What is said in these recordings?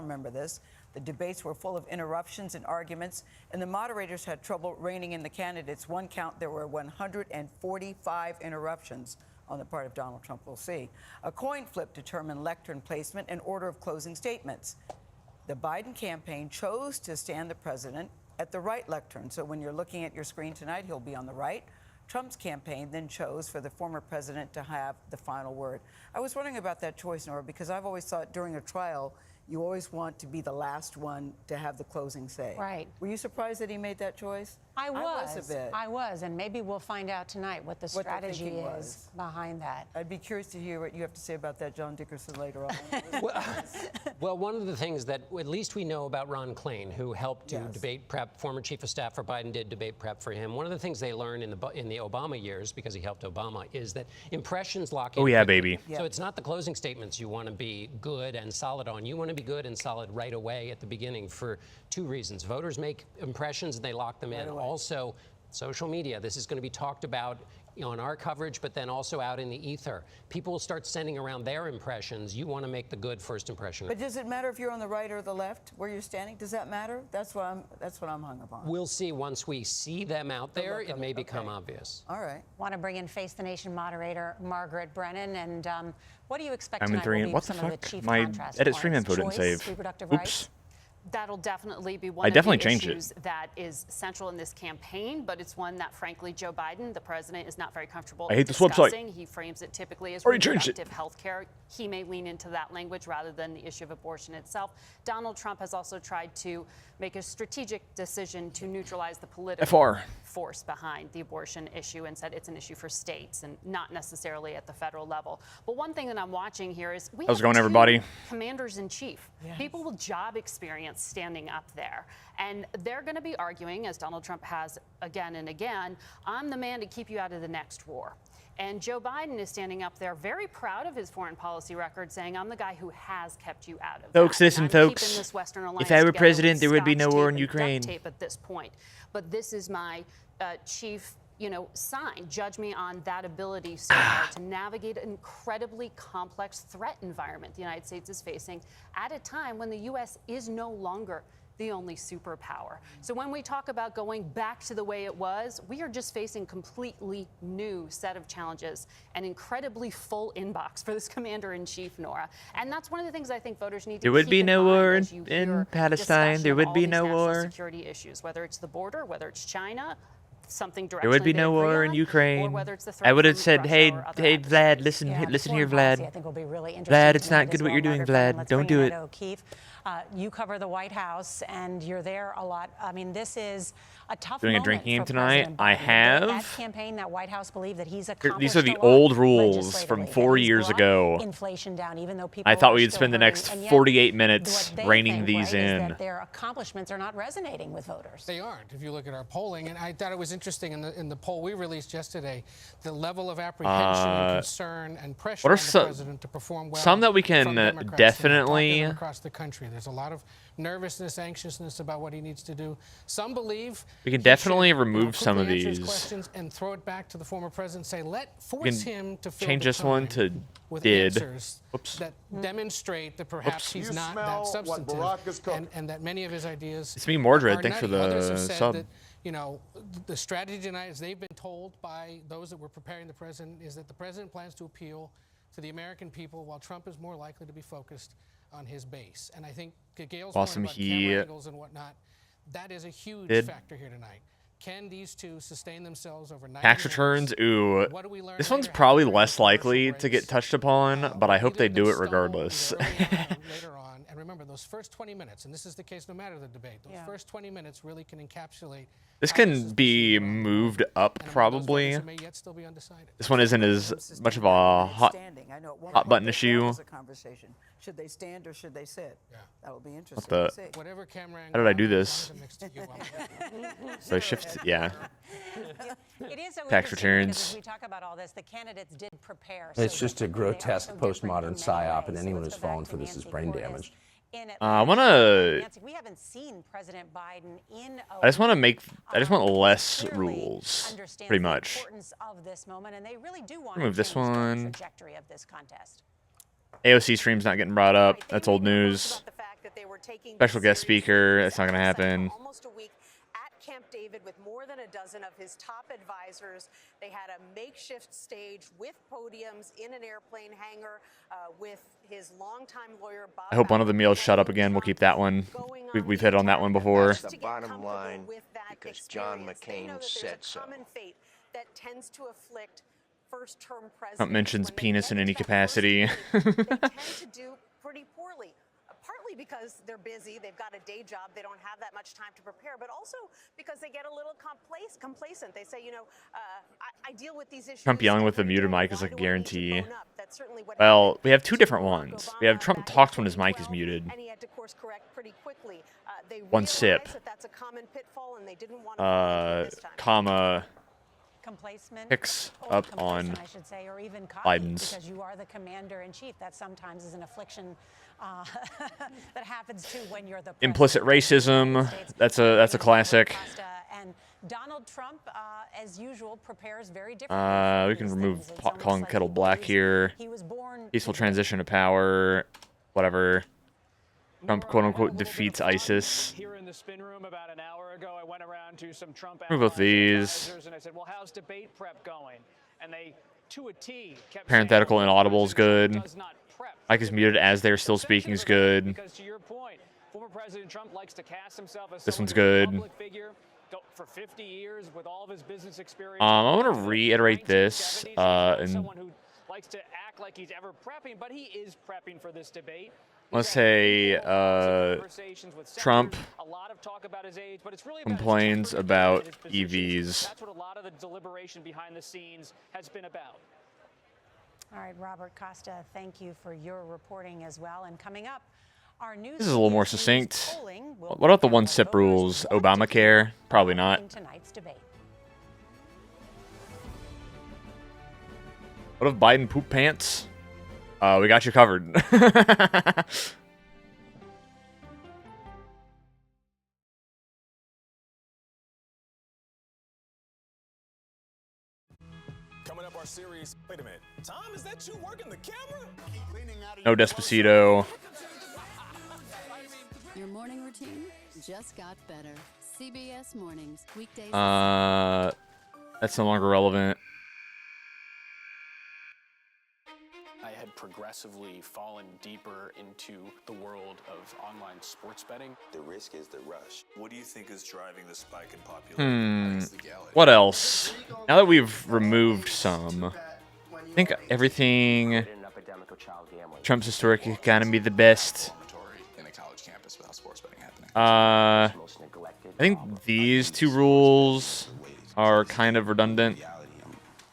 remember this. The debates were full of interruptions and arguments, and the moderators had trouble reining in the candidates. One count, there were 145 interruptions on the part of Donald Trump. We'll see. A coin flip determined lectern placement and order of closing statements. The Biden campaign chose to stand the president at the right lectern. So when you're looking at your screen tonight, he'll be on the right. Trump's campaign then chose for the former president to have the final word. I was wondering about that choice, Nora, because I've always thought during a trial, you always want to be the last one to have the closing say. Right. Were you surprised that he made that choice? I was a bit. I was, and maybe we'll find out tonight what the strategy is behind that. I'd be curious to hear what you have to say about that, John Dickerson, later on. Well, one of the things that at least we know about Ron Klain, who helped do debate prep, former chief of staff for Biden, did debate prep for him. One of the things they learned in the Obama years, because he helped Obama, is that impressions lock in. Oh yeah, baby. So it's not the closing statements you want to be good and solid on. You want to be good and solid right away at the beginning for two reasons. Voters make impressions and they lock them in. Also, social media. This is going to be talked about on our coverage, but then also out in the ether. People will start sending around their impressions. You want to make the good first impression. But does it matter if you're on the right or the left where you're standing? Does that matter? That's what I'm hung up on. We'll see once we see them out there. It may become obvious. All right. Want to bring in Face the Nation moderator Margaret Brennan, and what do you expect I'm in tonight three. will be What the some of the fuck? chief My contrast edit points? stream info didn't Choice, save. reproductive Oops. rights? That'll definitely be one I of definitely the changed issues it. that is central in this campaign, but it's one that, frankly, Joe Biden, the president, is not very comfortable I hate this website. discussing. He frames it typically as Already changed it. reproductive health care. He may lean into that language rather than the issue of abortion itself. Donald Trump has also tried to make a strategic decision to neutralize the political force behind the abortion issue and said it's an issue for states and not necessarily at the federal level. But one thing that I'm watching here is we How's have it going, two everybody? commanders in chief, people with job experience standing up there. And they're going to be arguing, as Donald Trump has again and again, I'm the man to keep you out of the next war. And Joe Biden is standing up there very proud of his foreign policy record, saying, I'm the guy who has kept you out of Folks, that. listen, And I'm keeping folks. this Western alliance If I were together president, with there would be no Scotch war tape in and Ukraine. duct tape at this point. But this is my chief sign. Judge me on that ability so far to navigate an incredibly complex threat environment the United States is facing at a time when the U.S. is no longer the only superpower. So when we talk about going back to the way it was, we are just facing completely new set of challenges, an incredibly full inbox for this commander-in-chief, Nora. And that's one of the things I think voters need to There would keep be in no mind war as you in hear Palestine. There discussion of would all be these no national war. security issues, whether it's the border, whether it's China, something directly There would be no war in Ukraine. I would have said, hey, Vlad, listen here, Vlad. I think will be really interesting. Vlad, it's not tonight good as what well. you're doing, Margaret Brennan, Vlad. let's Don't bring do in it. Ed O'Keefe. You cover the White House, and you're there a lot. I mean, this is a tough Doing a moment drinking game for tonight? President I Biden. have. That campaign, that White House believed that he's accomplished These are the a lot old rules from legislatively, 4 that he's years brought ago. Inflation down, even though people I thought are we'd still spend the hurting. next And yet, 48 minutes what they reining think, these right, is in. that their accomplishments are not resonating with voters. They aren't, if you look at our polling. And I thought it was interesting in the poll we released yesterday, the level of apprehension and concern and pressure what on are the president to perform well. some that we from can Democrats definitely and across the country. There's a lot of nervousness, anxiousness about what he needs to do. Some believe we can he definitely should, remove some of quickly answer his these. questions and throw it back to the former president. Say, force can him to fill change the this one time to with did. answers Oops. that demonstrate that perhaps he's not that substantive, and that many of his ideas. It's me, Mordred. are Thanks for nutty. Others the have said sub. that, the strategy tonight, as they've been told by those that were preparing the president, is that the president plans to appeal to the American people, while Trump is more likely to be focused on his base. And I think Gail's Awesome. point about He camera angles and whatnot, that is a huge did. factor here tonight. Can these two sustain themselves over 90 Tax minutes? returns, ooh. What do we learn This one's later? probably How do we less commercial likely to breaks? get touched upon, but I hope they Either do they it stumble regardless. either early on or later on. And remember, those first 20 minutes, and this is the case no matter the debate, those first 20 minutes really can encapsulate. This how can is be perceived around the moved world. up And among those probably. voters who may yet still be undecided. This one isn't as much of a hot button issue. Should they stand or should they sit? Yeah. That will be interesting the- to see. Whatever camera How did I do angle, this? as long as I'm next to you, I'm- So shift, yeah. It is so Tax interesting returns. because as we talk about all this, the candidates did prepare. It's so just a differently. They are grotesque so different postmodern in many psyop, ways. and So anyone let's who's go back fallen to for this is Nancy brain Cordes damage. in I Atlanta. wanna. Nancy, we haven't seen President Biden in I just want to make. I just want he less clearly rules, understands pretty the much. importance of this moment, and they really do want Remove to this change the one. trajectory of this contest. AOC stream's not getting brought up. That's old news. Special guest speaker. That's not going to happen. Almost a week at Camp David with more than a dozen of his top advisors. They had a makeshift stage with podiums in an airplane hangar with his longtime lawyer, Bob. I hope one of the meals shut up again. We'll keep that one. We've hit on that one before. That's the bottom line, because John McCain said so. That tends to afflict first-term presidents. Trump mentions penis in any capacity. They tend to do pretty poorly. Partly because they're busy, they've got a day job, they don't have that much time to prepare, but also because they get a little complacent. They say, you know, I deal with these issues. Trump yelling with the muted mic is like a guarantee. Well, we have two different ones. We have Trump talks when his mic is muted. And he had to course correct pretty quickly. One sip. That's a common pitfall, and they didn't want to comma. Complacement, picks up on I should say, or even Biden's. because you are the commander in chief. That sometimes is an affliction that happens too when you're the Implicit racism. That's a classic. And Donald Trump, as usual, prepares very differently. We can remove calling kettle black here. He was born Peaceful transition to power. Whatever. Trump quote unquote defeats ISIS. Here in the spin room about an hour ago, I went around to some Trump Remove both these. and I said, "Well, how's debate prep going?" And they, to a T, kept Parenthetical saying, inaudible is good. does not prep. Mike is muted as they're still speaking is good. Because to your point, former President Trump likes to cast himself as This one's someone who's a good. public figure. For 50 years with all of his business experience. I want to reiterate this. 1970s, And someone who likes to act like he's ever prepping, but he is prepping for this debate. let's say Trump A lot of talk about his age, but it's really complains about EVs. That's what a lot of the deliberation behind the scenes has been about. All right, Robert Costa, thank you for your reporting as well. And coming up, our news. This is a little more succinct. What about the one sip rules? Obamacare? Probably not. In tonight's debate. What if Biden poop pants? We got you covered. Coming up our series. Wait a minute. Tom, is that you working the camera? No Despacito. Your morning routine just got better. CBS Mornings, weekdays. That's no longer relevant. I had progressively fallen deeper into the world of online sports betting. The risk is the rush. What do you think is driving the spike in popularity? What else? Now that we've removed some, I think everything Trump's historic economy the best. I think these two rules are kind of redundant.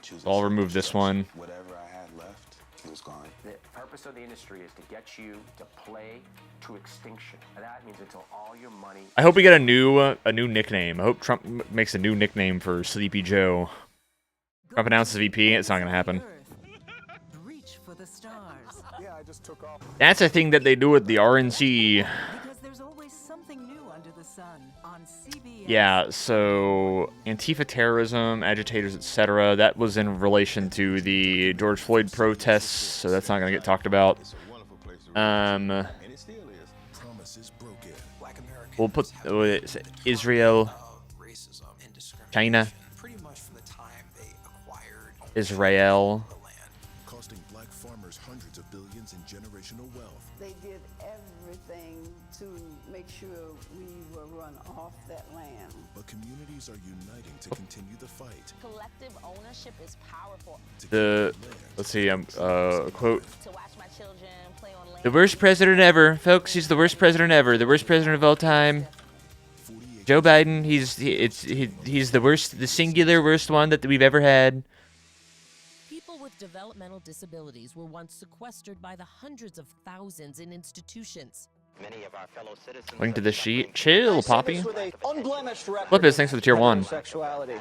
So I'll remove this one. Whatever I had left, it was gone. The purpose of the industry is to get you to play to extinction. And that means until all your money. I hope we get a new nickname. I hope Trump makes a new nickname for Sleepy Joe. Trump announces VP. It's not gonna happen. Reach for the stars. Yeah, I just took off. That's a thing that they do at the RNC. Because there's always something new under the sun on CBS. Yeah, so Antifa terrorism, agitators, etc. That was in relation to the George Floyd protests, so that's not gonna get talked about. We'll put Israel, China, Israel. Costing black farmers hundreds of billions in generational wealth. They did everything to make sure we were run off that land. But communities are uniting to continue the fight. Collective ownership is powerful. Let's see, quote. To watch my children play on land. The worst president ever, folks. He's the worst president ever. The worst president of all time. Joe Biden. He's the worst, the singular worst one that we've ever had. People with developmental disabilities were once sequestered by the hundreds of thousands in institutions. Many of our fellow citizens. Link to the sheet. Chill, Poppy. Flip this. Thanks for the tier 1. Sexuality.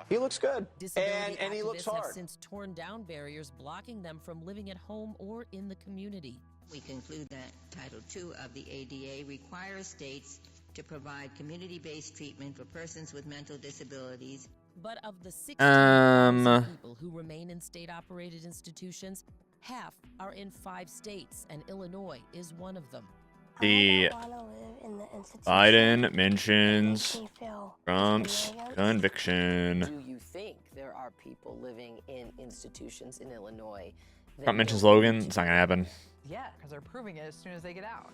He looks good, and he looks hard. Have since torn down barriers blocking them from living at home or in the community. We conclude that Title II of the ADA requires states to provide community-based treatment for persons with mental disabilities. But of the 16,000 people who remain in state-operated institutions, Half are in 5 states, and Illinois is one of them. The Biden mentions Trump's conviction. Do you think there are people living in institutions in Illinois? Trump mentions Logan. It's not gonna happen. Yeah, because they're proving it as soon as they get out.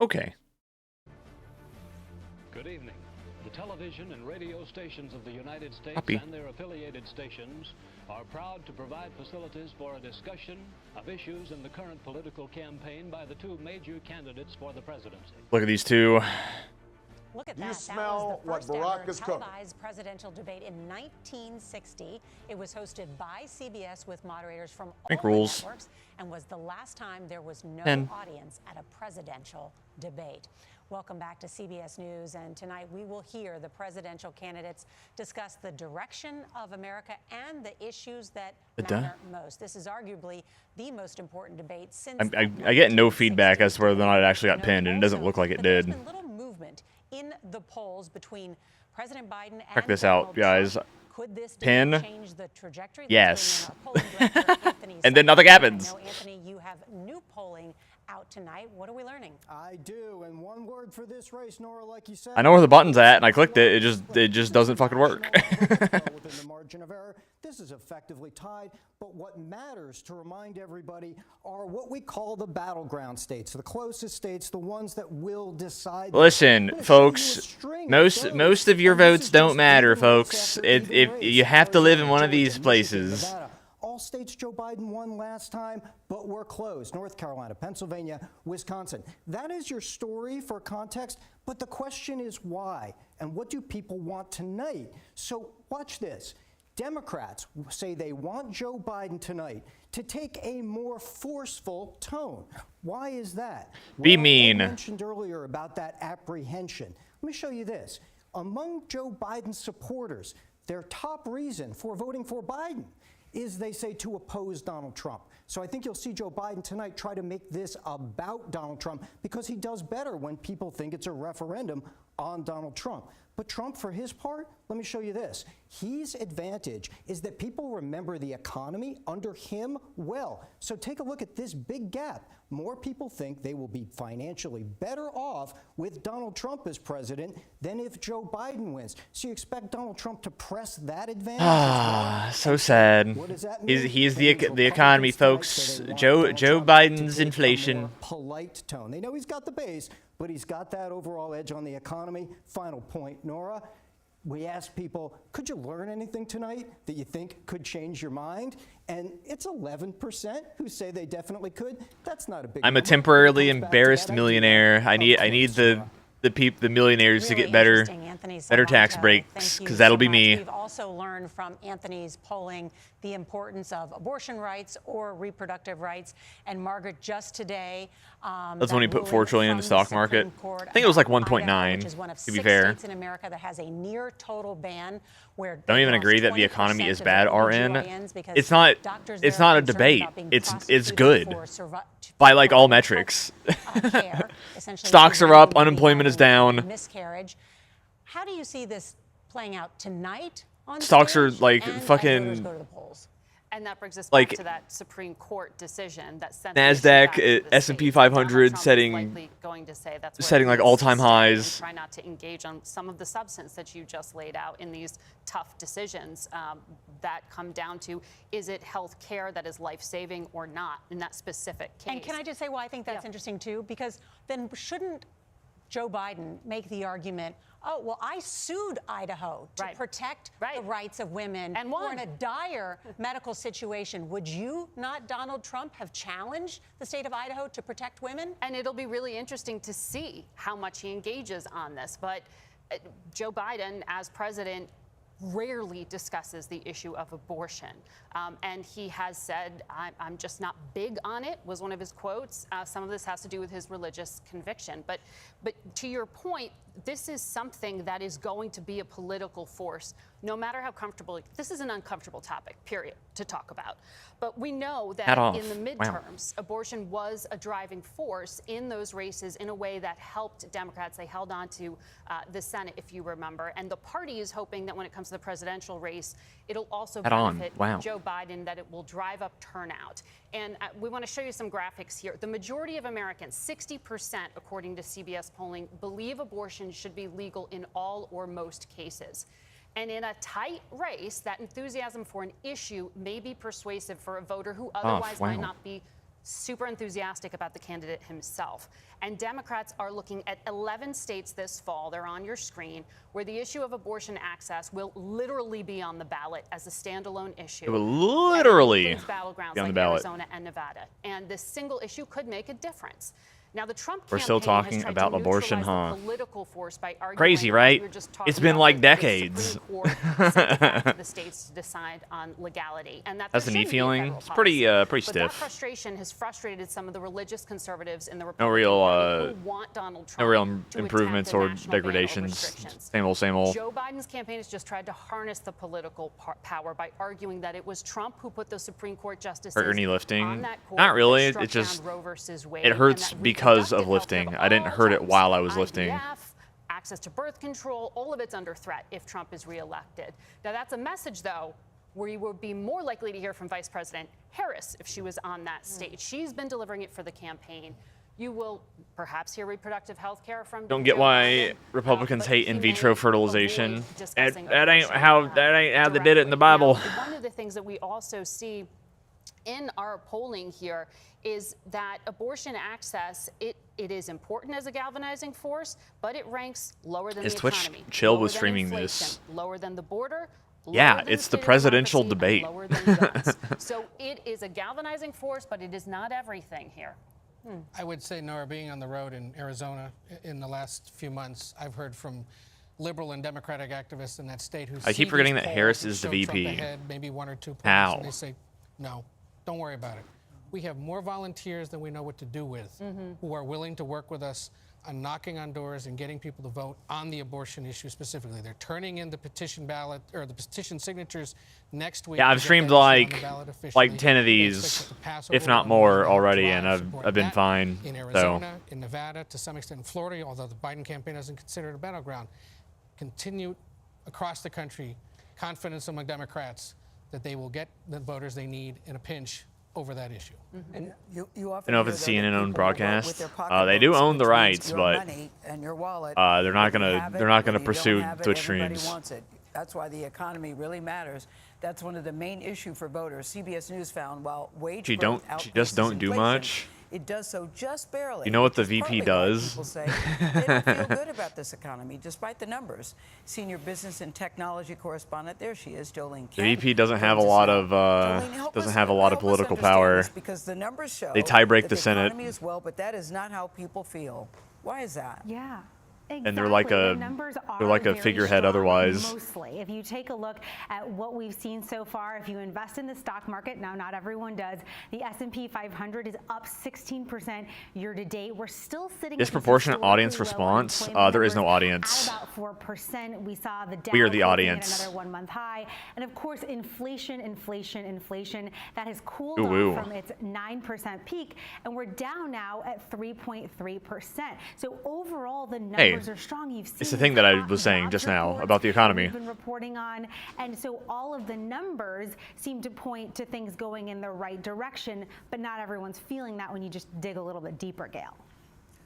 Okay. Good evening. The television and radio stations of the United States Copy. and their affiliated stations are proud to provide facilities for a discussion of issues in the current political campaign by the 2 major candidates for the presidency. Look at these two. Look at You that. smell That was the what first Barack ever is cooking. televised presidential debate in 1960. It was hosted by CBS with moderators from all Think the rules. networks and was the last time there was no 10. audience at a presidential debate. Welcome back to CBS News, and tonight we will hear the presidential candidates discuss the direction of America and the issues that matter most. This is arguably the most important debate since I get no feedback as to whether or not it actually got pinned, and it doesn't look like it did. There's been little movement in the polls between President Biden and Check this Donald out, guys. Trump. Could this Pin. debate change the trajectory? Yes. Let's bring in our polling director, Anthony And then Saccone. nothing happens. I know, Anthony, you have new polling out tonight. What are we learning? I do, and one word for this race, Nora, like you said. I know where the button's at, and I clicked it. It just doesn't fucking work. Within the margin of error, this is effectively tied. But what matters, to remind everybody, are what we call the battleground states, the closest states, the ones that will decide. Listen, folks. Most of your votes don't matter, folks. If you have to live in one of these places. All states Joe Biden won last time, but we're closed. North Carolina, Pennsylvania, Wisconsin. That is your story for context, but the question is why? And what do people want tonight? So watch this. Democrats say they want Joe Biden tonight to take a more forceful tone. Why is that? Be mean. I mentioned earlier about that apprehension. Let me show you this. Among Joe Biden's supporters, their top reason for voting for Biden is, they say, to oppose Donald Trump. So I think you'll see Joe Biden tonight try to make this about Donald Trump, because he does better when people think it's a referendum on Donald Trump. But Trump, for his part, let me show you this. His advantage is that people remember the economy under him well. So take a look at this big gap. More people think they will be financially better off with Donald Trump as president than if Joe Biden wins. So you expect Donald Trump to press that advantage? Ah, so sad. He's the economy, folks. Joe Biden's inflation. Polite tone. They know he's got the base, but he's got that overall edge on the economy. Final point, Nora. We asked people, could you learn anything tonight that you think could change your mind? And it's 11% who say they definitely could. That's not a big I'm a number. temporarily embarrassed millionaire. I need the millionaires to get better tax breaks, because that'll be me. We've also learned from Anthony's polling the importance of abortion rights or reproductive rights. And Margaret, just today, That's when he put $4 trillion in the stock market. I think it was like 1.9, to be fair. States in America that has a near total ban where Don't even agree that the economy is bad, RN. It's not a debate. It's good by like all metrics. Stocks are up, unemployment is down. Miscarriage. How do you see this playing out tonight? Stocks are like fucking. And that brings us like, back to that Supreme Court decision that sent NASDAQ, S&P 500 setting like all-time highs. Try not to engage on some of the substance that you just laid out in these tough decisions that come down to, is it health care that is life-saving or not in that specific case? And can I just say why I think that's interesting too? Because then shouldn't Joe Biden make the argument, oh, well, I sued Idaho to protect the rights of women who are in a dire medical situation. Would you not, Donald Trump, have challenged the state of Idaho to protect women? And it'll be really interesting to see how much he engages on this. But Joe Biden, as president, rarely discusses the issue of abortion. And he has said, I'm just not big on it, was one of his quotes. Some of this has to do with his religious conviction. But to your point, this is something that is going to be a political force, no matter how comfortable. This is an uncomfortable topic, period, to talk about. But we know that in the midterms, abortion was a driving force in those races in a way that helped Democrats. They held on to the Senate, if you remember. And the party is hoping that when it comes to the presidential race, it'll also benefit Joe Biden, that it will drive up turnout. And we want to show you some graphics here. The majority of Americans, 60%, according to CBS polling, believe abortion should be legal in all or most cases. And in a tight race, that enthusiasm for an issue may be persuasive for a voter who otherwise might not be super enthusiastic about the candidate himself. And Democrats are looking at 11 states this fall, they're on your screen, where the issue of abortion access will literally be on the ballot as a standalone issue. It will literally battlegrounds be on the like ballot. Arizona and Nevada. And this single issue could make a difference. Now, the Trump We're still campaign talking about abortion, huh? Political force by arguing Crazy, right? we were just It's talking been about like the decades. Supreme Court sent it back to the states to decide on legality, and that That's there the knee shouldn't be a feeling. federal It's pretty policy. pretty But that stiff. frustration has frustrated some of the religious conservatives in the No Republican real Party who want Donald Trump no real to improvements attack the or national ban degradations. restrictions. Same old, same old. Joe Biden's campaign has just tried to harness the political power by arguing that it was Trump who put those Supreme Court justices Hurt any lifting? on that court Not really. that struck It just down Roe versus Wade, it and hurts that because of reproductive health lifting. I didn't hurt it while I was lifting. IVF, access to birth control, all of it's under threat if Trump is reelected. Now, that's a message, though, where you would be more likely to hear from Vice President Harris if she was on that stage. She's been delivering it for the campaign. You will perhaps hear reproductive health care from Don't get Joe why Biden, Republicans hate in vitro fertilization. discussing That ain't how they did it in the Bible. Now, one of the things that we also see in our polling here is that abortion access, it is important as a galvanizing force, but it ranks lower than Is the Twitch economy. chill lower with than streaming inflation, this? Lower than the border. Yeah, lower than it's the state of presidential democracy, debate. and lower than guns. So it is a galvanizing force, but it is not everything here. I would say, Nora, being on the road in Arizona in the last few months, I've heard from liberal and Democratic activists in that state who I keep forgetting that Harris is the VP. Ahead, maybe 1 or 2 points, How? and they say, no, don't worry about it. We have more volunteers than we know what to do with who are willing to work with us on knocking on doors and getting people to vote on the abortion issue specifically. They're turning in the petition ballot or the petition signatures next week. Yeah, I've streamed like 10 of these, if not more, already, and I've been fine. In So Arizona, in Nevada, to some extent in Florida, although the Biden campaign doesn't consider it a battleground, continue across the country confidence among Democrats that they will get the voters they need in a pinch over that issue. And you I often don't know if it's CNN owned broadcast. They do own the rights, but they're not gonna pursue Twitch streams. That's why the economy really matters. That's one of the main issues for voters. CBS News found while wage growth She just don't do inflation, much. it does so just barely. You know what the which is VP partly why does? People say they don't feel good about this economy, despite the numbers. Senior business and technology correspondent, there she is, Jolene The Kent. VP doesn't have a lot of political power. Because the numbers show They tie-break that the Senate. economy is well, but that is not how people feel. Why is that? Yeah. And they're like a figurehead otherwise. Mostly. If you take a look at what we've seen so far, if you invest in the stock market, now not everyone does, the S&P 500 is up 16% year to date. We're still sitting Disproportionate at audience response. There is no audience. At about 4%. We saw the Dow We are the closing audience. at another 1-month high. And of course, inflation that has cooled Ooh. off from its 9% peak, and we're down now at 3.3%. So overall, the numbers are strong. You've seen It's the thing that I was saying just now about the economy. We've been reporting on, and so all of the numbers seem to point to things going in the right direction, but not everyone's feeling that when you just dig a little bit deeper, Gail.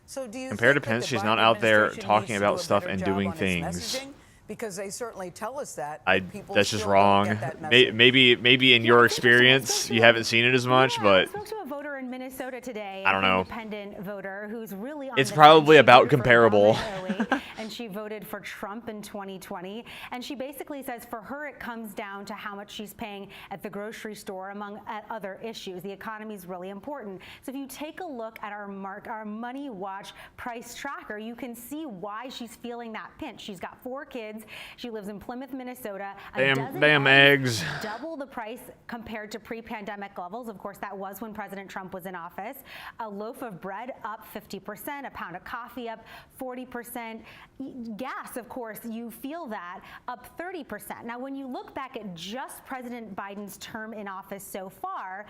So do you Compared to think that Pence, the she's Biden not out there administration talking needs to about do a stuff better and job doing on its things. messaging? Because they certainly tell us that. People That's just still don't wrong. get that message. Maybe in your experience you haven't seen it as much, but I spoke to a voter in Minnesota today, I don't an know. independent voter who's really on It's the probably fence. She about voted for comparable. Obama early, and she voted for Trump in 2020. And she basically says for her it comes down to how much she's paying at the grocery store, among other issues. The economy is really important. So if you take a look at our Money Watch price tracker, you can see why she's feeling that pinch. She's got 4 kids. She lives in Plymouth, Minnesota. A dozen eggs. Double the price compared to pre-pandemic levels. Of course, that was when President Trump was in office. A loaf of bread up 50%, a pound of coffee up 40%. Gas, of course, you feel that, up 30%. Now, when you look back at just President Biden's term in office so far,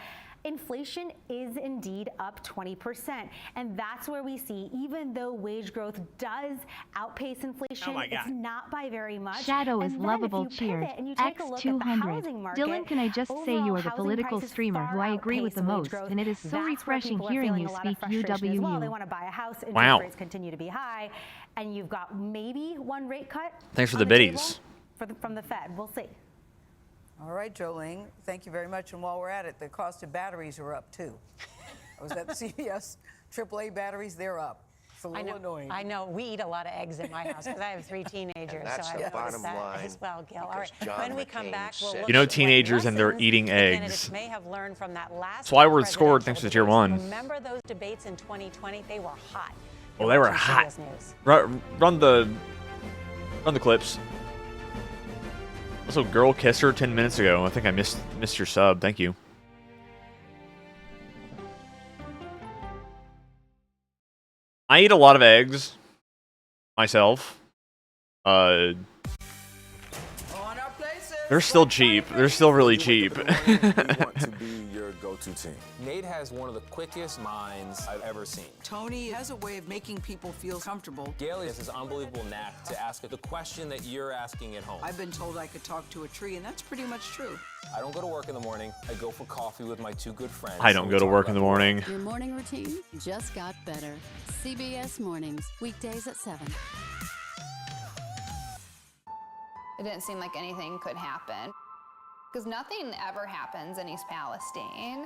inflation is indeed up 20%. And that's where we see, even though wage growth does outpace inflation, it's not by very much. Shadow is And then lovable. if you pivot Cheers. and you take a look at the housing X200. market, Dylan, can I just say you are the overall political housing streamer prices who I far agree with the outpace wage most, growth. and it is so That's where refreshing people are hearing feeling you a lot speak of frustration as well. They UWU. want to buy a house, interest Wow. rates continue to be high, and you've got maybe one rate cut. Thanks for on the table biddies. from the Fed. We'll see. All right, Jolene, thank you very much. And while we're at it, the cost of batteries are up too. I was at the CVS AAA batteries, they're up. It's a little annoying. I know. We eat a lot of eggs in my house because I have 3 teenagers. that's so the I've noticed bottom that line, as well, Gil. All because right. John When we come McCain back, we'll said look You know, at what teenagers and they're lessons eating candidates eggs. may have learned from that last That's why we're presidential scored thanks to Tier debates. 1. Remember those debates in 2020? They were hot. Oh, they were Watching hot. CBS News. Run the clips. Also, girl kissed her 10 minutes ago. I think I missed your sub. Thank you. I eat a lot of eggs myself. They're still cheap. They're still really cheap. We want to be your go-to team. Nate has one of the quickest minds I've ever seen. Tony has a way of making people feel comfortable. Gail has this unbelievable knack to ask the question that you're asking at home. I've been told I could talk to a tree, and that's pretty much true. I don't go to work in the morning. I go for coffee with my 2 good friends. I don't go to work in the morning. Your morning routine just got better. CBS Mornings, weekdays at 7. It didn't seem like anything could happen. Because nothing ever happens in East Palestine.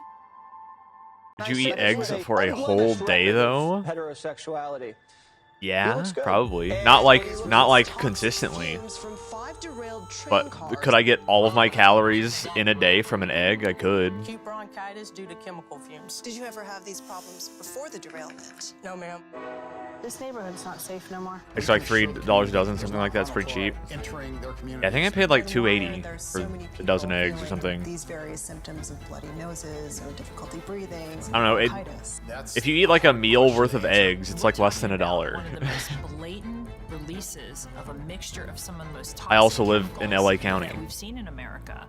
Did you eat eggs for a whole day though? Heterosexuality. Yeah, probably. Not like consistently. But could I get all of my calories in a day from an egg? I could. Acute bronchitis due to chemical fumes. Did you ever have these problems before the derailment? No, ma'am. This neighborhood's not safe no more. It's like $3 a dozen, something like that. It's pretty cheap. Yeah, I think I paid like $2.80 for a dozen eggs or something. These various symptoms of bloody noses or difficulty breathing. I don't know. If you eat like a meal worth of eggs, it's like less than $1. The most blatant releases of a mixture of some of the most toxic I also live in LA County. that we've seen in America.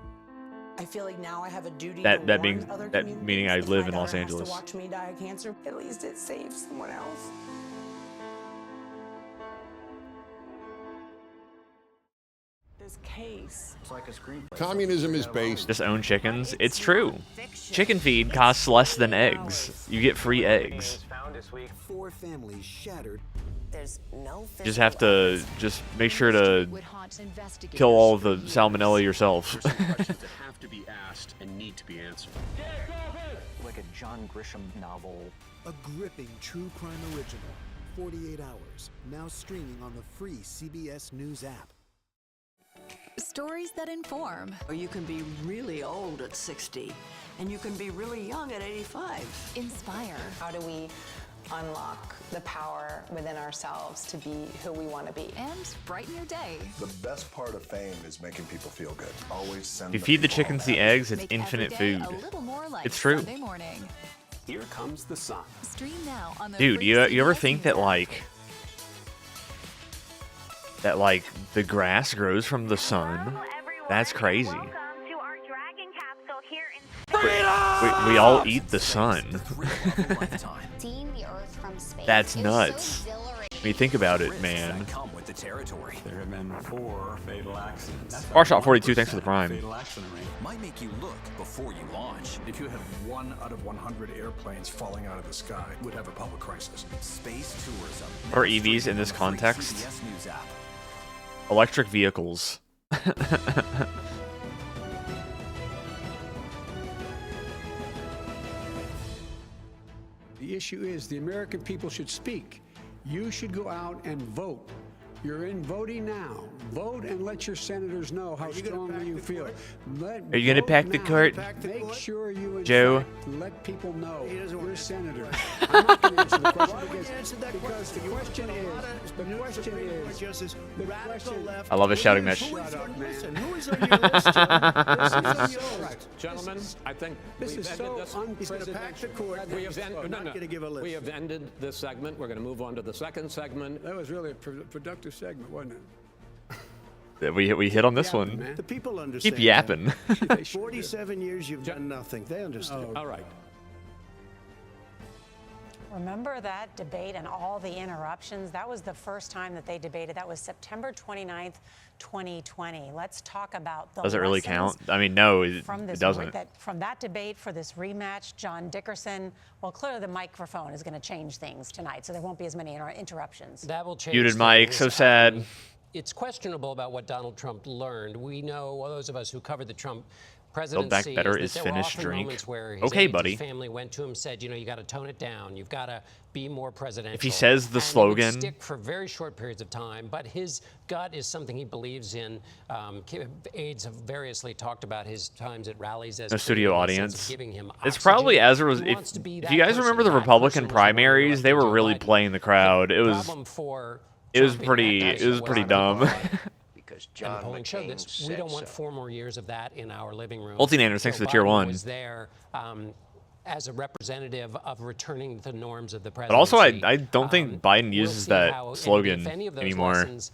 I feel like now I have a duty That to being warn other that communities. meaning I If live my in Los daughter has Angeles. to watch me die of cancer. At least it saves someone else. This case. It's like a screenplay. Communism is based. Just own chickens. It's true. Chicken feed costs less than eggs. You get free eggs. 4 families shattered. There's no You just have to make sure to kill all of the salmonella yourself. Questions that have to be asked and need to be answered. Like a John Grisham novel. A gripping true crime original. 48 Hours. Now streaming on the free CBS News app. Stories that inform. Or you can be really old at 60, and you can be really young at 85. Inspire. How do we unlock the power within ourselves to be who we want to be? And brighten your day. The best part of fame is making people feel good. Always send If you feed the chickens the eggs, it's infinite food. It's true. Sunday morning. Here comes the sun. Stream now on the Dude, free you ever CBS think News that app. the grass grows from the sun? That's crazy. We all eat the sun. Seeing the Earth from space. That's is nuts. so exhilarating. When you think about it, man. Come with the territory. There have been 4 fatal accidents. Barshot 42, thanks for the prime. Fatal accident rate might make you look before you launch. If you had 1 out of 100 airplanes falling out of the sky, we'd have a public crisis. Space tourism. Or EVs in this context? CBS News app. Electric vehicles. The issue is the American people should speak. You should go out and vote. You're in voting now. Vote and let your senators know how strongly you feel. Are you gonna pack the court? Make sure are you in Joe. fact let people know you're senator? I'm not going to answer the question because the question is, I love a shouting match. Shut up, man. Who is on your list, John? Gentlemen, I think This is so unprecedented. we have ended this segment. We're going to move on to the second segment. That was really a productive segment, wasn't it? We hit on this one. The people understand. Keep yapping. 47 years you've done nothing. They understand. All right. Remember that debate and all the interruptions? That was the first time that they debated. That was September 29th, 2020. Let's talk about the Does it really lessons count? I mean, no, it doesn't. From that debate for this rematch, John Dickerson, well, clearly the microphone is going to change things tonight, so there won't be as many interruptions. That will change Muted mic, things. so sad. It's questionable about what Donald Trump learned. We know, those of us who covered the Trump Build presidency, back better is is that there were finish often drink. moments where his Okay, aides, buddy. his family went to him, said, you got to tone it down. You've got to be more presidential. If he says the And slogan- he would stick for very short periods of time, but his gut is something he believes in. Aides have variously talked about his times at rallies as No studio creating a sense of audience. giving him It's oxygen. probably as a He wants to be if that you guys person. remember the That Republican person was the one who primaries, they elected were Joe really Biden. playing the crowd. It The was problem for it was Trump in pretty that it day was pretty dumb. Because And John the polling showed McCain this. We don't said want so. 4 more years of that in our living room. Multi-nanners, thanks Joe for the tier Biden 1. was there as a representative of returning to the norms of the presidency. But also, I don't think Biden uses we'll see that how, and slogan if any of those anymore. lessons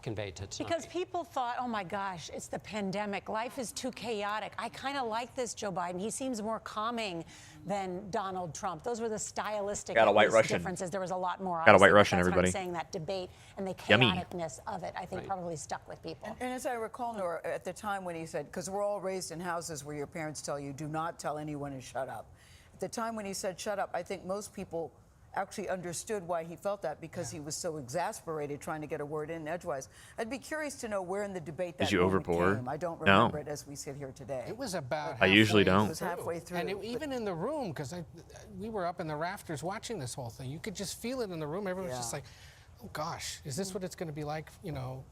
conveyed to tonight. Because people thought, oh my gosh, it's the pandemic. Life is too chaotic. I kind of like this Joe Biden. He seems more calming than Donald Trump. Those were the stylistic Got a White at least, Russian. differences. There was a lot more. Got a White obviously, but Russian, that's what I'm everybody. saying, that debate and the Yummy. chaoticness of it, I think probably stuck with people. And as I recall, Nora, at the time when he said, because we're all raised in houses where your parents tell you, do not tell anyone to shut up. At the time when he said shut up, I think most people actually understood why he felt that, because he was so exasperated trying to get a word in edgewise. I'd be curious to know where in the debate that Did you moment overpour? came. I don't No. remember it as we sit here today. It was about I usually halfway don't. It was halfway through. And even in the room, because we were up in the rafters watching this whole thing, you could just feel it in the room. Everyone was just like, oh gosh, is this what it's going to be like,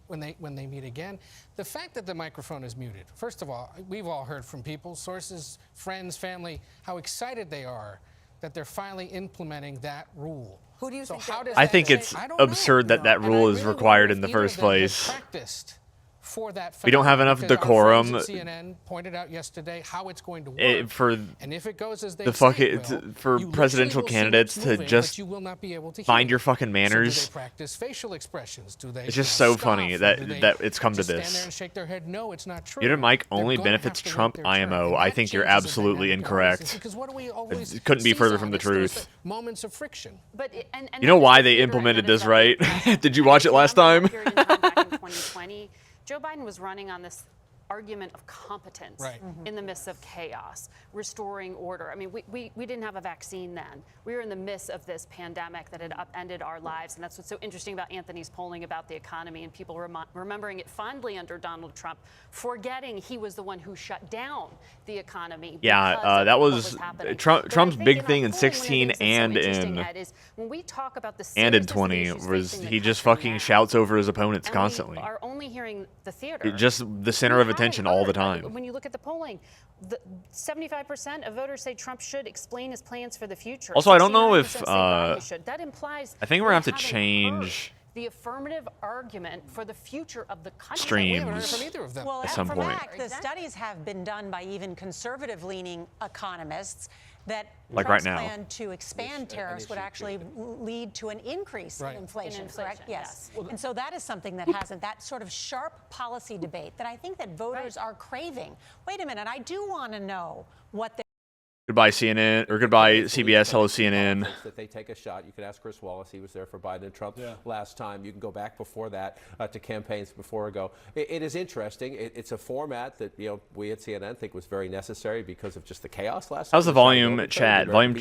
when they meet again? The fact that the microphone is muted, first of all, we've all heard from people, sources, friends, family, how excited they are that they're finally implementing that rule. Who do you think? I think it's absurd that that rule is required in the first place. Practiced for that. We don't have enough because our decorum. friends at CNN pointed out yesterday how it's going to work. For and if it goes as they the say fucking it will, for you presidential literally will see candidates what's to moving, just but you will not be able to find hear your fucking it. manners. So do they practice facial expressions? Do they? It's just so funny that it's come to just stand this. there and shake their head? No, it's not true. Muted mic They're only gonna benefits have to Trump wait their turn. IMO. And I that think you're changes the absolutely dynamic of races, incorrect. because what do we always It couldn't be seize further on? from the It's those truth. Moments of friction. But You know why they implemented this, right? Did you watch it last time? Back in 2020, Joe Biden was running on this argument of competence in the midst of chaos, restoring order. I mean, we didn't have a vaccine then. We were in the midst of this pandemic that had upended our lives. And that's what's so interesting about Anthony's polling about the economy and people remembering it fondly under Donald Trump, forgetting he was the one who shut down the economy. Yeah, that was Trump's big thing in 16 and when we talk about the and in 20 was he just fucking shouts over his opponents and constantly. We are only hearing the theater. Just the center of attention all the time. When you look at the polling, 75% of voters say Trump should explain his plans for the future. Also, I don't know if 69% say Biden should. That implies I think we're gonna have to we haven't change heard the affirmative argument for the future of the country. streams Well, at some for point. fact, the studies have been done by even conservative-leaning economists that Like Trump's right now. plan to expand tariffs would actually lead to an increase in inflation, correct? Yes. And so that is something that hasn't, that sort of sharp policy debate that I think that voters are craving. Wait a minute, I do want to know what the Goodbye CNN or goodbye CBS. Hello CNN. That they take a shot. You could ask Chris Wallace. He was there for Biden and Trump last time. You can go back before that to campaigns before ago. It is interesting. It's a format that we at CNN think was very necessary because of just the chaos last time. How's the volume chat? Volume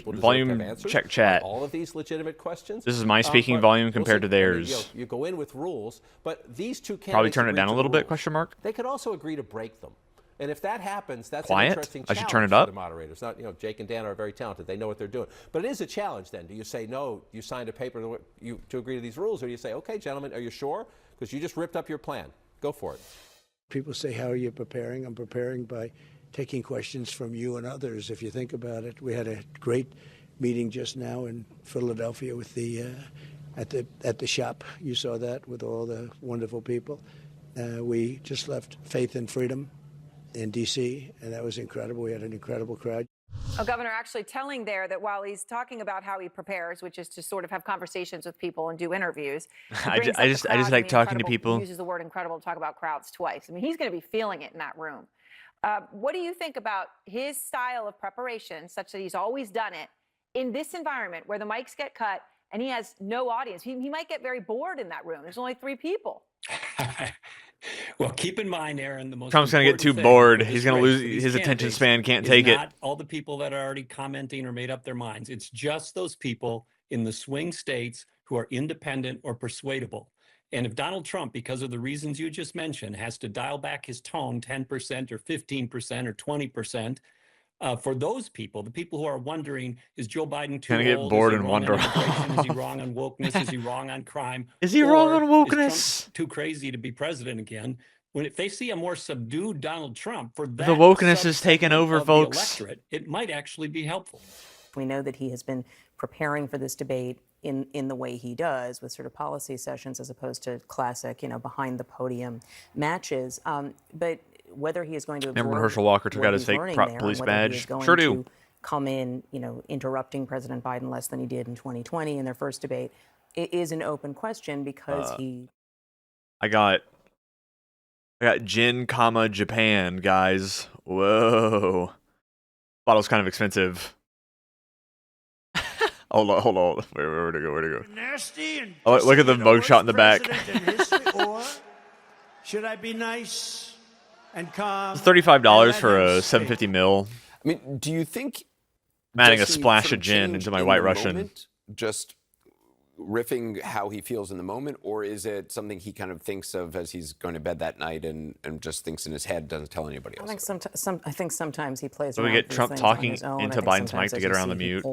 check chat. All of these legitimate questions. This is my speaking volume compared to theirs. You go in with rules, but these two candidates Probably turn it agreed down a to little bit? rules. Question mark. They could also agree to break them. And if that happens, that's Quiet? an interesting I challenge should turn it for up? the moderators. Not, Jake and Dan are very talented. They know what they're doing. But it is a challenge then. Do you say, no, you signed a paper to agree to these rules? Or do you say, okay, gentlemen, are you sure? Because you just ripped up your plan. Go for it. People say, how are you preparing? I'm preparing by taking questions from you and others, if you think about it. We had a great meeting just now in Philadelphia with the at the shop. You saw that with all the wonderful people. We just left Faith and Freedom in D.C., and that was incredible. We had an incredible crowd. A governor actually telling there that while he's talking about how he prepares, which is to sort of have conversations with people and do interviews, I just like talking to people. He uses the word incredible to talk about crowds twice. I mean, he's going to be feeling it in that room. What do you think about his style of preparation, such that he's always done it, in this environment where the mics get cut and he has no audience? He might get very bored in that room. There's only 3 people. Well, keep in mind, Aaron, the most Trump's going to get too bored. He's going to lose his attention span. Can't take it. Not all the people that are already commenting or made up their minds. It's just those people in the swing states who are independent or persuadable. And if Donald Trump, because of the reasons you just mentioned, has to dial back his tone 10% or 15% or 20%, for those people, the people who are wondering, is Joe Biden too old? Get bored and wonder. Is he wrong on wokeness? Is he wrong on crime? Is he wrong on wokeness? Is Trump too crazy to be president again? If they see a more subdued Donald Trump, for that the wokeness is taking over, folks. The electorate, it might actually be helpful. We know that he has been preparing for this debate in the way he does, with sort of policy sessions as opposed to classic, behind the podium matches. But whether he is going to remember when Herschel Walker took out his fake police badge? Sure do. Come in, interrupting President Biden less than he did in 2020 in their first debate, it is an open question because he. I got gin, Japan, guys. Whoa, bottle's kind of expensive. Hold on. Where to go? Nasty and oh, look at the mugshot in the back. Or should I be nice and calm? It's $35 for a 750 mil. I mean, do you think I'm adding a splash of gin into my White Russian? Just riffing how he feels in the moment, or is it something he kind of thinks of as he's going to bed that night and just thinks in his head, doesn't tell anybody else? I think sometimes he plays. So we get Trump talking into Biden's mic to get around the mute.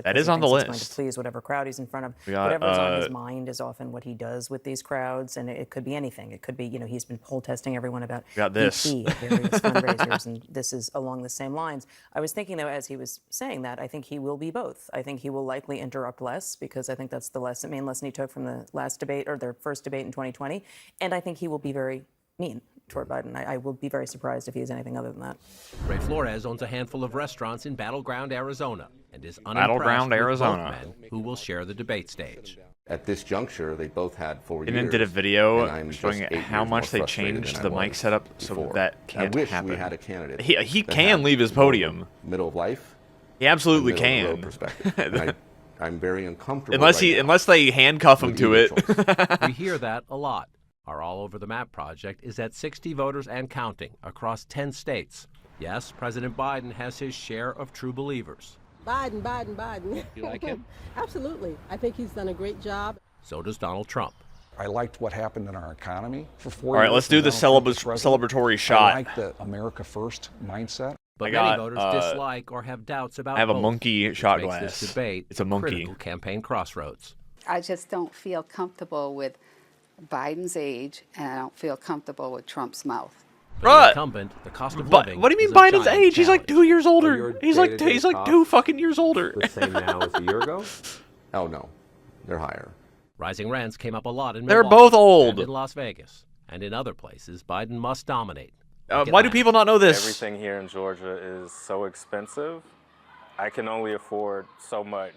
That is on the list. Going to please whatever crowd he's in front of. We got, whatever's on his mind is often what he does with these crowds, and it could be anything. It could be, he's been poll testing everyone about this at various fundraisers, and this is along the same lines. I was thinking, though, as he was saying that, I think he will be both. I think he will likely interrupt less, because I think that's the main lesson he took from the last debate, or their first debate in 2020. And I think he will be very mean toward Biden. I will be very surprised if he is anything other than that. Ray Flores owns a handful of restaurants in Battleground, Arizona, and is unimpressed Battleground, with Arizona. both men who will share the debate stage. At this juncture, they both had 4 years. And then did a video showing how much they changed the mic setup so that can't I wish happen. We had a candidate. He can leave his podium. Middle of life. He absolutely can. Perspective. I'm very uncomfortable. Unless they handcuff him to it. We hear that a lot. Our All Over the Map project is at 60 voters and counting across 10 states. Yes, President Biden has his share of true believers. Biden. You like him? Absolutely. I think he's done a great job. So does Donald Trump. I liked what happened in our economy for 4 years. All right, let's do the celebratory shot. I like the America First mindset. But many voters dislike or have doubts about I have a both, monkey shot makes glass. This debate it's a monkey. Critical campaign crossroads. I just don't feel comfortable with Biden's age, and I don't feel comfortable with Trump's mouth. For the incumbent, the cost of living. What do you mean is a Biden's giant age? He's like 2 years older. He's like costs 2 fucking years older. The same now as a year ago? Oh no, they're higher. Rising rents came up a lot in They're Milwaukee both old. and in Las Vegas, and in other places, Biden must dominate. Why do people not know this? Everything here in Georgia is so expensive. I can only afford so much,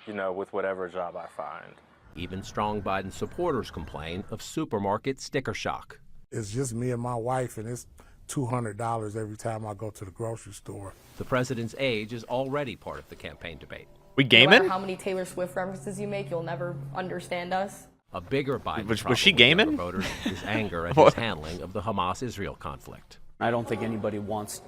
with whatever job I find. Even strong Biden supporters complain of supermarket sticker shock. It's just me and my wife, and it's $200 every time I go to the grocery store. The president's age is already part of the campaign debate. We No gaming? matter how many Taylor Swift references you make, you'll never understand us. A bigger Biden Was problem she with gaming? younger voters is anger at his handling of the Hamas-Israel conflict. I don't think nobody wants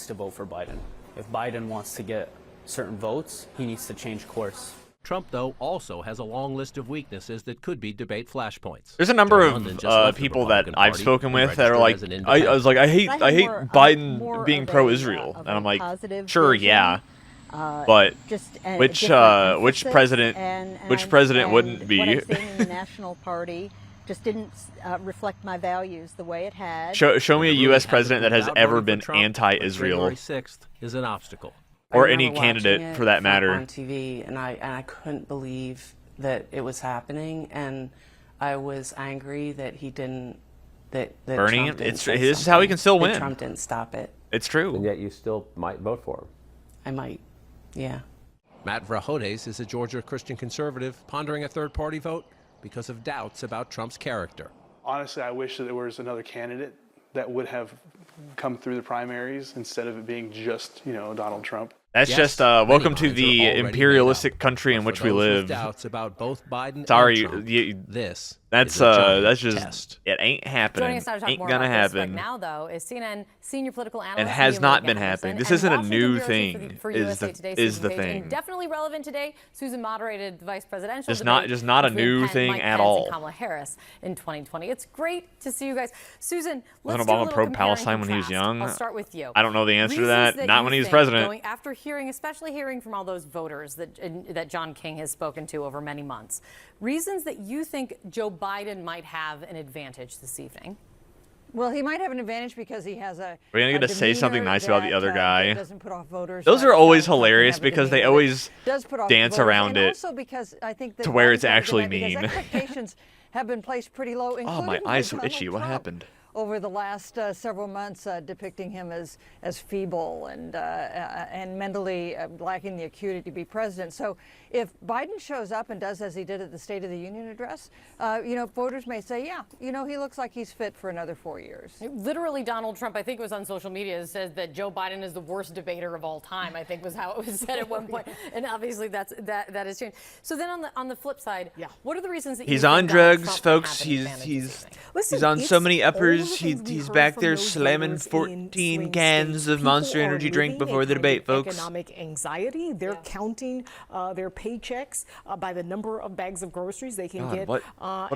to vote for Biden. If Biden wants to get certain votes, he needs to change course. Trump, though, also has a long list of weaknesses that could be debate flashpoints. There's a number John London just left of the people that Republican I've Party spoken and with that are registered like, as an I was like, I hate more Biden being of pro-Israel, of and I'm like, positive sure, vision, yeah, but which president wouldn't be? What I'm seeing in the National Party just didn't reflect my values the way it had. Show me a U.S. president that has ever been anti-Israel. January 6th is an obstacle. Or any candidate, for that matter. On TV, and I couldn't believe that it was happening, and I was angry that he didn't. That Bernie, Trump didn't this is how he can still win. Trump didn't stop it. It's true. And yet you still might vote for him. I might, yeah. Matt Vrahodes is a Georgia Christian conservative pondering a third-party vote because of doubts about Trump's character. Honestly, I wish that there was another candidate that would have come through the primaries instead of it being just, Donald Trump. That's just welcome to the imperialistic country in which we live. Doubts about both Biden Sorry, and Trump. that's just test. It ain't happening. Joining us now to talk Ain't more gonna about this happen. right now, though, is CNN senior political analyst. And has not been Anderson, happening. This and isn't a Washington new Bureau thing. For Is USA the Today, is Susan the Page. thing? And definitely relevant today. Susan moderated the vice presidential Just debate not a between new Mike thing Pence at and all. Kamala Harris in 2020. It's great to see you guys. Susan, let's Wasn't do a Obama little pro-Palestine compare when he was and contrast. young? I'll start with you. I don't know the answer to Reasons that. Not you when he was think, president. After especially hearing from all those voters that John King has spoken to over many months, reasons that you think Joe Biden might have an advantage this evening. Well, he might have an advantage because he has We're gonna get to say something nice about the other guy. Doesn't put off voters. Those are always hilarious because they always dance around it Also because I think that to where it's Biden's actually because mean. Expectations have been placed pretty low. Oh, my including eyes by are itchy. Donald What Trump happened? over the last several months, depicting him as feeble and mentally lacking the acuity to be president. So if Biden shows up and does as he did at the State of the Union address, voters may say, yeah, he looks like he's fit for another 4 years. Literally, Donald Trump, I think it was on social media, says that Joe Biden is the worst debater of all time, I think was how it was said at one point. And obviously that has changed. So then on the flip side, what are the reasons that he's you on think Donald drugs, Trump folks. might have an advantage He's on so many uppers. He's back there slamming 14 cans of Monster Energy drink before the debate, folks. Economic anxiety. They're counting their paychecks by the number of bags of groceries they can get what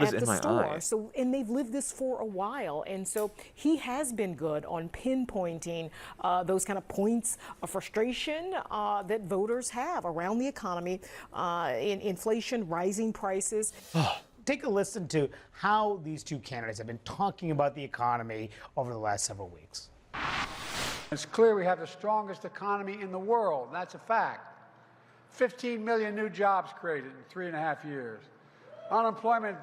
is at in the my store. eye? So, and they've lived this for a while, and so he has been good on pinpointing those kind of points of frustration that voters have around the economy, in inflation, rising prices. Take a listen to how these two candidates have been talking about the economy over the last several weeks. It's clear we have the strongest economy in the world. That's a fact. 15 million new jobs created in 3.5 years. Unemployment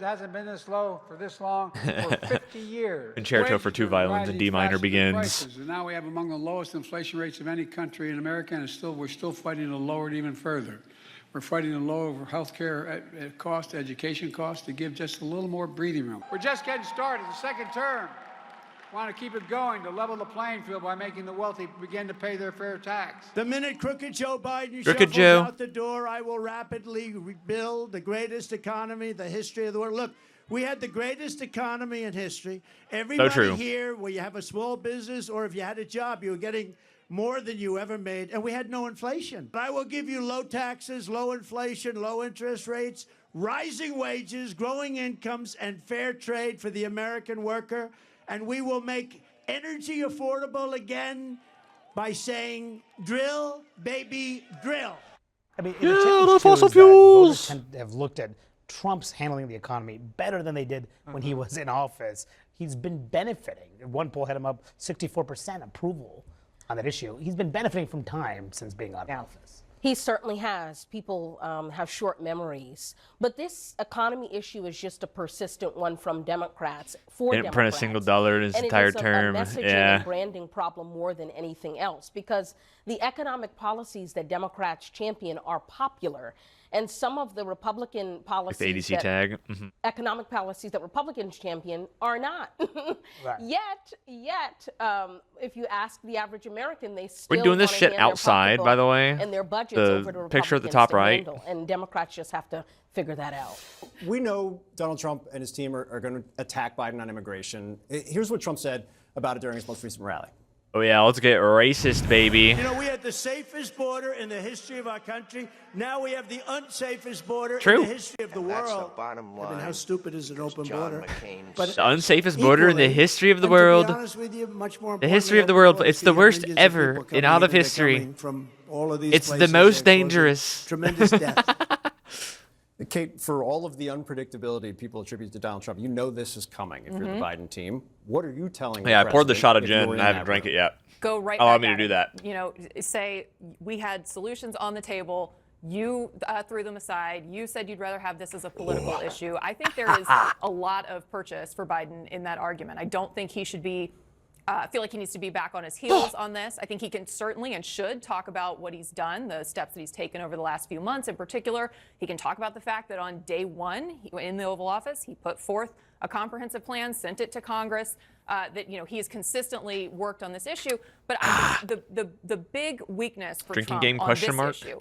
hasn't been this low for this long for 50 years. Concerto for two violins in D minor begins. And now we have among the lowest inflation rates of any country in America, and we're still fighting to lower it even further. We're fighting to lower health care cost, education costs, to give just a little more breathing room. We're just getting started, the second term. Want to keep it going to level the playing field by making the wealthy begin to pay their fair tax. The minute crooked Joe Biden Crooked shuffles Joe. out the door, I will rapidly rebuild the greatest economy the history of the world. Look, we had the greatest economy in history. Everybody true. here, where you have a small business or if you had a job, you were getting more than you ever made, and we had no inflation. But I will give you low taxes, low inflation, low interest rates, rising wages, growing incomes, and fair trade for the American worker. And we will make energy affordable again by saying, drill, baby, drill. I mean, the fossil fuels. Voters tend to have looked at Trump's handling the economy better than they did when he was in office. He's been benefiting. One poll had him up 64% approval on that issue. He's been benefiting from time since being out of office. He certainly has. People have short memories. But this economy issue is just a persistent one from Democrats for Didn't Democrats. print a single dollar in his And entire it is term. a messaging and branding problem more than anything else, because the economic policies that Democrats champion are popular. And some of the Republican policies, the ADC tag. economic policies that Republicans champion are not. Right. Yet, if you ask the average American, they still We're doing this wanna shit hand their outside, by the pocketbook way. and their budgets The over to picture at the Republicans top to right. handle. And Democrats just have to figure that out. We know Donald Trump and his team are going to attack Biden on immigration. Here's what Trump said about it during his most recent rally. Oh yeah, let's get racist, baby. You know, we had the safest border in the history of our country. Now we have the unsafest border True. in the history of the world. That's the bottom line. I mean, how stupid is an open border? But The unsafest border in the history of the and to be world. honest with you, much more The history of the world. It's the worst ever in all of history. From all of these It's the places most that are causing dangerous. Tremendous death. Kate, for all of the unpredictability people attribute to Donald Trump, you know this is coming if you're the Biden team. What are you telling the Yeah, I poured the president shot of if you gin were and in I haven't that drank room? it yet. Go right Allow back me to at do it. that. You know, say we had solutions on the table. You threw them aside. You said you'd rather have this as a political issue. I think there is a lot of purchase for Biden in that argument. I don't think he should be feel like he needs to be back on his heels on this. I think he can certainly and should talk about what he's done, the steps that he's taken over the last few months in particular. He can talk about the fact that on day one in the Oval Office, he put forth a comprehensive plan, sent it to Congress, that he has consistently worked on this issue. But I think the big weakness for Drinking Trump game on question this mark? issue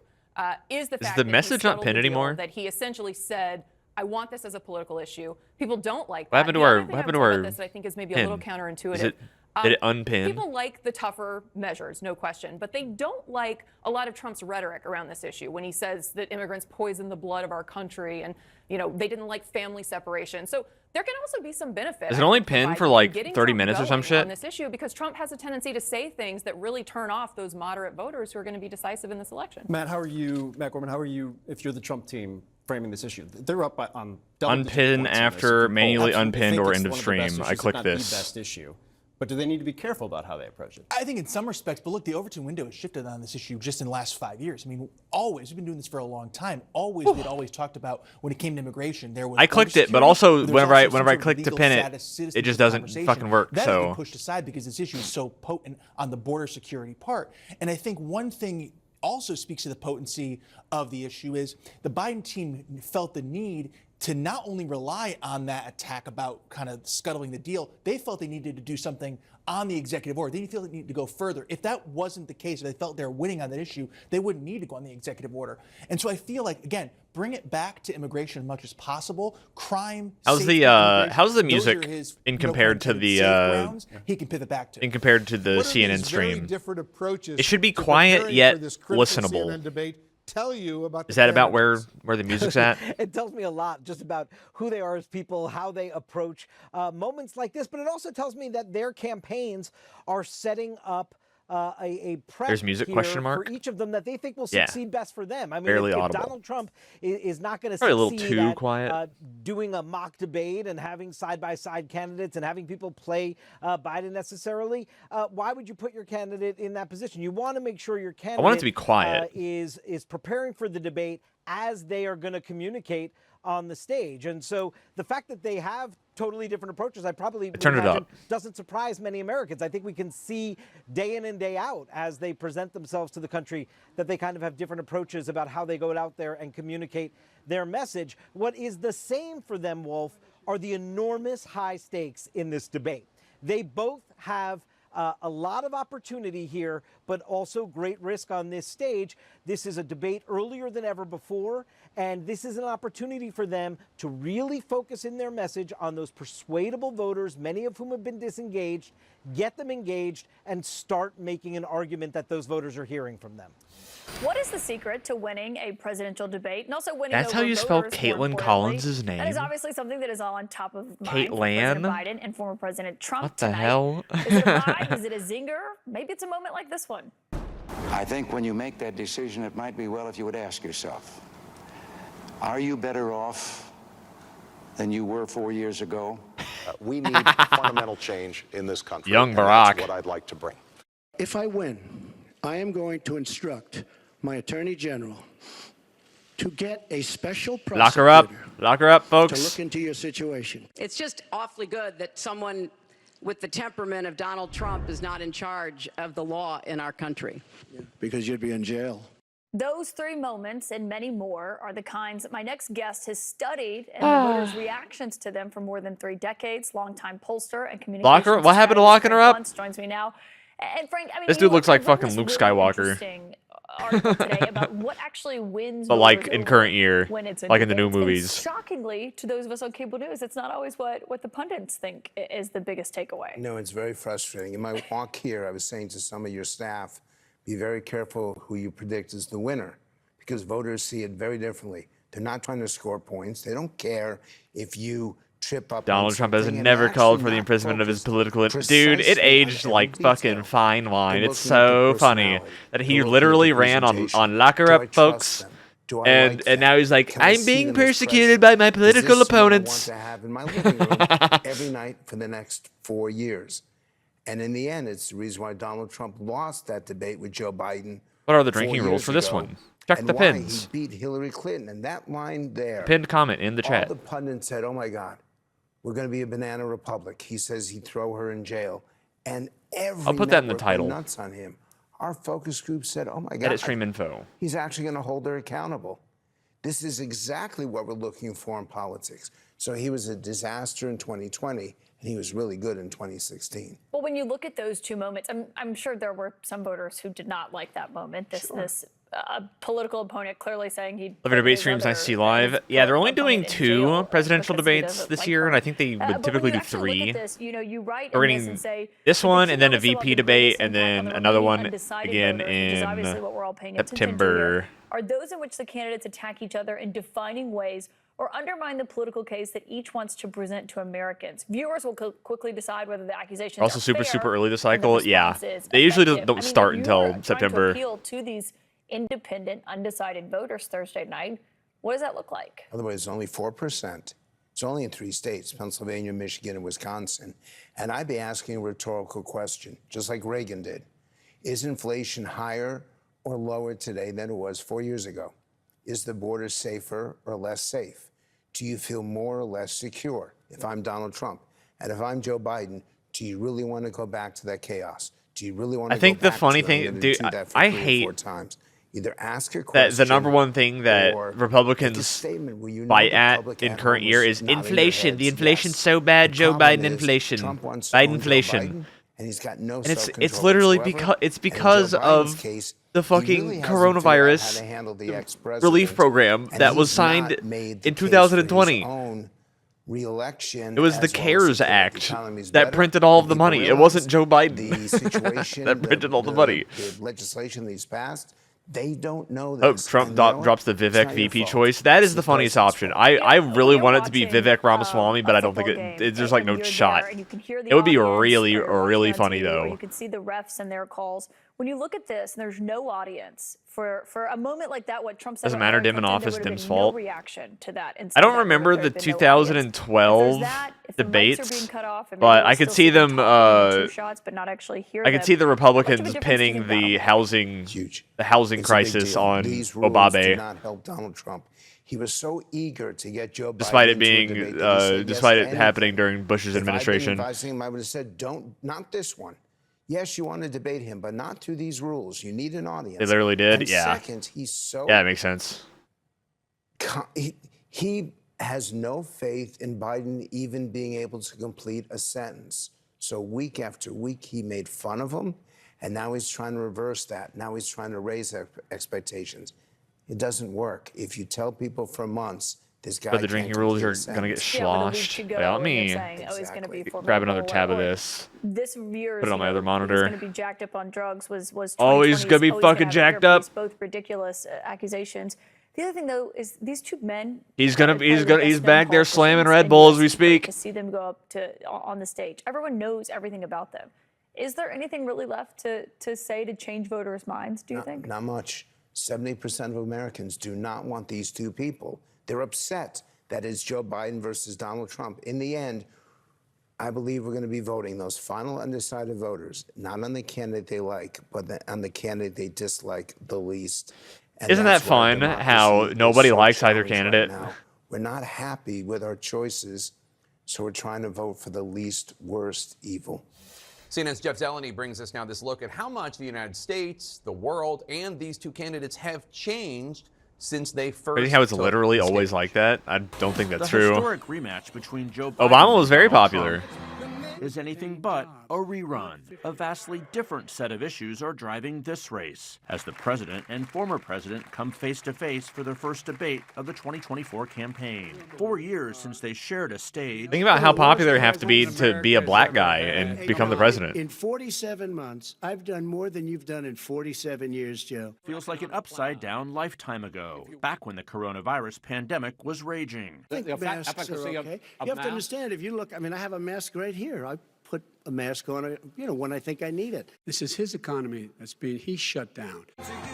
is the Is fact the that message he not settled pinned the deal, anymore? that he essentially said, I want this as a political issue. People don't like that. What happened to The other our? thing What I happened would to say our? about this that I think is maybe a pin? little counterintuitive. Is it? Did it unpin? People like the tougher measures, no question, but they don't like a lot of Trump's rhetoric around this issue when he says that immigrants poison the blood of our country and, they didn't like family separation. So there can also be some benefit. Is it only I think, pinned Biden for like getting 30 Trump minutes or some going shit? on this issue because Trump has a tendency to say things that really turn off those moderate voters who are going to be decisive in this election. Matt Gorman, how are you, if you're the Trump team, framing this issue? They're up on double-digit Unpin points on this after in the poll. manually Absolutely. They unpinned think or it's end of one the stream. best I issues, if click not this. The best issue. But do they need to be careful about how they approach it? I think in some respects, but look, the Overton window has shifted on this issue just in the last 5 years. I mean, we've been doing this for a long time. We'd always talked about when it came to immigration, there was I clicked it, but border also security, there was whenever I some click to legal pin status, it, citizenship it just doesn't conversation. fucking work. That has So been pushed aside because this issue is so potent on the border security part. And I think one thing also speaks to the potency of the issue is the Biden team felt the need to not only rely on that attack about kind of scuttling the deal, they felt they needed to do something on the executive order. They didn't feel they needed to go further. If that wasn't the case, if they felt they were winning on that issue, they wouldn't need to go on the executive order. And so I feel like, again, bring it back to immigration as much as possible. Crime, how's safety, the immigration, how's the those music are his, in compared to the safe grounds he can pivot back to. in compared to the What are CNN these very stream? different approaches It should be to quiet preparing yet for this critical listenable. CNN debate tell you about Is the that about candidates? where the music's at? It tells me a lot just about who they are as people, how they approach moments like this, but it also tells me that their campaigns are setting up a prep There's music, here question mark? for each of them that they think will Yeah. succeed best for them. I mean, Barely if audible. Donald Trump is not going to Probably a little succeed too at, quiet. doing a mock debate and having side-by-side candidates and having people play Biden necessarily, why would you put your candidate in that position? You want to make sure your candidate want it to be quiet. is preparing for the debate as they are going to communicate on the stage. And so the fact that they have totally different approaches, I probably would Turn it imagine up. doesn't surprise many Americans. I think we can see day in and day out as they present themselves to the country that they kind of have different approaches about how they go out there and communicate their message. What is the same for them, Wolf, are the enormous high stakes in this debate. They both have a lot of opportunity here, but also great risk on this stage. This is a debate earlier than ever before, and this is an opportunity for them to really focus in their message on those persuadable voters, many of whom have been disengaged, get them engaged, and start making an argument that those voters are hearing from them. What is the secret to winning a presidential debate and also winning That's over how you spell voters, more Caitlin importantly? Collins' name? That is obviously something that is all on top of mind Kate for Lan? President Biden and former President Trump What the tonight. hell? Is it a ride? Is it a zinger? Maybe it's a moment like this one. I think when you make that decision, it might be well if you would ask yourself, are you better off than you were 4 years ago? We need fundamental change in this country. Young and Barack. That's what I'd like to bring. If I win, I am going to instruct my Attorney General to get a special Lock her up. prosecutor Lock her up, to folks. look into your situation. It's just awfully good that someone with the temperament of Donald Trump is not in charge of the law in our country. Because you'd be in jail. Those three moments and many more are the kinds that my next guest has studied and the voters' reactions to them for more than 3 decades. Longtime pollster and communications Lock her- what happened to strategist locking her Frank up? Luntz joins me now. And Frank, I mean, This you dude looks like wrote fucking this Luke really Skywalker. interesting article today about what actually wins But like voters in over current year, when it's a like in the new debate. And movies. shockingly, to those of us on cable news, it's not always what the pundits think is the biggest takeaway. No, it's very frustrating. In my walk here, I was saying to some of your staff, be very careful who you predict is the winner, because voters see it very differently. They're not trying to score points. They don't care if you trip up. Donald on Trump has something and never actually called for the not imprisonment of his focused political... Dude, precisely it on aged every like detail. fucking fine wine. They're It's looking at the so funny personality. that They're he looking at literally the ran on presentation. Lock Her Do I Up, trust folks. them? Do I And like and that? now he's like, Can I I'm see being them as persecuted president? by my Is political this opponents. what I want to have in my living room every night for the next 4 years. And in the end, it's the reason why Donald Trump lost that debate with Joe Biden. What are the 4 drinking rules years for this ago, one? Check and the why pins. he beat Hillary Clinton. And that line there. Pinned comment in the chat. All the pundits said, oh my God, we're going to be a banana republic. He says he'd throw her in jail. And every I'll put that in the network title. went nuts on him. Our focus group said, oh my God. Edit stream info. He's actually going to hold her accountable. This is exactly what we're looking for in politics. So he was a disaster in 2020, and he was really good in 2016. Well, when you look at those two moments, I'm sure there were some voters who did not like that moment. This political opponent clearly saying he. Live debate streams I see live. Yeah, they're only doing 2 presidential debates this year, and I think they would typically do 3. This, you write We're in this getting and say this one, and then a also about VP the debate, greatest and impact then on the another remaining one undecided again voters, which is in obviously what we're all paying attention to September. here, are those in which the candidates attack each other in defining ways or undermine the political case that each wants to present to Americans. Viewers will quickly decide whether the accusations Also are super fair early the and cycle. Yeah, response is they usually effective. don't start if you are until trying September. To appeal to these independent, undecided voters Thursday night, what does that look like? Otherwise, it's only 4%. It's only in 3 states, Pennsylvania, Michigan, and Wisconsin. And I'd be asking a rhetorical question, just like Reagan did. Is inflation higher or lower today than it was 4 years ago? Is the border safer or less safe? Do you feel more or less secure if I'm Donald Trump? And if I'm Joe Biden, do you really want to go back to that chaos? Do you really want to I think go the back funny to thing, I'm gonna dude, do that for I 3 or hate 4 times? Either ask a that question. the number one thing that or make a Republicans statement where you know fight the at public in at current home year is is nodding their inflation. The heads inflation's yes. so bad, The Joe problem Biden is inflation. Trump wants to Biden own Joe inflation. Biden, and he's got no And it's self-control literally whatsoever. because And in Joe Biden's of case, the he fucking really hasn't figured out how coronavirus to handle the ex-president, relief program and that was he's not signed made the in case for his 2020. own re-election It was the as well as CARES the Act economy's that better. printed all of And the people money. It realize wasn't Joe Biden the situation that printed all the money. The legislation that he's passed, they don't know Oh, this. Trump and you know what? drops the It's Vivek not your VP fault. choice. That is It's the funniest president's option. fault. I really you're want it to be watching, Vivek Ramaswamy, but a I don't think football it. game, There's like and no you're shot. there and you can hear the It would be audience, really, or you're really watching on funny TV, or though. you can see the refs and their calls. When you look at this, and there's no audience for a moment like that. What Trump said Doesn't about matter, Hillary Dim in Clinton, there office, would have Dim's been fault. No reaction to that. I don't remember the 2012 debates, but I could see them. Shots, but not actually hear I could them. see the How much of a Republicans difference do you pinning think the that'll housing It's a big crisis deal. on These rules Obabe. do not help Donald Trump. He was so eager to get Joe Biden Despite it into a being, debate that he said yes despite to it anything. happening during Bush's If I'd been administration. advising him, I would have said, "Don't, not this one. Yes, you want to debate him, but not through these rules. You need an audience." They literally did, And yeah. Second, he's so Yeah, it makes sense. he has no faith in Biden even being able to complete a sentence. So week after week, he made fun of him, and now he's trying to reverse that. Now he's trying to raise expectations. It doesn't work. If you tell people for months, this guy But the can't drinking rules complete are a gonna get sentence. sloshed. Wait, let me grab another tab of this. This year's, Put it on my other He's monitor. going to be jacked up on drugs. Was Oh, he's 2020's gonna be always fucking have jacked earpiece, up. Both ridiculous accusations. The other thing, though, is these two men. He's are probably the he's best back there known slamming politicians Red in Bull as US we history speak. To see them go up on the stage, everyone knows everything about them. Is there anything really left to say to change voters' minds? Do you think? Not much. 70% of Americans do not want these two people. They're upset that it's Joe Biden versus Donald Trump. In the end, I believe we're going to be voting those final undecided voters, not on the candidate they like, but on the candidate they dislike the least. And Isn't that that's where our fun? How democracy is nobody so likes either challenged right candidate. now. We're not happy with our choices, so we're trying to vote for the least worst evil. CNN's Jeff Zeleny brings us now this look at how much the United States, the world, and these two candidates have changed since they first. I think how it's took literally the always stage. like that. I don't think that's The true. historic rematch between Joe Biden Obama was and very Donald popular. Trump is anything but a rerun. A vastly different set of issues are driving this race as the president and former president come face to face for their first debate of the 2024 campaign. 4 years since they shared a stage. Think about how popular you have to be a black guy and become the president. In 47 months, I've done more than you've done in 47 years, Joe. Feels like an upside-down lifetime ago, back when the coronavirus pandemic was raging. I think masks are okay. You have to understand, if you look, I mean, I have a mask right here. I put a mask on, when I think I need it. This is his economy he's shut down.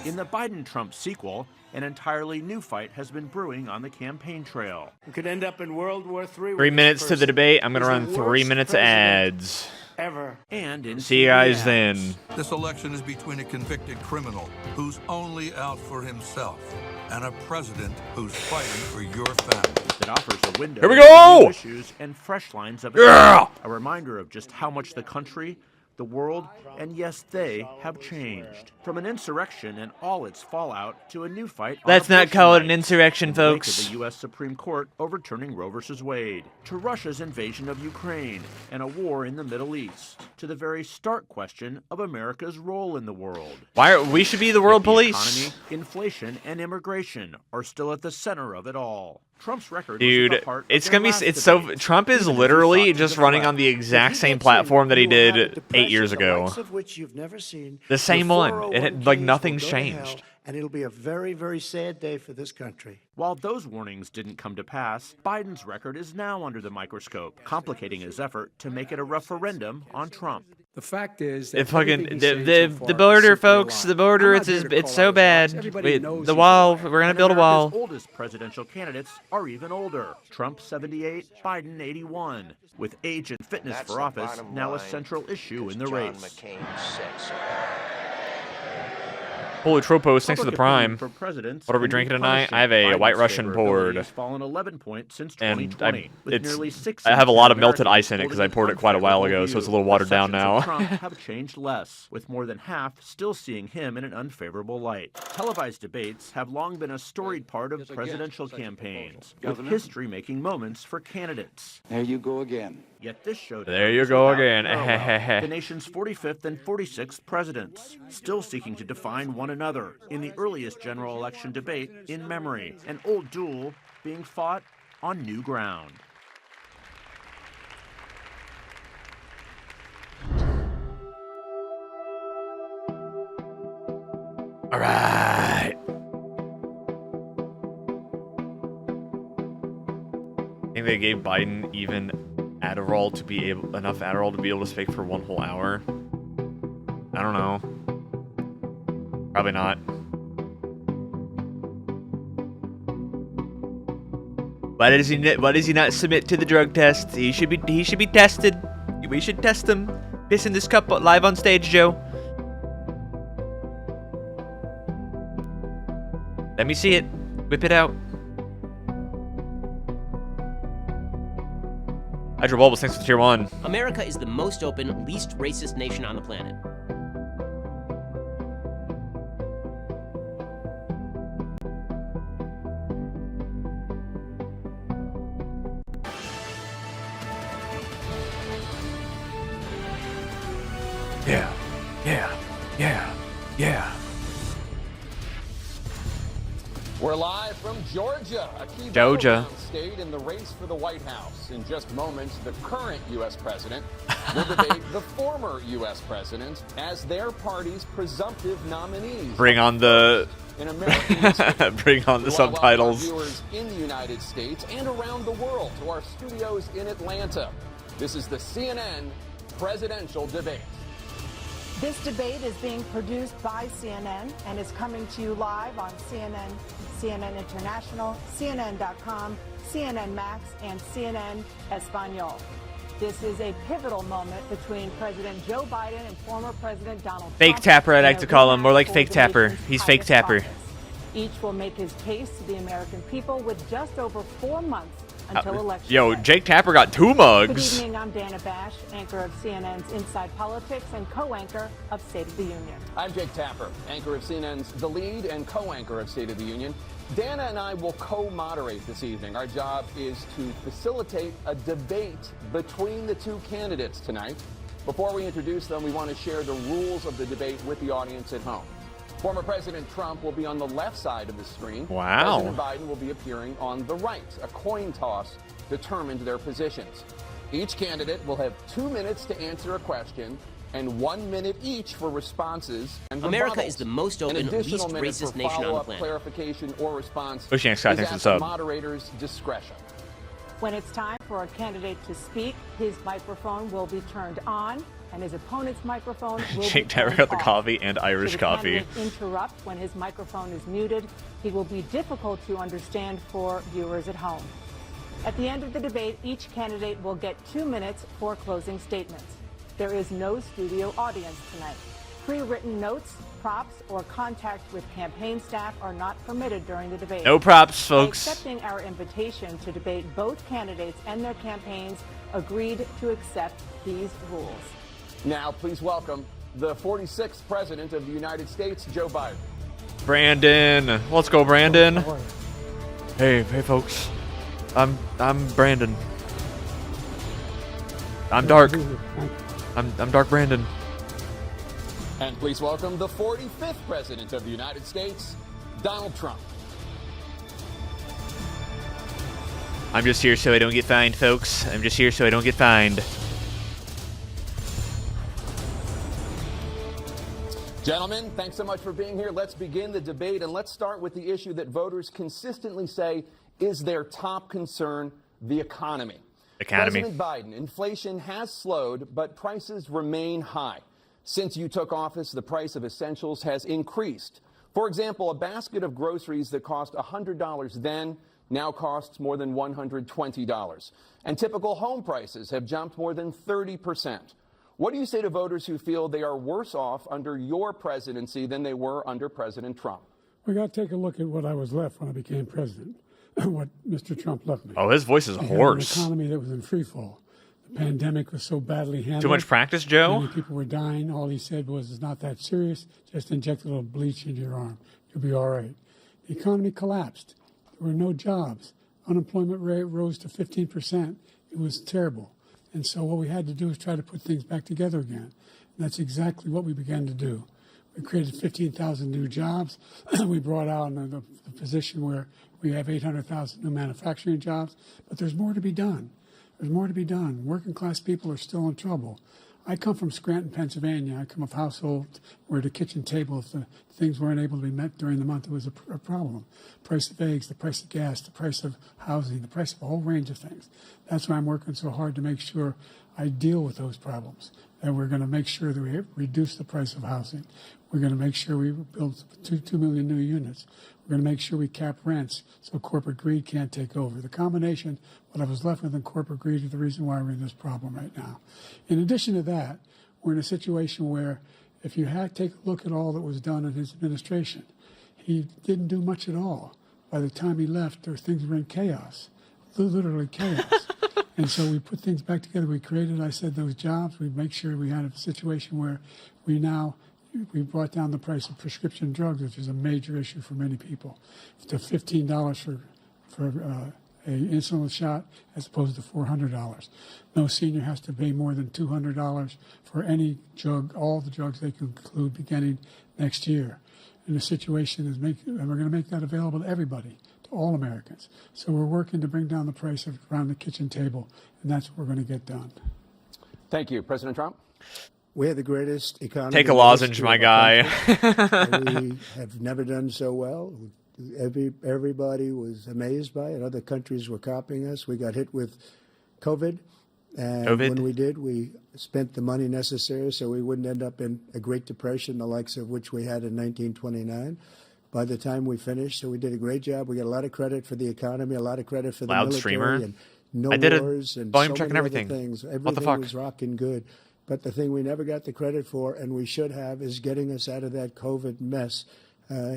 In the Biden-Trump sequel, an entirely new fight has been brewing on the campaign trail. We could end up in World War III. 3 minutes to the debate. I'm going to run 3 minutes of ads. Ever. And in See you guys then. This election is between a convicted criminal who's only out for himself and a president who's fighting for your family. That offers a window Here we into go! new issues and fresh lines of Yeah! attack. A reminder of just how much the country, the world, and yes, they have changed. From an insurrection and all its fallout to a new fight. Let's on not abortion call it an rights, insurrection, in the wake folks. of the U.S. Supreme Court overturning Roe v. Wade, to Russia's invasion of Ukraine and a war in the Middle East, to the very stark question of America's role in the world. We should be the world police. Economy, inflation, and immigration are still at the center of it all. Trump's record Dude, was at the heart of it's their gonna be. last It's so. debate. Trump is Even as he literally sought to just running on the deflect. exact same platform that he did 8 years The ago. likes of which you've never seen. The same Your one. 401ks Like will nothing's go to hell, changed. and it'll be a very, very sad day for this country. While those warnings didn't come to pass, Biden's record is now under the microscope, complicating his effort to make it a referendum on Trump. The fact is It fucking the border, folks. The border. It's so bad. The wall. We're gonna build a wall. America's oldest presidential candidates are even older. Trump 78, Biden 81, with age and fitness for office now a central issue in the race. Holy Tropos, thanks for the Public prime. opinion for presidents What are we can be drinking tonight? punishing. I have a Biden's White Russian favorability poured. has fallen 11 points since And 2020, with nearly 6 I have a lot of melted Americans ice in it because I holding poured an it quite a while unfavorable ago, so it's a view. little watered down Perceptions of now. Trump have changed less, with more than half still seeing him in an unfavorable light. Televised debates have long been a storied part of presidential campaigns, with history-making moments for candidates. There you go again. Yet this showdown There you is go without again. parallel. The nation's 45th and 46th presidents, still seeking to define one another in the earliest general election debate in memory, an old duel being fought on new ground. All right. I think they gave Biden even Adderall to be able enough Adderall to be able to speak for 1 whole hour. I don't know. Probably not. Why does he not submit to the drug test? He should be tested. We should test him. Piss in this cup live on stage, Joe. Let me see it. Whip it out. Hydro Bulbous, thanks for tier 1. America is the most open, least racist nation on the planet. Yeah. Yeah. Yeah. Yeah. We're live from Georgia, a key Georgia. battleground state in the race for the White House. In just moments, the current U.S. president will debate the former U.S. president as their party's presumptive nominees. Bring on the In American history. bring on the We want to welcome our subtitles. viewers in the United States and around the world to our studios in Atlanta. This is the CNN presidential debate. This debate is being produced by CNN and is coming to you live on CNN, CNN International, CNN.com, CNN Max, and CNN Espanol. This is a pivotal moment between President Joe Biden and former President Donald Fake Trump. tapper, I like in to a call him. More rematch like for fake the tapper. nation's He's fake highest tapper. office. Each will make his case to the American people with just over 4 months until election Yo, day. Jake Tapper got 2 Good mugs. evening, I'm Dana Bash, anchor of CNN's Inside Politics and co-anchor of State of the Union. I'm Jake Tapper, anchor of CNN's The Lead and co-anchor of State of the Union. Dana and I will co-moderate this evening. Our job is to facilitate a debate between the two candidates tonight. Before we introduce them, we want to share the rules of the debate with the audience at home. Former President Trump will be on the left side of the screen. Wow. President Biden will be appearing on the right. A coin toss determined their positions. Each candidate will have 2 minutes to answer a question and 1 minute each for responses and America rebuttals. is the most open, An additional least minute racist for nation on the follow-up, planet. clarification, or response Oceanic Sky, is thanks for at the the sub. moderator's discretion. When it's time for a candidate to speak, his microphone will be turned on, and his opponent's microphone will be Jake Terry turned got the off. coffee and Irish Should the coffee. candidate interrupt when his microphone is muted, he will be difficult to understand for viewers at home. At the end of the debate, each candidate will get 2 minutes for closing statements. There is no studio audience tonight. Pre-written notes, props, or contact with campaign staff are not permitted during the debate. No props, By folks. accepting our invitation to debate, both candidates and their campaigns agreed to accept these rules. Now, please welcome the 46th President of the United States, Joe Biden. Brandon. Let's go, Brandon. Hey, folks. I'm Brandon. I'm Dark. I'm Dark Brandon. And please welcome the 45th President of the United States, Donald Trump. I'm just here so I don't get fined, folks. I'm just here so I don't get fined. Gentlemen, thanks so much for being here. Let's begin the debate, and let's start with the issue that voters consistently say is their top concern, the economy. President Biden, inflation has slowed, but prices remain high. Since you took office, the price of essentials has increased. For example, a basket of groceries that cost $100 then now costs more than $120. And typical home prices have jumped more than 30%. What do you say to voters who feel they are worse off under your presidency than they were under President Trump? We got to take a look at what I was left when I became president, what Mr. Trump left me. Oh, his voice is We had hoarse. An economy that was in free fall. The pandemic was so badly handled. Too much practice, Joe? Many people were dying. All he said was, it's not that serious. Just inject a little bleach into your arm. You'll be all right. The economy collapsed. There were no jobs. Unemployment rate rose to 15%. It was terrible. And so what we had to do is try to put things back together again. And that's exactly what we began to do. We created 15,000 new jobs. We brought out the position where we have 800,000 new manufacturing jobs. But there's more to be done. There's more to be done. Working class people are still in trouble. I come from Scranton, Pennsylvania. I come of a household where the kitchen table, if the things weren't able to be met during the month, it was a problem. Price of eggs, the price of gas, the price of housing, the price of a whole range of things. That's why I'm working so hard to make sure I deal with those problems. And we're going to make sure that we reduce the price of housing. We're going to make sure we build 2 million new units. We're going to make sure we cap rents so corporate greed can't take over. The combination, what I was left with in corporate greed, is the reason why we're in this problem right now. In addition to that, we're in a situation where if you take a look at all that was done in his administration, he didn't do much at all. By the time he left, things were in chaos, literally chaos. And so we put things back together. We created, I said, those jobs. We make sure we had a situation where we brought down the price of prescription drugs, which is a major issue for many people, to $15 for an insulin shot as opposed to $400. No senior has to pay more than $200 for any drug, all the drugs they can include beginning next year. And the situation is and we're going to make that available to everybody, to all Americans. So we're working to bring down the price around the kitchen table, and that's what we're going to get done. Thank you. President Trump? We have the greatest economy. Take a lozenge, my guy. We have never done so well. Everybody was amazed by it. Other countries were copying us. We got hit with COVID. And when we did, we spent the money necessary so we wouldn't end up in a Great Depression, the likes of which we had in 1929. By the time we finished, so we did a great job. We got a lot of credit for the economy, a lot of credit for the Loud military, streamer. and no I did wars, a and volume so check and many everything. other things. What Everything the fuck? was rocking good. But the thing we never got the credit for, and we should have, is getting us out of that COVID mess.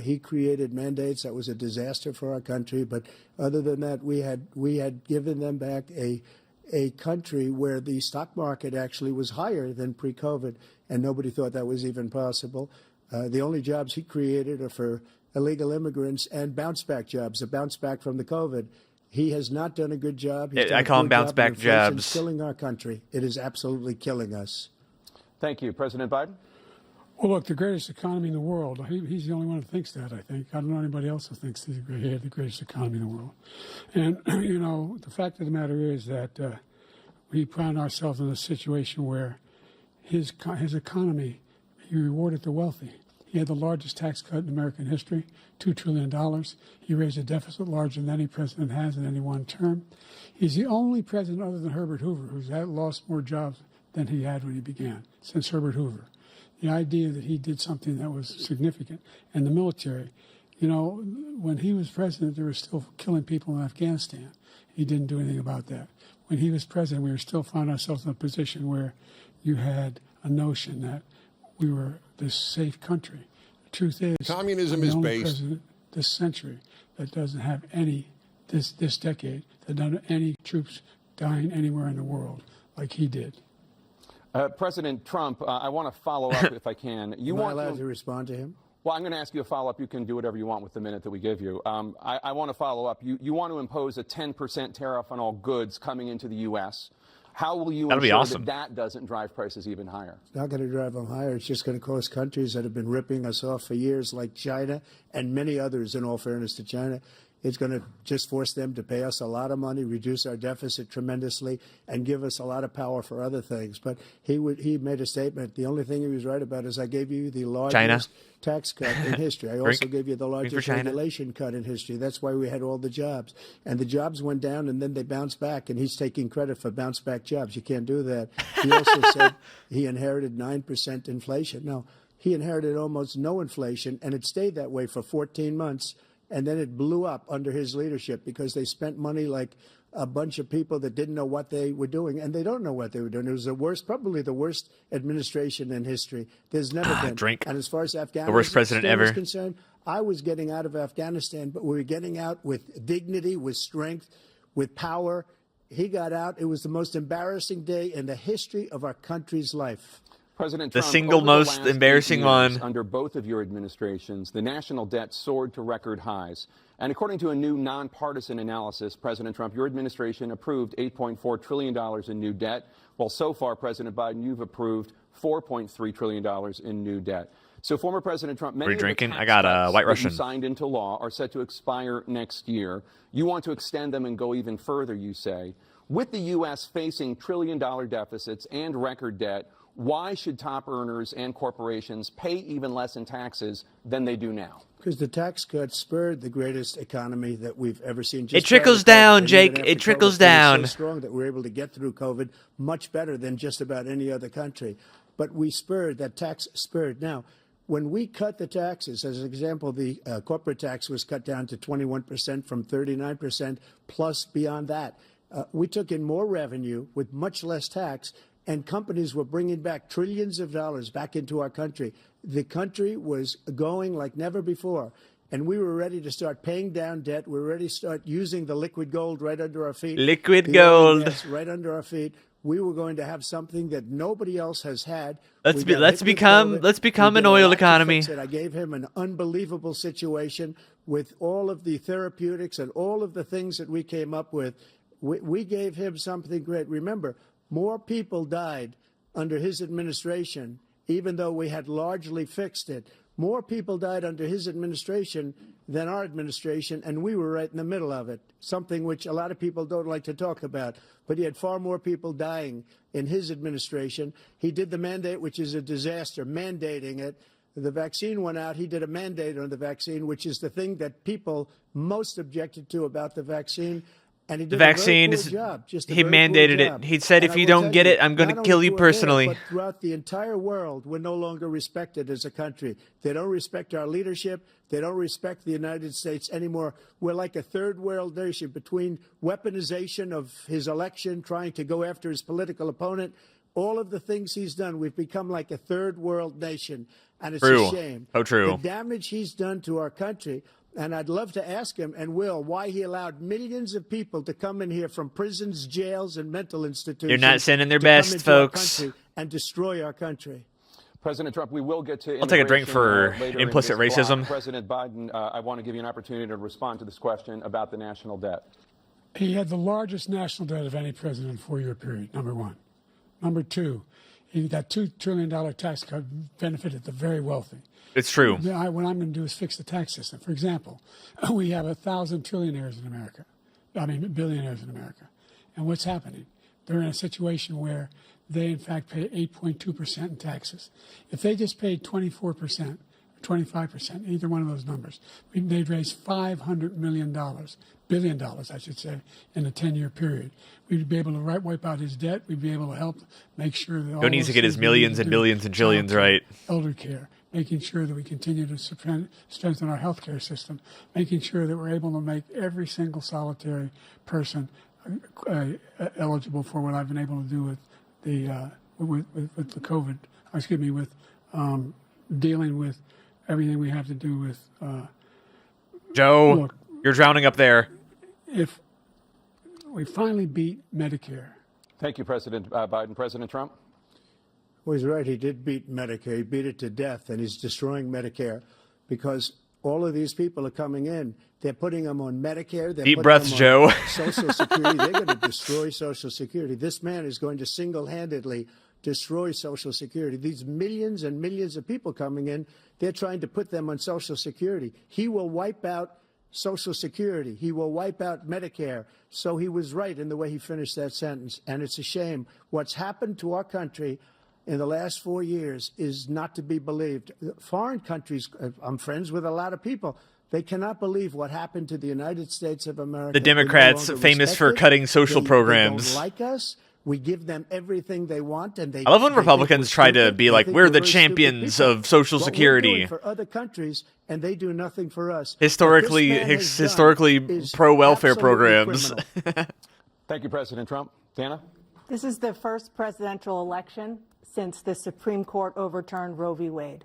He created mandates that was a disaster for our country. But other than that, we had given them back a country where the stock market actually was higher than pre-COVID, and nobody thought that was even possible. The only jobs he created are for illegal immigrants and bounce-back jobs, a bounce-back from the COVID. He has not done a good job. I call them bounce-back jobs. It's killing our country. It is absolutely killing us. Thank you. President Biden? Well, look, the greatest economy in the world, he's the only one who thinks that, I think. I don't know anybody else who thinks he had the greatest economy in the world. And, you know, the fact of the matter is that we found ourselves in a situation where his economy, he rewarded the wealthy. He had the largest tax cut in American history, $2 trillion. He raised a deficit larger than any president has in any one term. He's the only president other than Herbert Hoover who's lost more jobs than he had when he began, since Herbert Hoover. The idea that he did something that was significant. And the military, you know, when he was president, they were still killing people in Afghanistan. He didn't do anything about that. When he was president, we were still finding ourselves in a position where you had a notion that we were this safe country. The truth is, communism I'm is the only based president this century that doesn't have any, this decade, that doesn't have any troops dying anywhere in the world like he did. President Trump, I want to follow up if I can. Am I allowed to respond to him? Well, I'm going to ask you a follow-up. You can do whatever you want with the minute that we give you. I want to follow up. You want to impose a 10% tariff on all goods coming into the U.S. How will you ensure that that doesn't drive prices even higher? It's not going to drive them higher. It's just going to cost countries that have been ripping us off for years, like China and many others, in all fairness to China. It's going to just force them to pay us a lot of money, reduce our deficit tremendously, and give us a lot of power for other things. But he made a statement. The only thing he was right about is I gave you the largest tax cut in history. I also gave you the largest regulation cut in history. That's why we had all the jobs. And the jobs went down, and then they bounced back, and he's taking credit for bounce-back jobs. You can't do that. He also said he inherited 9% inflation. No, he inherited almost no inflation, and it stayed that way for 14 months. And then it blew up under his leadership because they spent money like a bunch of people that didn't know what they were doing, and they don't know what they were doing. It was the worst, probably the worst administration in history. There's never been. And as far as Afghanistan the worst president ever is concerned, I was getting out of Afghanistan, but we were getting out with dignity, with strength, with power. He got out. It was the most embarrassing day in the history of our country's life. President the Trump, single most embarrassing one. Under both of your administrations, the national debt soared to record highs. And according to a new nonpartisan analysis, President Trump, your administration approved $8.4 trillion in new debt, while so far, President Biden, you've approved $4.3 trillion in new debt. So former President Trump, many of the tax I got a White cuts Russian. that you signed into law are set to expire next year. You want to extend them and go even further, you say. With the U.S. facing trillion-dollar deficits and record debt, why should top earners and corporations pay even less in taxes than they do now? Because the tax cuts spurred the greatest economy that we've ever seen. It trickles down, Jake. It trickles down. So strong that we're able to get through COVID much better than just about any other country. But we spurred, that tax spurred. Now, when we cut the taxes, as an example, the corporate tax was cut down to 21% from 39%, plus beyond that. We took in more revenue with much less tax, and companies were bringing back trillions of dollars back into our country. The country was going like never before, and we were ready to start paying down debt. We were ready to start using the liquid gold right under our feet. Liquid gold. Right under our feet. We were going to have something that nobody else has had. Let's become an oil economy. I gave him an unbelievable situation with all of the therapeutics and all of the things that we came up with. We gave him something great. Remember, more people died under his administration, even though we had largely fixed it. More people died under his administration than our administration, and we were right in the middle of it, something which a lot of people don't like to talk about. But he had far more people dying in his administration. He did the mandate, which is a disaster, mandating it. The vaccine went out. He did a mandate on the vaccine, which is the thing that people most objected to about the vaccine. And he did the vaccine, he mandated it. He said, if you don't get it, I'm going to kill you personally. But throughout the entire world, we're no longer respected as a country. They don't respect our leadership. They don't respect the United States anymore. We're like a third world nation between weaponization of his election, trying to go after his political opponent. All of the things he's done, we've become like a third world nation. And it's a shame. Oh, true. The damage he's done to our country. And I'd love to ask him, and will, why he allowed millions of people to come in here from prisons, jails, and mental institutions. You're not sending their best, folks. And destroy our country. President Trump, we will get to. I'll take a drink for implicit racism. President Biden, I want to give you an opportunity to respond to this question about the national debt. He had the largest national debt of any president in a 4-year period, number one. Number two, that $2 trillion tax cut benefited the very wealthy. It's true. What I'm going to do is fix the tax system. For example, we have 1,000 trillionaires in America. Billionaires in America. And what's happening? They're in a situation where they, in fact, pay 8.2% in taxes. If they just paid 24%, 25%, either one of those numbers. They'd raise $500 billion, I should say, in a 10-year period. We'd be able to wipe out his debt. We'd be able to help make sure that all Joe needs to get his millions and billions and trillions right. Elder care, making sure that we continue to strengthen our healthcare system, making sure that we're able to make every single solitary person eligible for what I've been able to do with the COVID. With dealing with everything we have to do with. Joe, look, you're drowning up there. If we finally beat Medicare. Thank you, President Biden. President Trump? Well, he's right. He did beat Medicare. He beat it to death, and he's destroying Medicare because all of these people are coming in. They're putting them on Medicare. They're Deep putting breaths, them Joe. on Social Security. They're going to destroy Social Security. This man is going to single-handedly destroy Social Security. These millions and millions of people coming in, they're trying to put them on Social Security. He will wipe out Social Security. He will wipe out Medicare. So he was right in the way he finished that sentence. And it's a shame. What's happened to our country in the last 4 years is not to be believed. Foreign countries, I'm friends with a lot of people, they cannot believe what happened to the United States of America. The Democrats, famous for cutting social programs. They don't like us. We give them everything they want, and they. I love when Republicans try to be like, we're the champions of Social Security. We're doing for other countries, and they do nothing for us. Historically pro-welfare programs. Thank you, President Trump. Dana? This is the first presidential election since the Supreme Court overturned Roe v. Wade.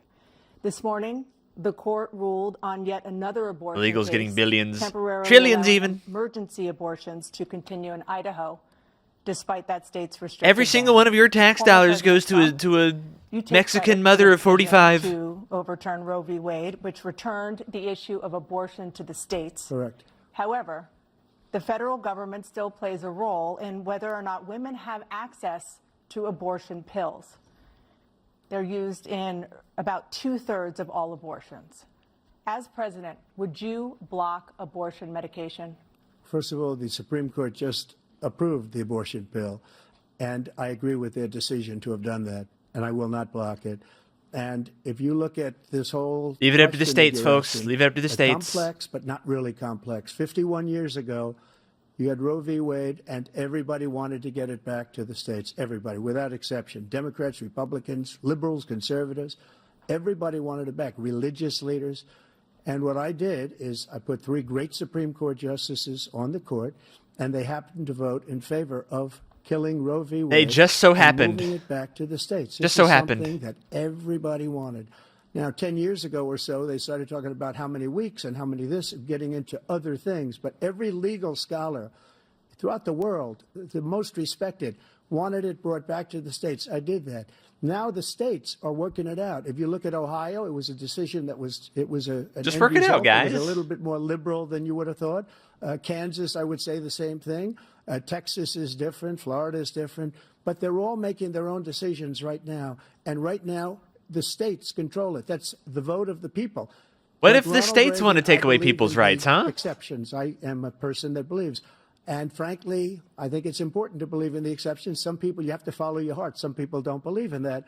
This morning, the court ruled on yet another abortion Illegals case, getting billions, temporarily trillions allowing even. Emergency abortions to continue in Idaho, despite that state's restricted Every single ban. one of your tax Former dollars goes President to a You take Mexican credit mother for of 45. to overturn Roe v. Wade, which returned the issue of abortion to the states. Correct. However, the federal government still plays a role in whether or not women have access to abortion pills. They're used in about 2/3 of all abortions. As president, would you block abortion medication? First of all, the Supreme Court just approved the abortion bill, and I agree with their decision to have done that, and I will not block it. And if you look at this whole Leave it up to the question states, that folks. you're asking, Leave it up to the states. Complex, but not really complex. 51 years ago, you had Roe v. Wade, and everybody wanted to get it back to the states. Everybody, without exception. Democrats, Republicans, liberals, conservatives. Everybody wanted it back. Religious leaders. And what I did is I put 3 great Supreme Court justices on the court, and they happened to vote in favor of killing Roe v. Wade. They just so and happened. moving it back to the states. Just This so is happened. something that everybody wanted. Now, 10 years ago or so, they started talking about how many weeks and how many this, getting into other things. But every legal scholar throughout the world, the most respected, wanted it brought back to the states. I did that. Now the states are working it out. If you look at Ohio, it was a decision that was an Just end work it out, result. guys. It was a little bit more liberal than you would have thought. Kansas, I would say the same thing. Texas is different. Florida is different. But they're all making their own decisions right now. And right now, the states control it. That's the vote of the people. What Like if the Ronald states want to Reagan, take I away believe people's in the rights, huh? Exceptions. I am a person that believes. And frankly, I think it's important to believe in the exceptions. Some people, you have to follow your heart. Some people don't believe in that.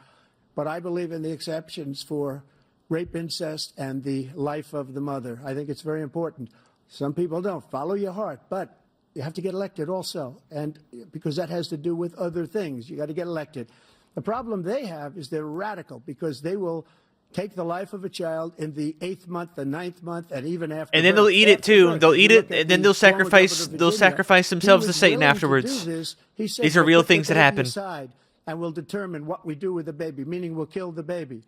But I believe in the exceptions for rape, incest, and the life of the mother. I think it's very important. Some people don't. Follow your heart. But you have to get elected also. And because that has to do with other things. You got to get elected. The problem they have is they're radical because they will take the life of a child in the 8th month, the 9th month, and even after. And then they'll birth. eat it After too. birth. They'll If eat you it, look at and then the they'll former governor sacrifice. of They'll Virginia, sacrifice he themselves to was Satan willing to afterwards. do this. He said, These are "We'll real put the things that baby happen. aside, and we'll determine what we do with the baby, meaning we'll kill the baby."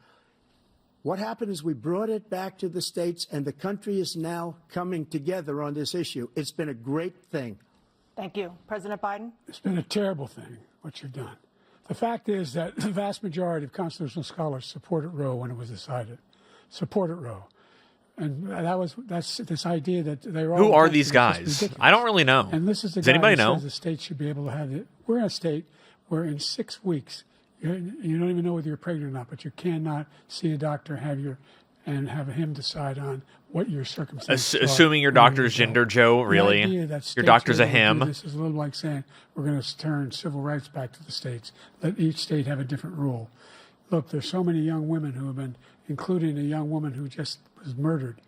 What happened is we brought it back to the states, and the country is now coming together on this issue. It's been a great thing. Thank you. President Biden? It's been a terrible thing, what you've done. The fact is that the vast majority of constitutional scholars supported Roe when it was decided. Supported Roe. And that's this idea that they're all. Who are against these it is just guys? ridiculous. I don't really know. And this is the Does guy anybody who know? says the state should be able to have it. We're in a state where in 6 weeks, you don't even know whether you're pregnant or not, but you cannot see a doctor, have him decide on what your circumstances are. Assuming your when you're doctor's adult. gender, Joe, The really? idea that Your states doctor's are a able to do him? This is a little like saying we're going to turn civil rights back to the states. Let each state have a different rule. look, there's so many young women who have been, including a young woman who just was murdered,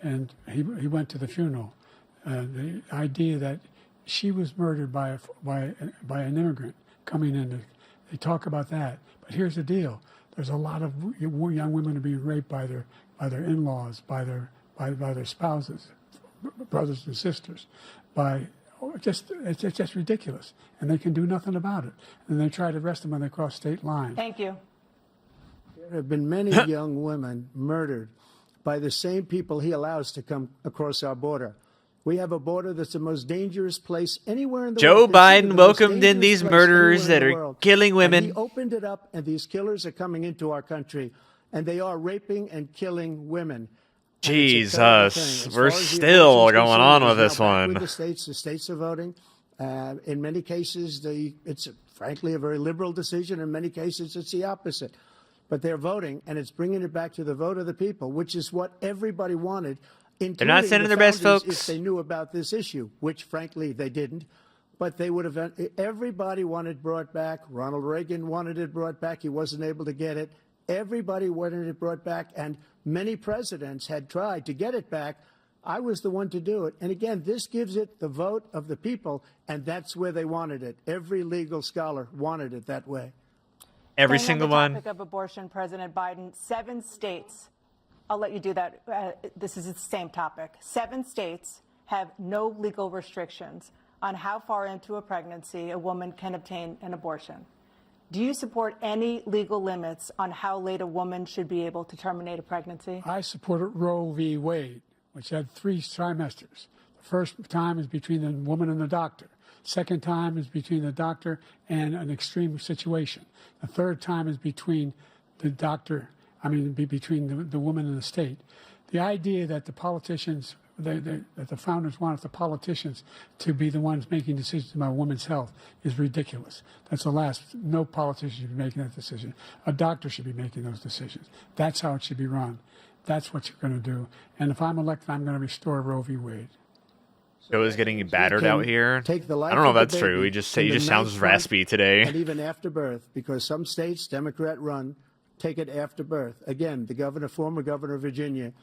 and he went to the funeral. The idea that she was murdered by an immigrant coming in, they talk about that. But here's the deal: there's a lot of young women are being raped by their in-laws, by their spouses, brothers and sisters, it's just ridiculous, and they can do nothing about it. And they try to arrest them when they cross state lines. Thank you. There have been many young women murdered by the same people he allows to come across our border. We have a border that's the most dangerous place anywhere in the Joe world. Biden welcomed in these murderers that are killing women. And he opened it up, and these killers are coming into our country, and they are raping and killing women. Jesus, we're still going on with this one. The states are voting. In many cases, it's frankly a very liberal decision. In many cases, it's the opposite. But they're voting, and it's bringing it back to the vote of the people, which is what everybody wanted. They're not sending their best folks. If they knew about this issue, which frankly they didn't, but they would have. Everybody wanted it brought back. Ronald Reagan wanted it brought back. He wasn't able to get it. Everybody wanted it brought back, and many presidents had tried to get it back. I was the one to do it. And again, this gives it the vote of the people, and that's where they wanted it. Every legal scholar wanted it that way. Every Staying single on the one. topic of abortion, President Biden, 7 states, I'll let you do that. This is the same topic. 7 states have no legal restrictions on how far into a pregnancy a woman can obtain an abortion. Do you support any legal limits on how late a woman should be able to terminate a pregnancy? I supported Roe v. Wade, which had 3 trimesters. The first time is between the woman and the doctor. Second time is between the doctor and an extreme situation. The third time is between the doctor, between the woman and the state. The idea that the politicians, that the founders wanted the politicians to be the ones making decisions about women's health is ridiculous. That's the last. No politician should be making that decision. A doctor should be making those decisions. That's how it should be run. That's what you're going to do. And if I'm elected, I'm going to restore Roe v. Wade. Joe is getting battered out here. I don't know if that's true. He just sounds raspy today. And even after birth, because some states, Democrat run, take it after birth. Again, the former governor of Virginia,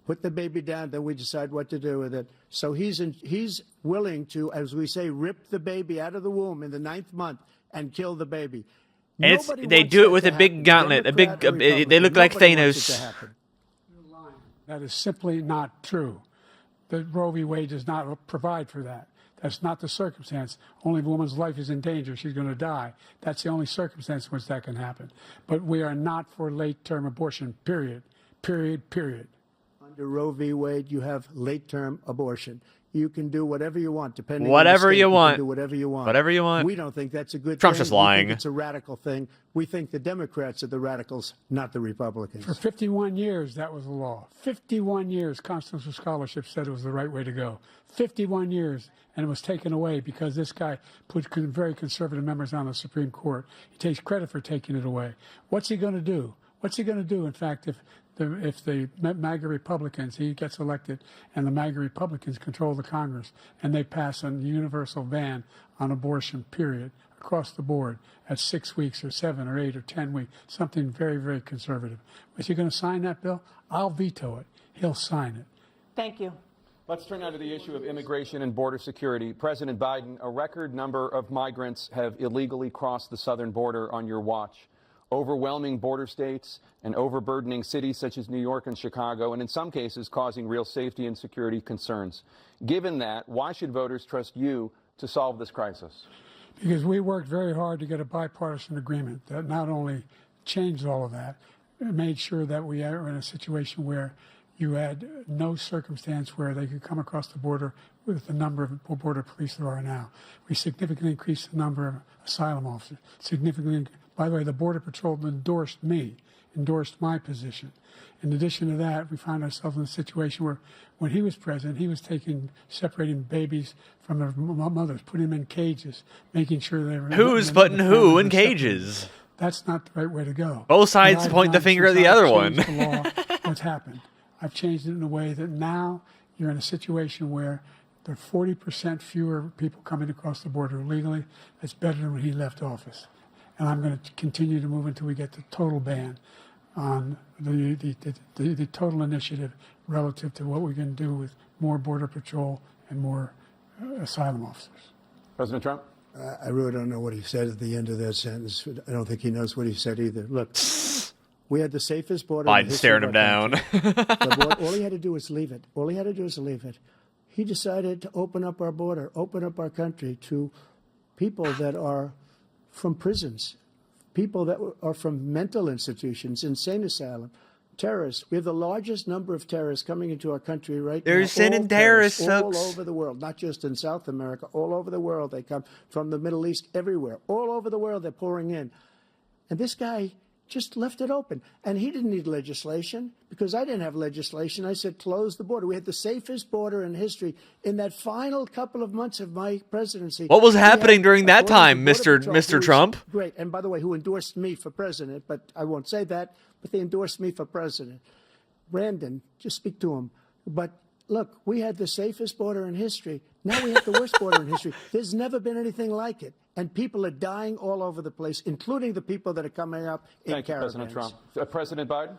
put the baby down, then we decide what to do with it. So he's willing to, as we say, rip the baby out of the womb in the 9th month and kill the baby. And they do it with a big gauntlet, they look like Thanos. That is simply not true. The Roe v. Wade does not provide for that. That's not the circumstance. Only if a woman's life is in danger, she's going to die. That's the only circumstance in which that can happen. But we are not for late-term abortion, period. Period, period. Under Roe v. Wade, you have late-term abortion. You can do whatever you want, depending whatever on the state, you want. You can do whatever you want. Whatever you want. We don't think that's a good Trump's thing. just lying. We think it's a radical thing. We think the Democrats are the radicals, not the Republicans. For 51 years, that was the law. 51 years, constitutional scholarship said it was the right way to go. 51 years, and it was taken away because this guy put very conservative members on the Supreme Court. He takes credit for taking it away. What's he going to do? What's he going to do, in fact, if the MAGA Republicans, he gets elected, and the MAGA Republicans control the Congress, and they pass a universal ban on abortion, period, across the board at 6 weeks or 7 or 8 or 10 weeks, something very, very conservative. Is he going to sign that bill? I'll veto it. He'll sign it. Thank you. Let's turn now to the issue of immigration and border security. President Biden, a record number of migrants have illegally crossed the southern border on your watch. Overwhelming border states and overburdening cities such as New York and Chicago, and in some cases causing real safety and security concerns. Given that, why should voters trust you to solve this crisis? Because we worked very hard to get a bipartisan agreement that not only changed all of that, it made sure that we are in a situation where you had no circumstance where they could come across the border with the number of border police there are now. We significantly increased the number of asylum officers. By the way, the Border Patrol endorsed my position. In addition to that, we found ourselves in a situation where when he was president, he was separating babies from their mothers, putting them in cages, making sure they were... Who's putting who in cages? That's not the right way to go. Both sides point the finger at the other one. The law, what's happened? I've changed it in a way that now you're in a situation where there are 40% fewer people coming across the border illegally. That's better than when he left office. and I'm going to continue to move until we get the total ban on the total initiative relative to what we can do with more Border Patrol and more asylum officers. President Trump? I really don't know what he said at the end of that sentence. I don't think he knows what he said either. Look, we had the safest border. Biden staring him down. All he had to do was leave it. All he had to do was leave it. He decided to open up our border, open up our country to people that are from prisons, people that are from mental institutions, insane asylum, terrorists. We have the largest number of terrorists coming into our country right now. They're sending terrorists, all over the world, not just in South America, all over the world. They come from the Middle East, everywhere. All over the world, they're pouring in. And this guy just left it open. And he didn't need legislation because I didn't have legislation. I said, close the border. We had the safest border in history. In that final couple of months of my presidency. What was happening during that time, Mr. Trump? Great. And by the way, who endorsed me for president, but I won't say that, but they endorsed me for president. Brandon, just speak to him. But look, we had the safest border in history. Now we have the worst border in history. There's never been anything like it. And people are dying all over the place, including the people that are coming up in Thank you, caravans. President Trump. President Biden?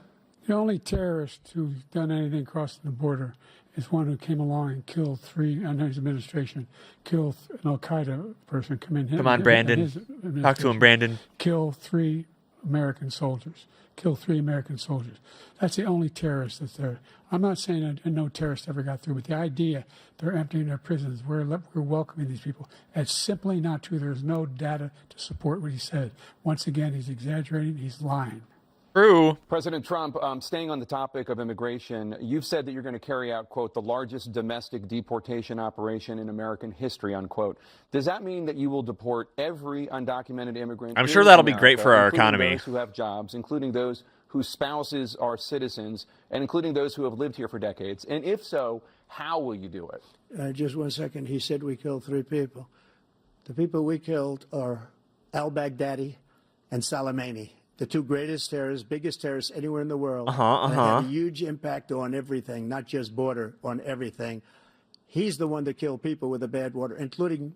The only terrorist who's done anything crossing the border is one who came along and killed three, under his administration, killed an Al-Qaeda person. Come on, Brandon. Talk to him, Brandon. Kill 3 American soldiers. Kill 3 American soldiers. That's the only terrorist that's there. I'm not saying that no terrorist ever got through, but the idea they're emptying their prisons, we're welcoming these people, that's simply not true. There's no data to support what he said. Once again, he's exaggerating. He's lying. True. President Trump, staying on the topic of immigration, you've said that you're going to carry out, quote, the largest domestic deportation operation in American history, unquote. Does that mean that you will deport every undocumented immigrant? I'm sure that'll be great for our economy. Those who have jobs, including those whose spouses are citizens, and including those who have lived here for decades. And if so, how will you do it? Just 1 second. He said we killed 3 people. The people we killed are al-Baghdadi and Soleimani, the 2 greatest terrorists, biggest terrorists anywhere in the world. They had a huge impact on everything, not just border, on everything. He's the one that killed people with the bad water, including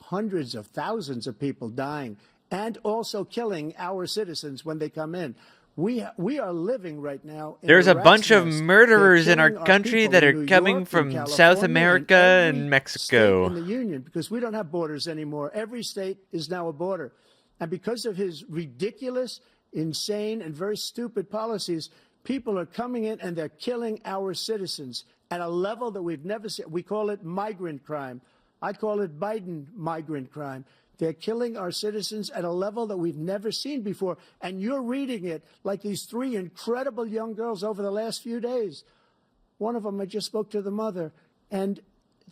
hundreds of thousands of people dying, and also killing our citizens when they come in. We are living right now. There's a bunch of murderers in our country that are coming from South America and Mexico. In the Union, because we don't have borders anymore. Every state is now a border. And because of his ridiculous, insane, and very stupid policies, people are coming in and they're killing our citizens at a level that we've never seen. We call it migrant crime. I call it Biden migrant crime. They're killing our citizens at a level that we've never seen before. And you're reading it like these 3 incredible young girls over the last few days. One of them, I just spoke to the mother, and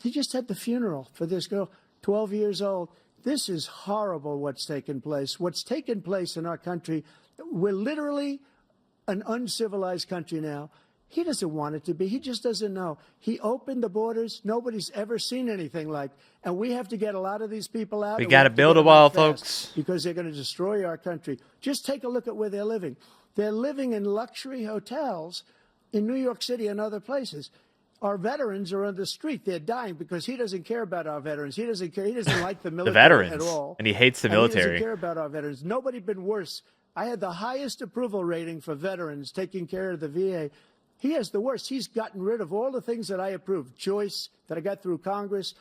they just had the funeral for this girl, 12 years old. This is horrible what's taken place. What's taken place in our country, we're literally an uncivilized country now. He doesn't want it to be. He just doesn't know. He opened the borders. Nobody's ever seen anything like. And we have to get a lot of these people out. We got to build a wall, folks. Because they're going to destroy our country. Just take a look at where they're living. They're living in luxury hotels in New York City and other places. Our veterans are on the street. They're dying because he doesn't care about our veterans. He doesn't care. He doesn't like the military veterans, at all. And he hates the He military. doesn't care about our veterans. Nobody been worse. I had the highest approval rating for veterans taking care of the VA. He has the worst. He's gotten rid of all the things that I approved. Choice that I got through Congress,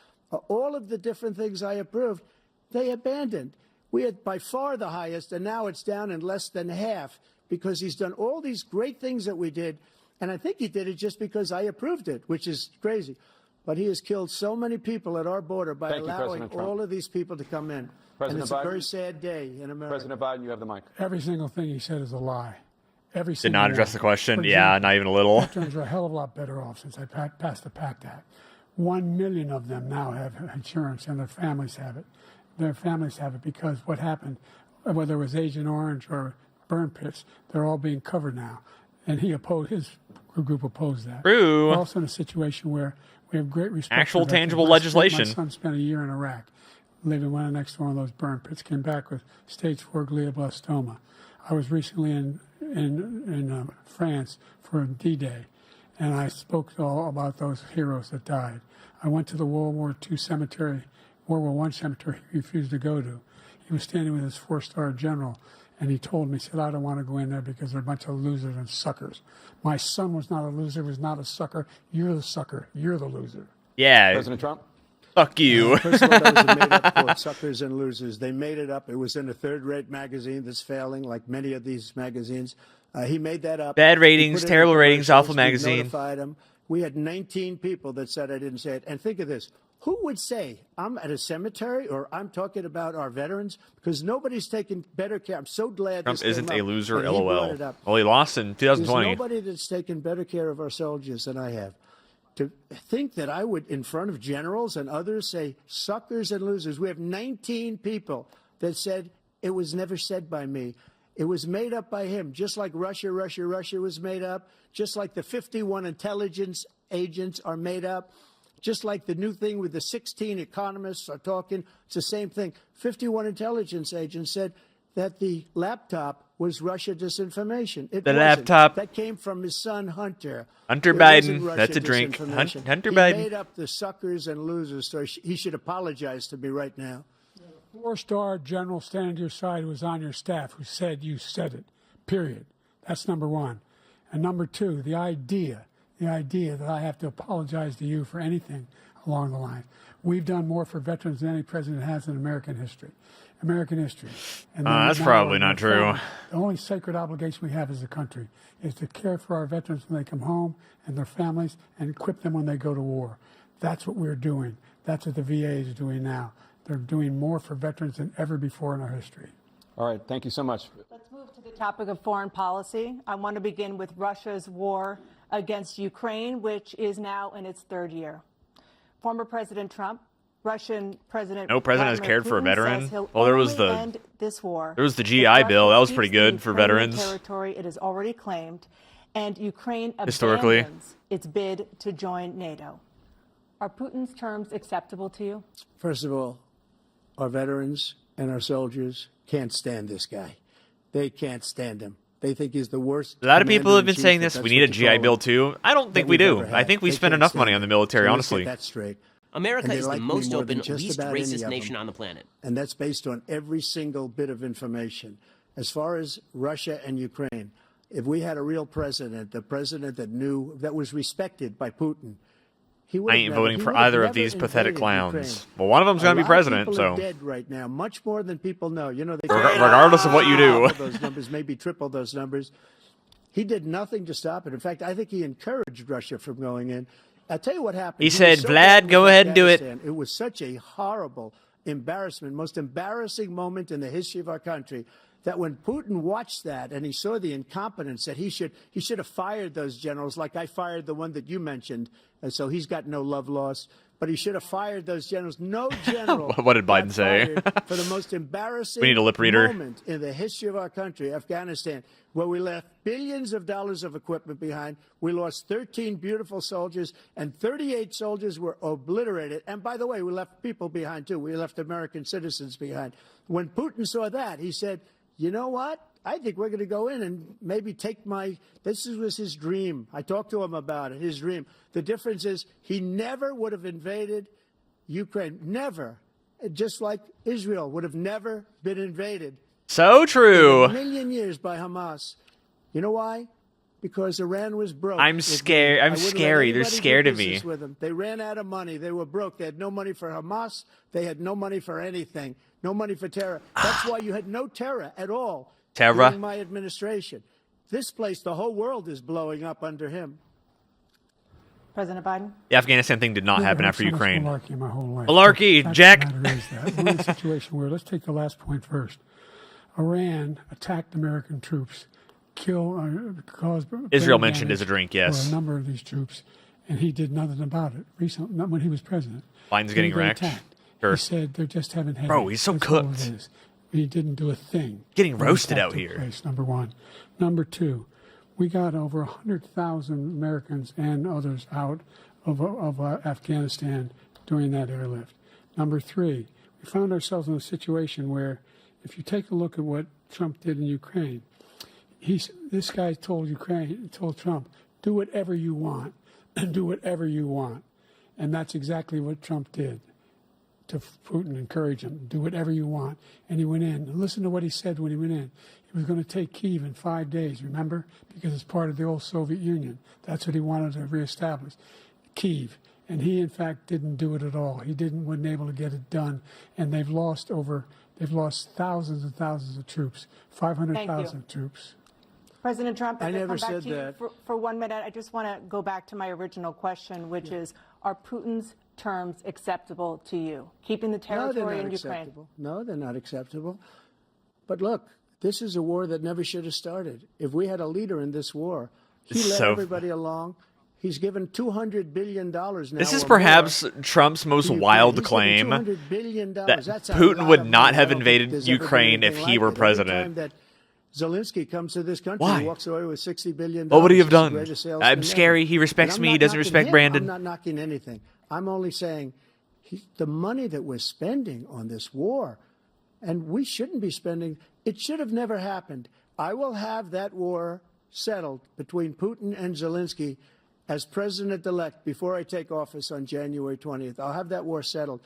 all of the different things I approved, they abandoned. We had by far the highest, and now it's down in less than half because he's done all these great things that we did. And I think he did it just because I approved it, which is crazy. But he has killed so many people at our border by allowing all of these people to come in. And it's a very sad day in America. President Biden, you have the mic. Every single thing he said is a lie. Did not address the question. Yeah, not even a little. Veterans are a hell of a lot better off since I passed the PACT Act. 1 million of them now have insurance, and their families have it. Their families have it because what happened, whether it was Agent Orange or burn pits, they're all being covered now. And his group opposed that. True. We're also in a situation where we have great respect Actual for veterans. tangible legislation. My son spent a year in Iraq, living right next to one of those burn pits, came back with stage 4 glioblastoma. I was recently in France for D-Day, and I spoke all about those heroes that died. I went to the World War II cemetery, World War I cemetery he refused to go to. He was standing with his 4-star general, and he told me, he said, I don't want to go in there because they're a bunch of losers and suckers. My son was not a loser, was not a sucker. You're the sucker. You're the loser. Yeah. President Trump? Fuck you. First of all, that was a made-up quote, suckers and losers. They made it up. It was in a third-rate magazine that's failing, like many of these magazines. He made that up. Bad ratings, terrible ratings, awful magazine. We notified him. We had 19 people that said I didn't say it. And think of this. Who would say I'm at a cemetery or I'm talking about our veterans? Because nobody's taken better care. I'm so glad Trump this isn't came a up, loser, and he brought LOL. it up. Well, he lost in 2020. There's nobody that's taken better care of our soldiers than I have. To think that I would, in front of generals and others, say suckers and losers. We have 19 people that said it was never said by me. It was made up by him, just like Russia was made up, just like the 51 intelligence agents are made up, just like the new thing with the 16 economists are talking. It's the same thing. 51 intelligence agents said that the laptop was Russia disinformation. It The wasn't. laptop. That came from his son, Hunter. Hunter It wasn't Biden. Russia That's a drink. disinformation. Hunter He Biden. made up the suckers and losers story. He should apologize to me right now. 4-star general standing to your side who was on your staff who said you said it, period. That's number one. And number two, the idea that I have to apologize to you for anything along the line. We've done more for veterans than any president has in American history. And that's now probably we're not true. found The only sacred obligation we have as a country is to care for our veterans when they come home and their families and equip them when they go to war. That's what we're doing. That's what the VA is doing now. They're doing more for veterans than ever before in our history. All right, thank you so much. Let's move to the topic of foreign policy. I want to begin with Russia's war against Ukraine, which is now in its third year. Former President Trump, Russian President No president has Vladimir cared for a Putin veteran. says he'll Well, there was only the end this war if GI Russia Bill. That was keeps pretty the good for Ukrainian veterans. territory it has already claimed, and Ukraine Historically. abandons its bid to join NATO. Are Putin's terms acceptable to you? First of all, our veterans and our soldiers can't stand this guy. They can't stand him. They think he's the worst. A lot of people have been commander-in-chief, saying if this. that's We need what a you GI call Bill him, too. I don't think that we we've do. ever I had. think we They spend can't enough stand money him. on the military, So let's honestly. get that straight. America And they is the like me most more than open, just least about any racist of them. nation on the planet. And that's based on every single bit of information. As far as Russia and Ukraine, if we had a real president, the president that knew, that was respected by Putin, he would I have ain't never- voting he for would have either of never these pathetic invaded clowns. Ukraine. Well, one of them's going to be A lot of president, people so are dead right now, much more than people know. You know, they regardless of what you do. double those numbers, maybe triple those numbers. He did nothing to stop it. In fact, I think he encouraged Russia from going in. I'll tell you what happened. He was said, so "Vlad, bad go with ahead and do it." Afghanistan. It was such a horrible embarrassment, most embarrassing moment in the history of our country, that when Putin watched that and he saw the incompetence, that he should have fired those generals, like I fired the one that you mentioned, and so he's got no love lost. But he should have fired those generals. No general. What did Biden got say? fired for the most embarrassing We need a lip reader. moment in the history of our country, Afghanistan, where we left billions of dollars of equipment behind. We lost 13 beautiful soldiers, and 38 soldiers were obliterated. And by the way, we left people behind, too. We left American citizens behind. When Putin saw that, he said, you know what? I think we're going to go in and maybe take this was his dream. I talked to him about it, his dream. The difference is he never would have invaded Ukraine. Never. Just like Israel would have never been invaded. So true. In a million years by Hamas. You know why? Because Iran was broke. I'm scared. I'm scary. They're scared of me. With them. They ran out of money. They were broke. They had no money for Hamas. They had no money for anything. No money for terror. That's why you had no terror at all Terror. during my administration. This place, the whole world is blowing up under him. President Biden? The Afghanistan thing did not happen after so much Ukraine. Malarkey my whole life. Malarkey, The fact Jack. of the matter is that we're in a situation where, let's take the last point first. Iran attacked American troops, caused Israel brain mentioned as a damage drink, yes. for a number of these troops, and he did nothing about it. Recently, not when he was president. Biden's getting Then they wrecked. attacked. Sure. He said they just haven't had. Bro, he's so That's all cooked. it is. He didn't do a thing. Getting when the roasted attack out took here. place, number one. Number two, we got over 100,000 Americans and others out of Afghanistan during that airlift. Number three, we found ourselves in a situation where, if you take a look at what Trump did in Ukraine, this guy told Trump, do whatever you want, and do whatever you want. And that's exactly what Trump did. to Putin, encourage him, do whatever you want. And he went in. And listen to what he said when he went in. He was going to take Kyiv in 5 days, remember? Because it's part of the old Soviet Union. That's what he wanted to reestablish, Kyiv. And he, in fact, didn't do it at all. He wasn't able to get it done. And they've lost thousands and thousands of troops, 500,000 troops. President Trump, I if never come back said to you that. for 1 minute, I just want to go back to my original question, which is, are Putin's terms acceptable to you? Keeping the territory in Ukraine? Acceptable. No, they're not acceptable. But look, this is a war that never should have started. If we had a leader in this war, he led everybody along. He's given $200 billion now. This is perhaps Trump's most wild claim that Putin would not have invaded Ukraine if he were president. That Zelensky comes to this country Why? and walks away with $60 billion. What would he have He's the done? greatest salesman I'm ever. scary. He respects And I'm me. not He doesn't knocking respect him. Brandon. I'm not knocking anything. I'm only saying the money that we're spending on this war, and we shouldn't be spending, it should have never happened. I will have that war settled between Putin and Zelensky as president-elect before I take office on January 20th. I'll have that war settled.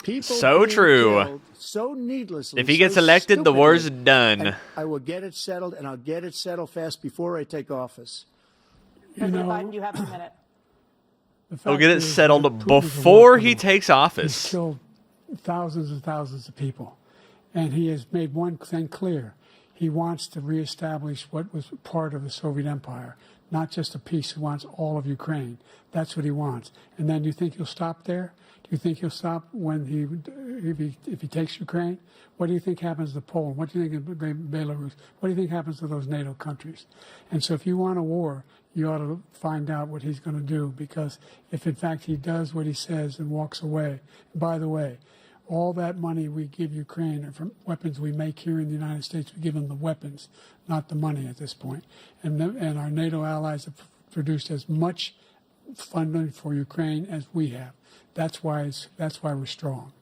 People So being true. killed so needlessly. If he so gets elected, the war's stupidly, done. and I will get it settled, and I'll get it settled fast before I take office. President Biden, you have a minute. He'll get it settled before he takes office. He's killed thousands and thousands of people. And he has made one thing clear. He wants to reestablish what was part of the Soviet Empire, not just a piece. He wants all of Ukraine. That's what he wants. And then do you think he'll stop there? Do you think he'll stop when if he takes Ukraine? What do you think happens to Poland? What do you think of Belarus? What do you think happens to those NATO countries? And so if you want a war, you ought to find out what he's going to do, because if in fact he does what he says and walks away, and by the way, all that money we give Ukraine are from weapons we make here in the United States. We give them the weapons, not the money at this point. And our NATO allies have produced as much funding for Ukraine as we have. That's why we're strong.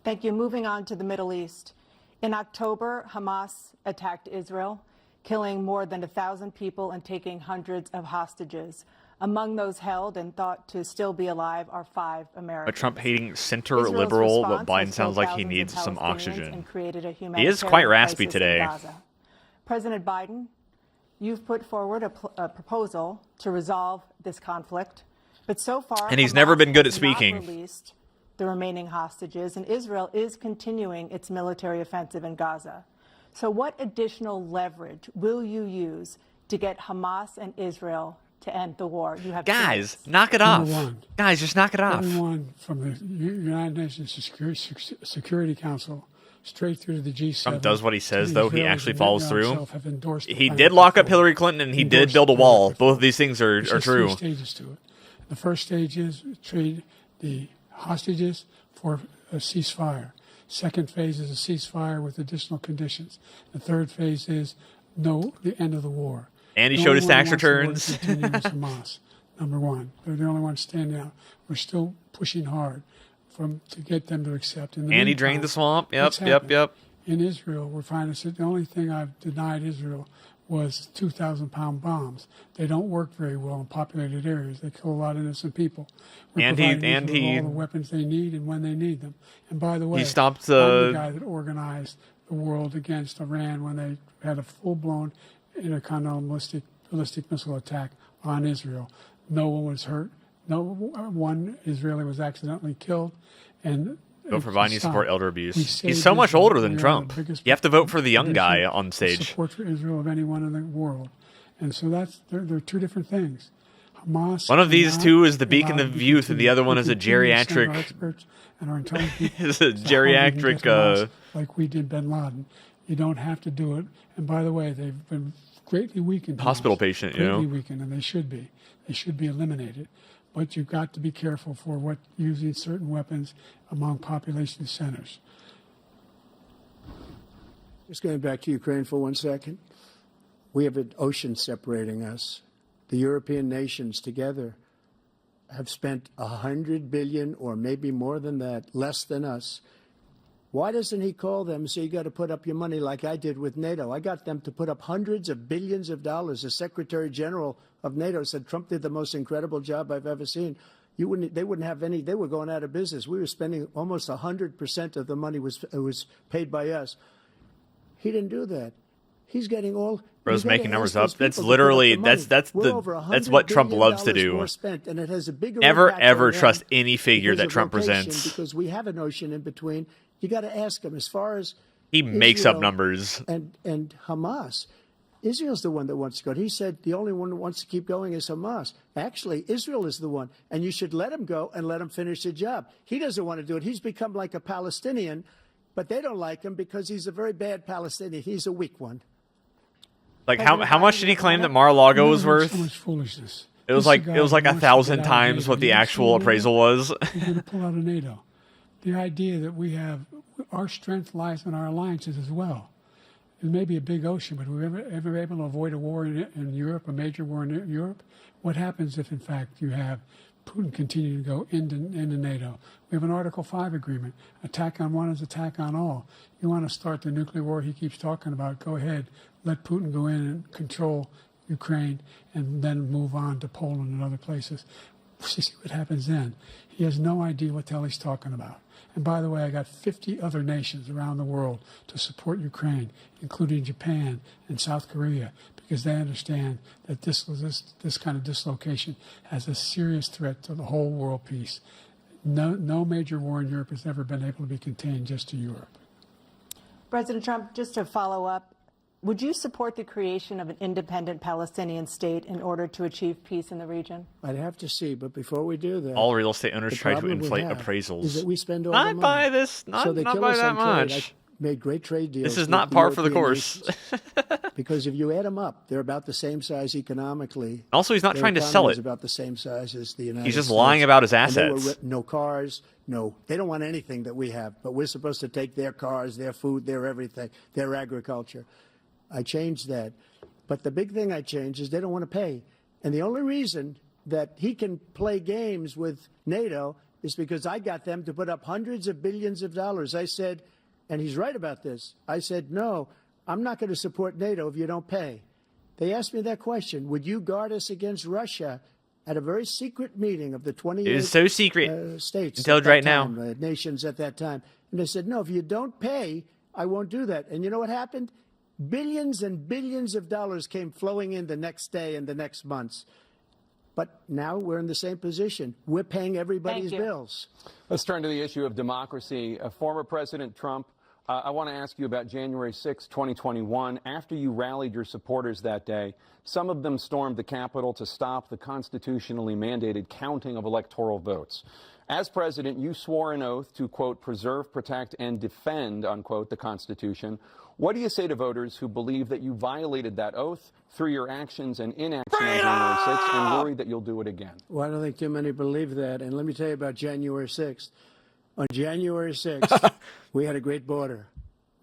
Thank you. Moving on to the Middle East. In October, Hamas attacked Israel, killing more than 1,000 people and taking hundreds of hostages. Among those held and thought to still be alive are 5 A Americans. Trump-hating center Israel's liberal, but response Biden has sounds killed like he thousands needs of some Palestinians oxygen. and created a He is humanitarian quite raspy crisis in today. Gaza. President Biden, you've put forward a proposal to resolve this conflict, but so far, And he's Hamas never been good at has not speaking. released the remaining hostages, and Israel is continuing its military offensive in Gaza. So what additional leverage will you use to get Hamas and Israel to end the war? You have 2 Guys, minutes. knock it off. Number one. Guys, just knock it off. Everyone from the United Nations Security Council straight through to the G7. Trump does what he says, to though. the He Israelis actually and follows Netanyahu through. himself have endorsed the He plan did to lock put up Hillary Clinton, and he did endorsed build a the plan wall. to put Both of these things are There's just true. 3 stages to it. The first stage is trade the hostages for a ceasefire. Second phase is a ceasefire with additional conditions. The third phase is the end of the war. And he No showed his one tax wants the war to returns. continue with Hamas. Number one, they're the only ones standing out. We're still pushing hard to get them to accept. In the And he drained meantime, the swamp. Yep, what's yep, happened? yep. In Israel, we're finding the only thing I've denied Israel was 2,000-pound bombs. They don't work very well in populated areas. They kill a lot of innocent people. We're providing Israel all the weapons they need and when they need them. And by the way, stopped I'm the guy that organized the world against Iran when they had a full-blown intercontinental ballistic missile attack on Israel. No one was hurt. No one Israeli was accidentally killed. And Vote for Biden, you support elder abuse. We He's saved so much Israel. older We than are the Trump. biggest You have to vote for the young tradition guy on of stage. Support for Israel of anyone in the world, and so they're 2 different things. Hamas. One of these cannot 2 is the beacon allow of to youth, and the continue. other one We is a continue to send our geriatric. experts and our intelligence people Is a to how we can get geriatric. Hamas like we did Bin Laden. You don't have to do it. And by the way, they've been greatly weakened. Hospital Hamas. patient, you Greatly know. weakened, and they should be. They should be eliminated. But you've got to be careful for using certain weapons among population centers. Just going back to Ukraine for 1 second. We have an ocean separating us. The European nations together have spent $100 billion, or maybe more than that, less than us. Why doesn't he call them and say, you got to put up your money like I did with NATO? I got them to put up hundreds of billions of dollars. The Secretary General of NATO said Trump did the most incredible job I've ever seen. they wouldn't have any. They were going out of business. We were spending almost 100% of the money was paid by us. He didn't do that. He's getting all. Bro's making numbers up. That's literally that's what Trump loves to do. Spent, and it has a bigger Never ever trust any figure that Trump presents. Because we have an ocean in between. You got to ask him as far as he makes up numbers. And Hamas. Israel's the one that wants to go. He said the only one that wants to keep going is Hamas. Actually, Israel is the one, and you should let him go and let him finish the job. He doesn't want to do it. He's become like a Palestinian, but they don't like him because he's a very bad Palestinian. He's a weak one. Like how much did he claim that Mar-a-Lago was worth? So much foolishness. It was like 1,000 times what the actual appraisal was. We're going to pull out of NATO. The idea that we have our strength lies in our alliances as well. It may be a big ocean, but we're ever able to avoid a war in Europe, a major war in Europe? What happens if, in fact, you have Putin continue to go into NATO? We have an Article 5 agreement. Attack on one is attack on all. You want to start the nuclear war he keeps talking about, go ahead. Let Putin go in and control Ukraine and then move on to Poland and other places. See what happens then. He has no idea what the hell he's talking about. And by the way, I got 50 other nations around the world to support Ukraine, including Japan and South Korea, because they understand that this kind of dislocation has a serious threat to the whole world peace. No major war in Europe has ever been able to be contained just to Europe. President Trump, just to follow up, would you support the creation of an independent Palestinian state in order to achieve peace in the region? I'd have to see, but before we do that, all real estate owners try to inflate appraisals. Is that we spend all not the money. By this, not, so they not kill by us that on much. Trade. I made great trade deals. This is not par for the course. Because if you add them up, they're about the same size economically. Also, he's not Their trying to sell it. About the same size as the United He's just States. lying about his And they assets. no cars, no. They don't want anything that we have, but we're supposed to take their cars, their food, their everything, their agriculture. I changed that. But the big thing I changed is they don't want to pay. And the only reason that he can play games with NATO is because I got them to put up hundreds of billions of dollars. I said, and he's right about this, I said, no, I'm not going to support NATO if you don't pay. They asked me that question. Would you guard us against Russia at a very secret meeting of the 28 It was so secret states until at that right time, now. Nations at that time. And they said, no, if you don't pay, I won't do that. And you know what happened? Billions and billions of dollars came flowing in the next day and the next months. But now we're in the same position. We're paying everybody's bills. Let's turn to the issue of democracy. Former President Trump, I want to ask you about January 6, 2021. After you rallied your supporters that day, some of them stormed the Capitol to stop the constitutionally mandated counting of electoral votes. As president, you swore an oath to, quote, preserve, protect, and defend, unquote, the Constitution. What do you say to voters who believe that you violated that oath through your actions and inaction on January 6th and worry that you'll do it again? Well, I don't think too many believe that. And let me tell you about January 6th. On January 6th, we had a great border.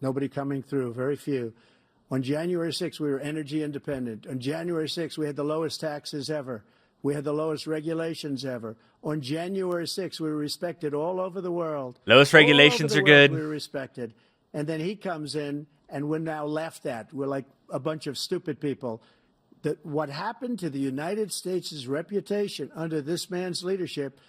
Nobody coming through, very few. On January 6th, we were energy independent. On January 6th, we had the lowest taxes ever. We had the lowest regulations ever. On January 6th, we were respected all over the world. Lowest regulations are good. We were respected. And then he comes in, and we're now laughed at. We're like a bunch of stupid people. What happened to the United States' reputation under this man's leadership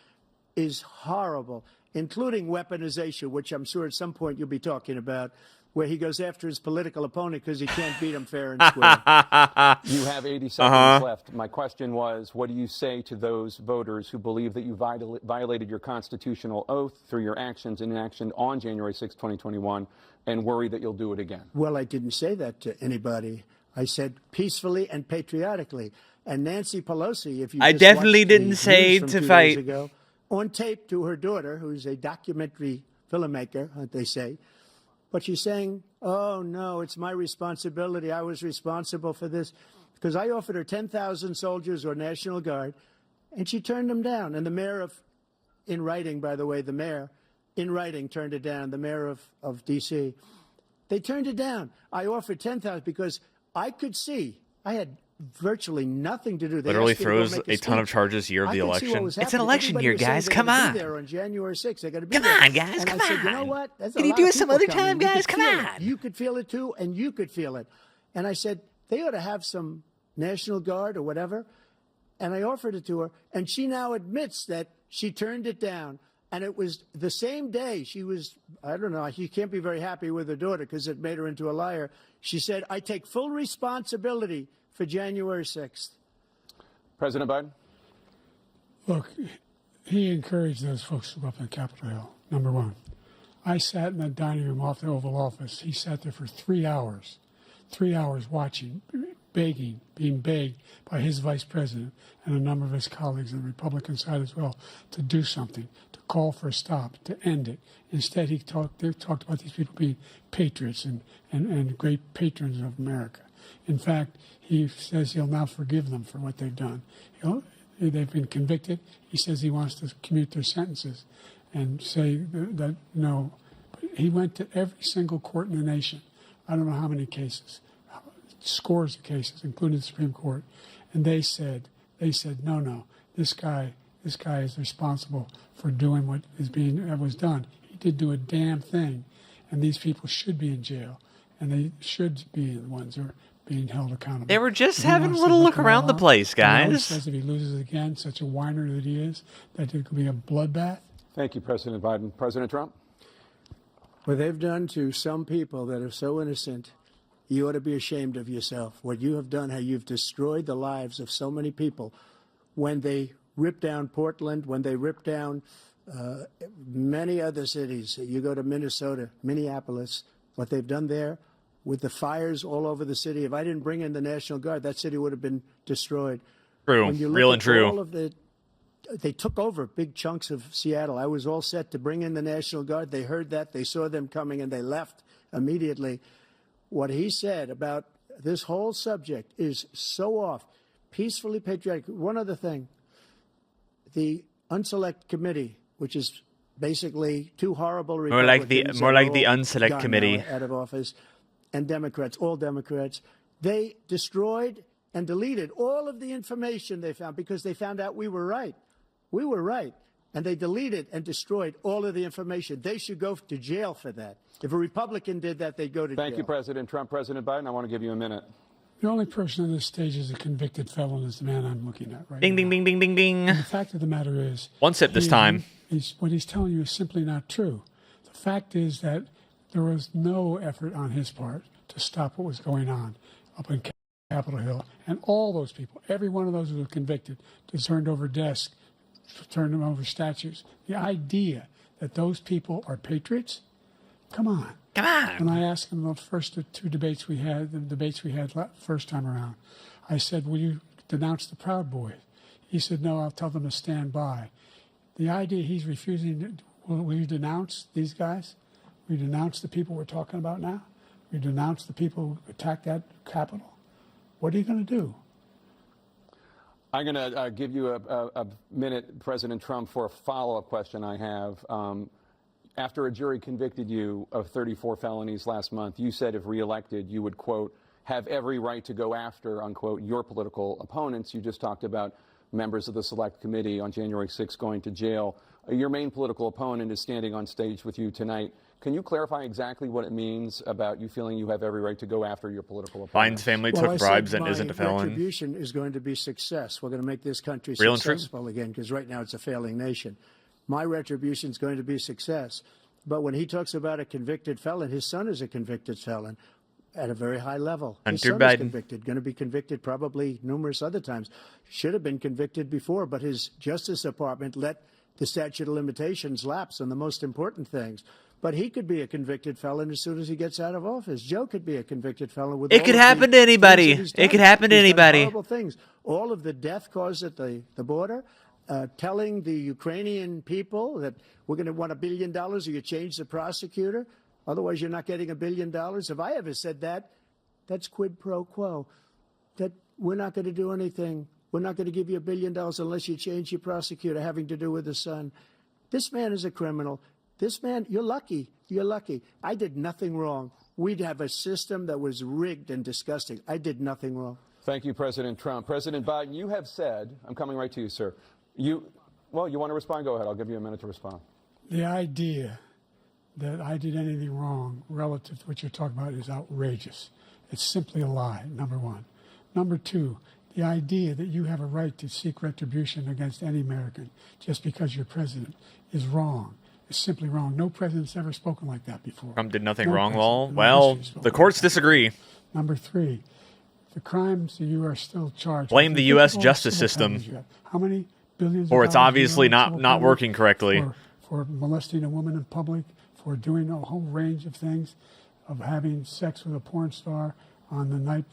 is horrible, including weaponization, which I'm sure at some point you'll be talking about, where he goes after his political opponent because he can't beat him fair and square. You have 80 seconds left. My question was, what do you say to those voters who believe that you violated your constitutional oath through your actions and inaction on January 6, 2021, and worry that you'll do it again? Well, I didn't say that to anybody. I said peacefully and patriotically. And Nancy Pelosi, if you I just definitely watched didn't the say news from to 2 fight. days ago, on tape to her daughter, who's a documentary filmmaker, they say, but she's saying, oh, no, it's my responsibility. I was responsible for this. Because I offered her 10,000 soldiers or National Guard, and she turned them down. And the mayor in writing, by the way, the mayor, in writing, turned it down, the mayor of D.C. They turned it down. I offered 10,000 because I could see, I had virtually nothing to do. They Literally asked me to go throws make a ton of speech. charges year of I the could see what election. was It's an happening. election Everybody year, was saying guys. they're Come gonna on. be there on January 6th. They're going to be Come there. on, guys. And Come I said, you know on. what? That's a Can you lot do of it some people other coming. time, You guys? could Come feel it. on. You could feel it too, and you could feel it. And I said, they ought to have some National Guard or whatever. And I offered it to her, and she now admits that She turned it down. And it was the same day she was, I don't know, she can't be very happy with her daughter because it made her into a liar. She said, I take full responsibility for January 6th. President Biden? Look, he encouraged those folks to go up on Capitol Hill, number one. I sat in the dining room off the Oval Office. He sat there for 3 hours watching, begging, being begged by his vice president and a number of his colleagues on the Republican side as well to do something, to call for a stop, to end it. Instead, they talked about these people being patriots and great patrons of America. In fact, he says he'll now forgive them for what they've done. They've been convicted. He says he wants to commute their sentences and say that no. But he went to every single court in the nation. I don't know how many cases, scores of cases, including the Supreme Court, and they said, no, this guy is responsible for doing what was done. He did do a damn thing, and these people should be in jail, and they should be the ones who are being held accountable. They were just If he having a wants to little look it around all the up, place, and he always guys. says if he loses again, such a whiner that he is, that it could be a bloodbath. Thank you, President Biden. President Trump? What they've done to some people that are so innocent, you ought to be ashamed of yourself. What you have done, how you've destroyed the lives of so many people. When they ripped down Portland, when they ripped down many other cities, you go to Minnesota, Minneapolis, what they've done there with the fires all over the city. If I didn't bring in the National Guard, that city would have been destroyed. True, When you look real at and true. all of they took over big chunks of Seattle. I was all set to bring in the National Guard. They heard that. They saw them coming, and they left immediately. What he said about this whole subject is so off. Peacefully patriotic. One other thing. The Unselect Committee, which is basically two horrible Republicans. More like the that are all Unselect gone Committee. now out of office, and Democrats, all Democrats. They destroyed and deleted all of the information they found because they found out we were right. We were right. And they deleted and destroyed all of the information. They should go to jail for that. If a Republican did that, they'd go to jail. Thank you, President Trump. President Biden, I want to give you a minute. The only person on this stage is a convicted felon is the man I'm looking at right Ding, now. ding, ding, ding, ding, ding. And the fact of the matter is... One sip this time. What he's telling you is simply not true. The fact is that there was no effort on his part to stop what was going on up in Capitol Hill. And all those people, every one of those who were convicted, turned over desks, turned them over statues. The idea that those people are patriots? Come on. Come on. When I asked him the first two debates we had, first time around, I said, will you denounce the Proud Boys? He said, no, I'll tell them to stand by. The idea he's refusing, will you denounce these guys? Will you denounce the people we're talking about now? Will you denounce the people who attacked that Capitol? What are you going to do? I'm going to give you a minute, President Trump, for a follow-up question I have. After a jury convicted you of 34 felonies last month, you said if reelected, you would, quote, have every right to go after, unquote, your political opponents. You just talked about members of the Select Committee on January 6th going to jail. Your main political opponent is standing on stage with you tonight. Can you clarify exactly what it means about you feeling you have every right to go after your political opponents? Biden's family Well, took I bribes said and isn't a felon. My retribution is going to be success. We're going to make this country Real and true. successful again, because right now it's a failing nation. My retribution is going to be success. But when he talks about a convicted felon, his son is a convicted felon at a very high level. His Hunter son Biden. is convicted, going to be convicted probably numerous other times. Should have been convicted before, but his Justice Department let the statute of limitations lapse on the most important things. But he could be a convicted felon as soon as he gets out of office. Joe could be a convicted felon with It all could of happen the to anybody. things that he's It could done. happen to He's done anybody. horrible things. All of the death caused at the border, telling the Ukrainian people that we're going to want $1 billion or you change the prosecutor. Otherwise, you're not getting $1 billion. If I ever said that, that's quid pro quo. That we're not going to do anything. We're not going to give you $1 billion unless you change your prosecutor having to do with the son. This man is a criminal. This man, you're lucky. You're lucky. I did nothing wrong. We'd have a system that was rigged and disgusting. I did nothing wrong. Thank you, President Trump. President Biden, you have said, I'm coming right to you, sir. You want to respond? Go ahead. I'll give you a minute to respond. The idea that I did anything wrong relative to what you're talking about is outrageous. It's simply a lie, number one. Number two, The idea that you have a right to seek retribution against any American just because you're president is wrong. It's simply wrong. No president's ever spoken like that before. Trump did nothing No wrong, president lol. in our Well, history spoke the like courts that. disagree. Number 3, the crimes that you are still charged Blame with. the Think U.S. of all the justice civil system. penalties you have. How many billions Or of it's dollars obviously do you know in not civil not penalties working correctly. for molesting a woman in public, for doing a whole range of things, of having sex with a porn star on the night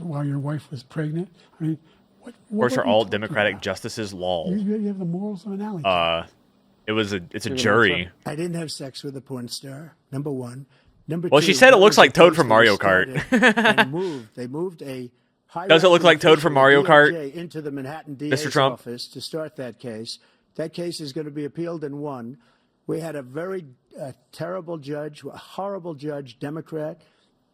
while your wife was pregnant. I mean, what Of course, are are we all talking Democratic about? justices lol. You have the morals of an alley cat. It's a jury. I didn't have sex with a porn star. Number one. Number Well, two, she said it that looks was a like Toad case from that Mario was Kart. started and moved. They moved a Does it look like Toad from Mario Kart, DOJ into the Manhattan Mr. DA's Trump? office to start that case. That case is going to be appealed and won. We had a very terrible judge, a horrible judge, Democrat.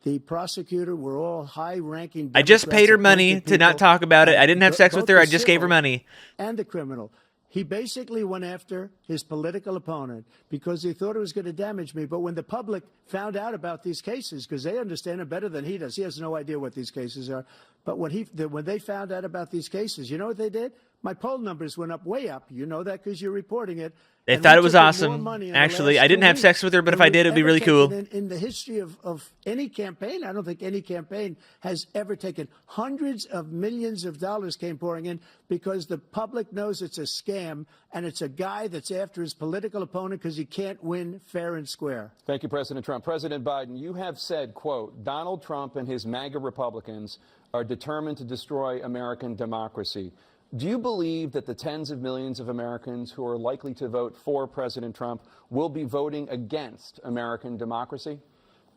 The prosecutor were all high-ranking I just paid her money appointed to not people, talk about it. I didn't have both sex with her. the I just gave her civil money. and the criminal. He basically went after his political opponent because he thought it was going to damage me. But when the public found out about these cases, because they understand it better than he does, he has no idea what these cases are. But when they found out about these cases, you know what they did? My poll numbers went up, way up. You know that because you're reporting it. They And thought we it was took in more awesome. money in the Actually, last I didn't 2 have sex weeks with her, but than if I we've did, it'd be ever really taken cool. In the history of any campaign, I don't think any campaign has ever taken hundreds of millions of dollars came pouring in because the public knows it's a scam and it's a guy that's after his political opponent because he can't win fair and square. Thank you, President Trump. President Biden, you have said, quote, Donald Trump and his MAGA Republicans are determined to destroy American democracy. Do you believe that the tens of millions of Americans who are likely to vote for President Trump will be voting against American democracy?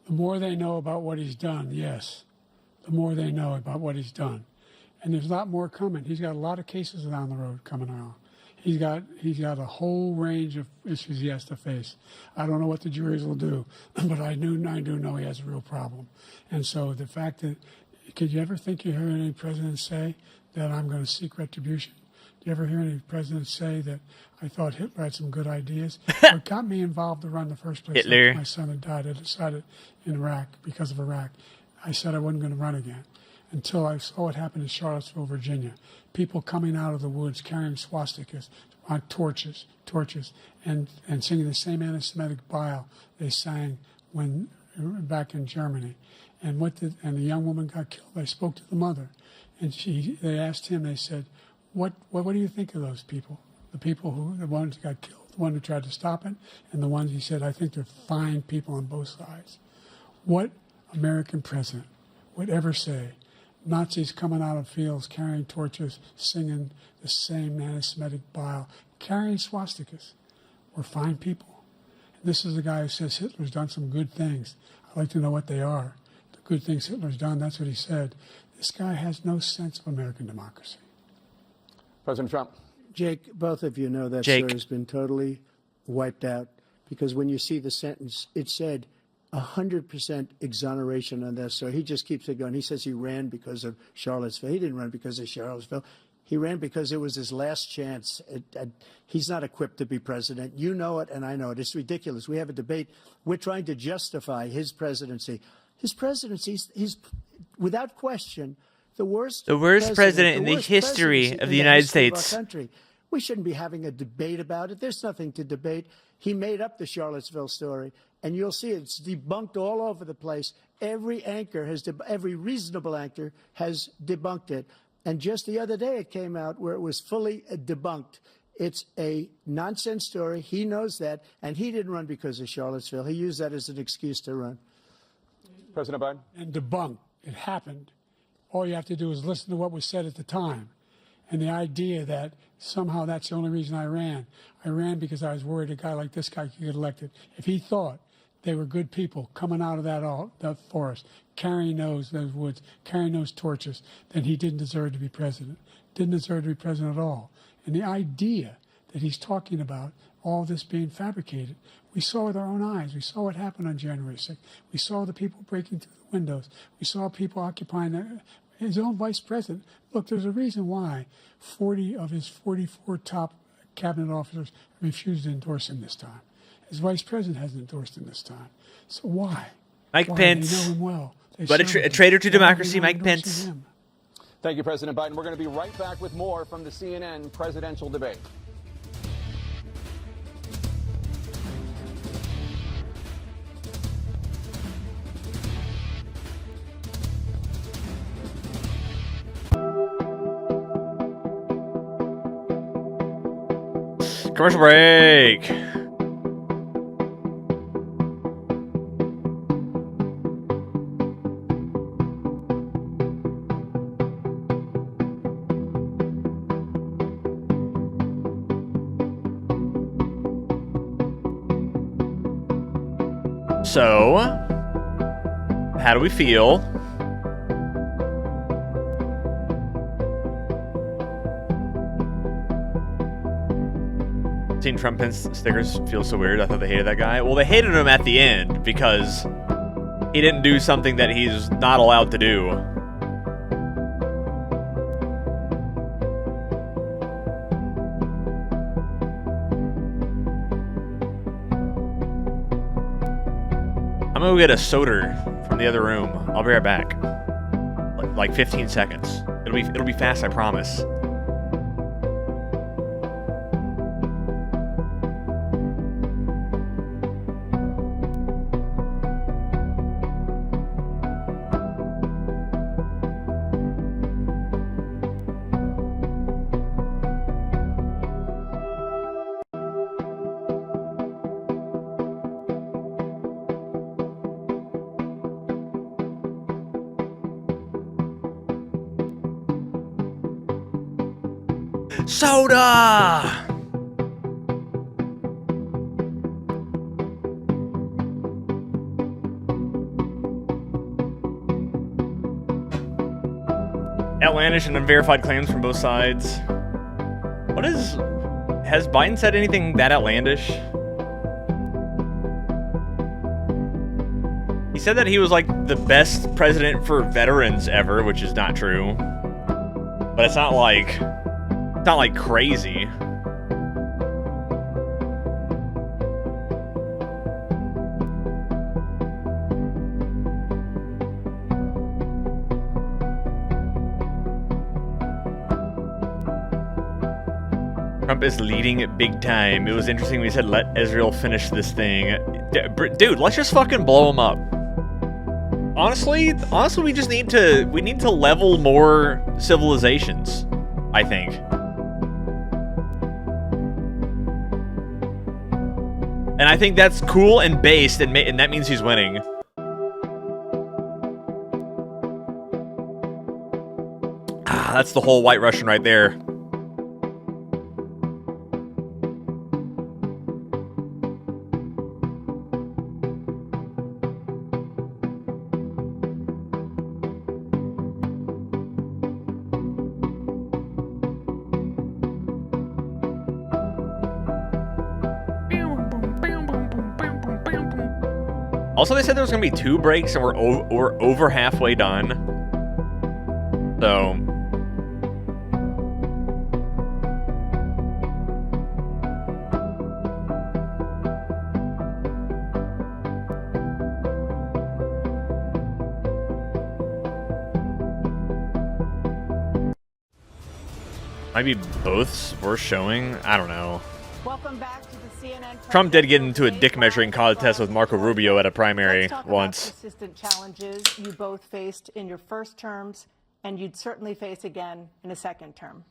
The more they know about what he's done, yes. The more they know about what he's done. And there's a lot more coming. He's got a lot of cases down the road coming out. He's got a whole range of issues he has to face. I don't know what the juries will do, but I do know he has a real problem. And so the fact that, could you ever think you heard any president say that I'm going to seek retribution? Do you ever hear any president say that I thought Hitler had some good ideas? What got me involved to run in the first place, Hitler. after my son had died, I decided in Iraq, because of Iraq, I said I wasn't going to run again until I saw what happened in Charlottesville, Virginia. People coming out of the woods carrying swastikas on torches, and singing the same anti-Semitic bile they sang when back in Germany. And the young woman got killed. I spoke to the mother, and they asked him. They said, "What do you think of those people? The ones who got killed, the one who tried to stop it, and the ones," he said, "I think they're fine people on both sides." What American president would ever say Nazis coming out of fields carrying torches, singing the same anti-Semitic bile, carrying swastikas were fine people? And this is a guy who says Hitler's done some good things. I'd like to know what they are. The good things Hitler's done, that's what he said. This guy has no sense of American democracy. President Trump. Jake, both of you know that Jake. story has been totally wiped out because when you see the sentence, it said 100% exoneration on that story. He just keeps it going. He says he ran because of Charlottesville. He didn't run because of Charlottesville. He ran because it was his last chance. He's not equipped to be president. You know it, and I know it. It's ridiculous. We have a debate. We're trying to justify his presidency. His presidency, he's without question the worst president in the history of the United States. Country. We shouldn't be having a debate about it. There's nothing to debate. He made up the Charlottesville story, and you'll see it's debunked all over the place. Every reasonable anchor has debunked it. And just the other day it came out where it was fully debunked. It's a nonsense story. He knows that, and he didn't run because of Charlottesville. He used that as an excuse to run. President Biden. And debunked. It happened. All you have to do is listen to what was said at the time. And the idea that somehow that's the only reason I ran. I ran because I was worried a guy like this guy could get elected. If he thought they were good people coming out of that forest, carrying those woods, carrying those torches, then he didn't deserve to be president. Didn't deserve to be president at all. And the idea that he's talking about all this being fabricated, we saw with our own eyes. We saw what happened on January 6th. We saw the people breaking through the windows. We saw people occupying his own vice president. Look, there's a reason why 40 of his 44 top cabinet officers refused to endorse him this time. His vice president hasn't endorsed him this time. So why? Mike Why? Pence. They know him well. But a traitor to democracy, Mike Pence. Him. Thank you, President Biden. We're going to be right back with more from the CNN presidential debate. Commercial break. So, how do we feel? Seeing Trump Pence stickers feels so weird. I thought they hated that guy. Well, they hated him at the end because he didn't do something that he's not allowed to do. I'm gonna go get a soda from the other room. I'll be right back. Like 15 seconds. It'll be fast, I promise. Soda! Outlandish and unverified claims from both sides. Has Biden said anything that outlandish? He said that he was like the best president for veterans ever, which is not true. But it's not like crazy. Trump is leading it big time. It was interesting when he said, let Israel finish this thing. Dude, let's just fucking blow him up. Honestly, we just need to level more civilizations, I think. And I think that's cool and based, and that means he's winning. Ah, that's the whole White Russian right there. Also, they said there was going to be 2 breaks, and we're over halfway done. So... maybe both were showing? I don't know. Welcome back to the CNN. Trump did get into a dick measuring contest with Marco Rubio at a primary Let's talk once. about persistent challenges you both faced in your first terms, and you'd certainly face again in a second term.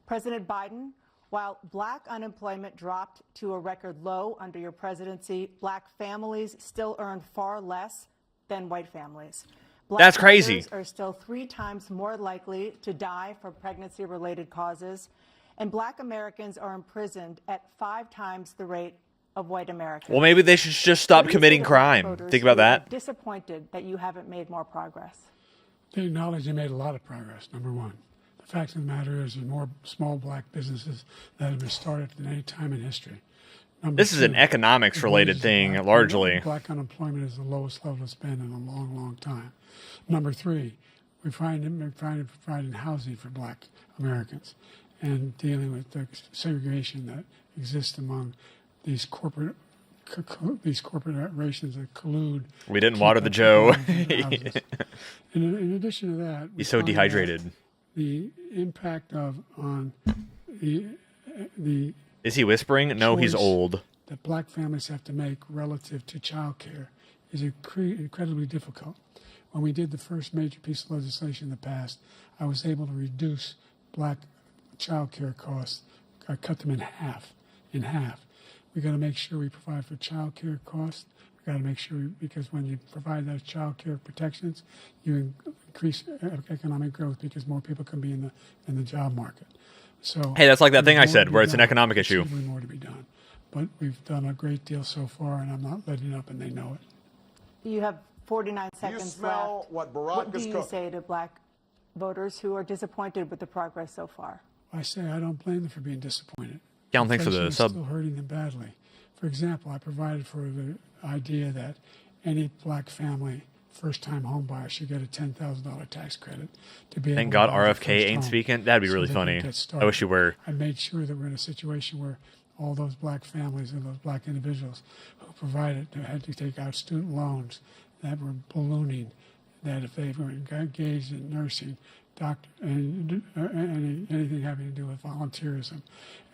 President Biden, while black unemployment dropped to a record low under your presidency, black families still earn far less than white families. Black That's crazy. mothers are still 3 times more likely to die from pregnancy-related causes, and black Americans are imprisoned at 5 times the rate of white Americans. Well, maybe they should just stop committing crime. Think about that. Disappointed that you haven't made more progress. They acknowledge they made a lot of progress, number one. The fact of the matter is there's more small black businesses that have been started than any time in history. This is an economics-related thing, largely. Black unemployment is the lowest level it's been in a long, long time. Number 3, we're providing housing for black Americans and dealing with the segregation that exists among these corporations that collude. We didn't water the Joe. In addition to that, he's so dehydrated. the impact on the Is he whispering? No, he's choice old. that black families have to make relative to child care is incredibly difficult. When we did the first major piece of legislation in the past, I was able to reduce black child care costs. I cut them in half. We got to make sure we provide for child care costs. We got to make sure, because when you provide those child care protections, you increase economic growth because more people can be in the job market. So Hey, that's like that thing I there's more said to where be it's an done. economic issue. Considerably more to be done. But we've done a great deal so far, and I'm not letting up, and they know it. You have 49 seconds smell left. what Barack What do is you cooking? say to black voters who are disappointed with the progress so far? I say I don't blame them for being disappointed. Yeah, thanks for the Inflation is sub. still hurting them badly. For example, I provided for the idea that any black family first-time home buyer should get a $10,000 tax credit to be Thank able to God buy their RFK first ain't home speaking. That'd be so really they can funny. get I started. wish you were. I made sure that we're in a situation where all those black families and those black individuals who provided had to take out student loans that were ballooning, that if they were engaged in nursing, doctor, and anything having to do with volunteerism,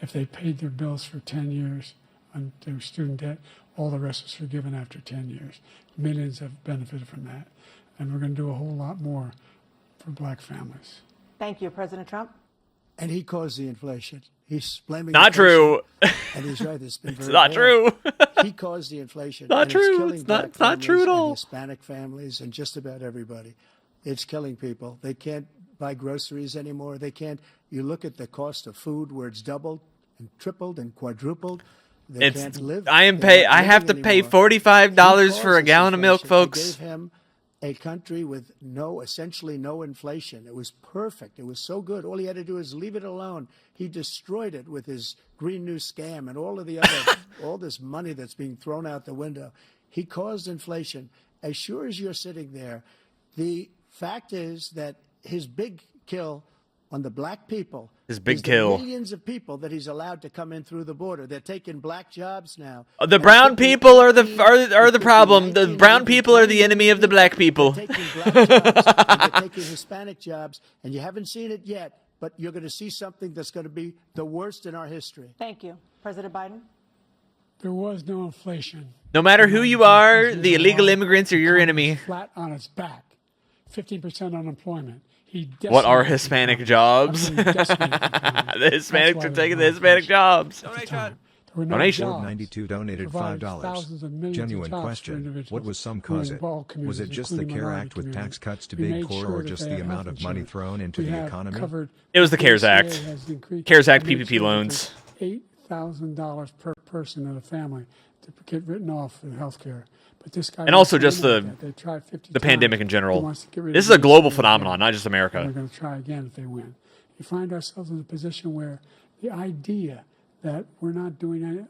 if they paid their bills for 10 years on their student debt, all the rest was forgiven after 10 years. Millions have benefited from that. And we're going to do a whole lot more for black families. Thank you, President Trump. And he caused the inflation. He's blaming Not inflation, true. And he's right. It's been It's very not bad. true. He caused the inflation. Not and true. It's killing It's not- black it's not true families at all. and Hispanic families and just about everybody. It's killing people. They can't buy groceries anymore. They can't. You look at the cost of food where it's doubled and tripled and quadrupled. They It's. can't live. I am They're pay. not I have to living pay anymore. $45 He for a caused gallon of this milk, inflation. folks. They gave him a country with essentially no inflation. It was perfect. It was so good. All he had to do is leave it alone. He destroyed it with his Green New scam and all of the other, all this money that's being thrown out the window. He caused inflation. As sure as you're sitting there, the fact is that his big kill on the black people, His big is the kill. millions of people that he's allowed to come in through the border. They're taking black jobs now. The brown people are the problem. The brown people are the enemy of the black people. They're taking black jobs and they're taking Hispanic jobs, and you haven't seen it yet, but you're going to see something that's going to be the worst in our history. Thank you. President Biden? There was no inflation. No matter who you are, the illegal immigrants are your enemy. Flat on its back. 15% unemployment. He What are decimated Hispanic the economy. jobs? I mean, he decimated the economy. The Hispanics That's why are there taking was the no Hispanic inflation jobs. at the time. There were no Donation. jobs. 92 donated Provided $5. thousands of millions Genuine of jobs for question. individuals What was some who are cause in it? all Was communities, it just the including CARE minority Act with tax communities. cuts to We big made poor sure or that just they the had amount health of money insurance. thrown into We the have economy? covered- It was the CARES ACA Act. has increased- CARES Act made PPP sure that loans. there's $8,000 per person in a family to get written off for health care. But this guy And also wants to just eliminate that. They tried 50 the times. pandemic in He general. wants to get rid This of is a the global ACA phenomenon, again. not just And they're America. going to try again if they win. You find ourselves in a position where the idea that we're not doing any,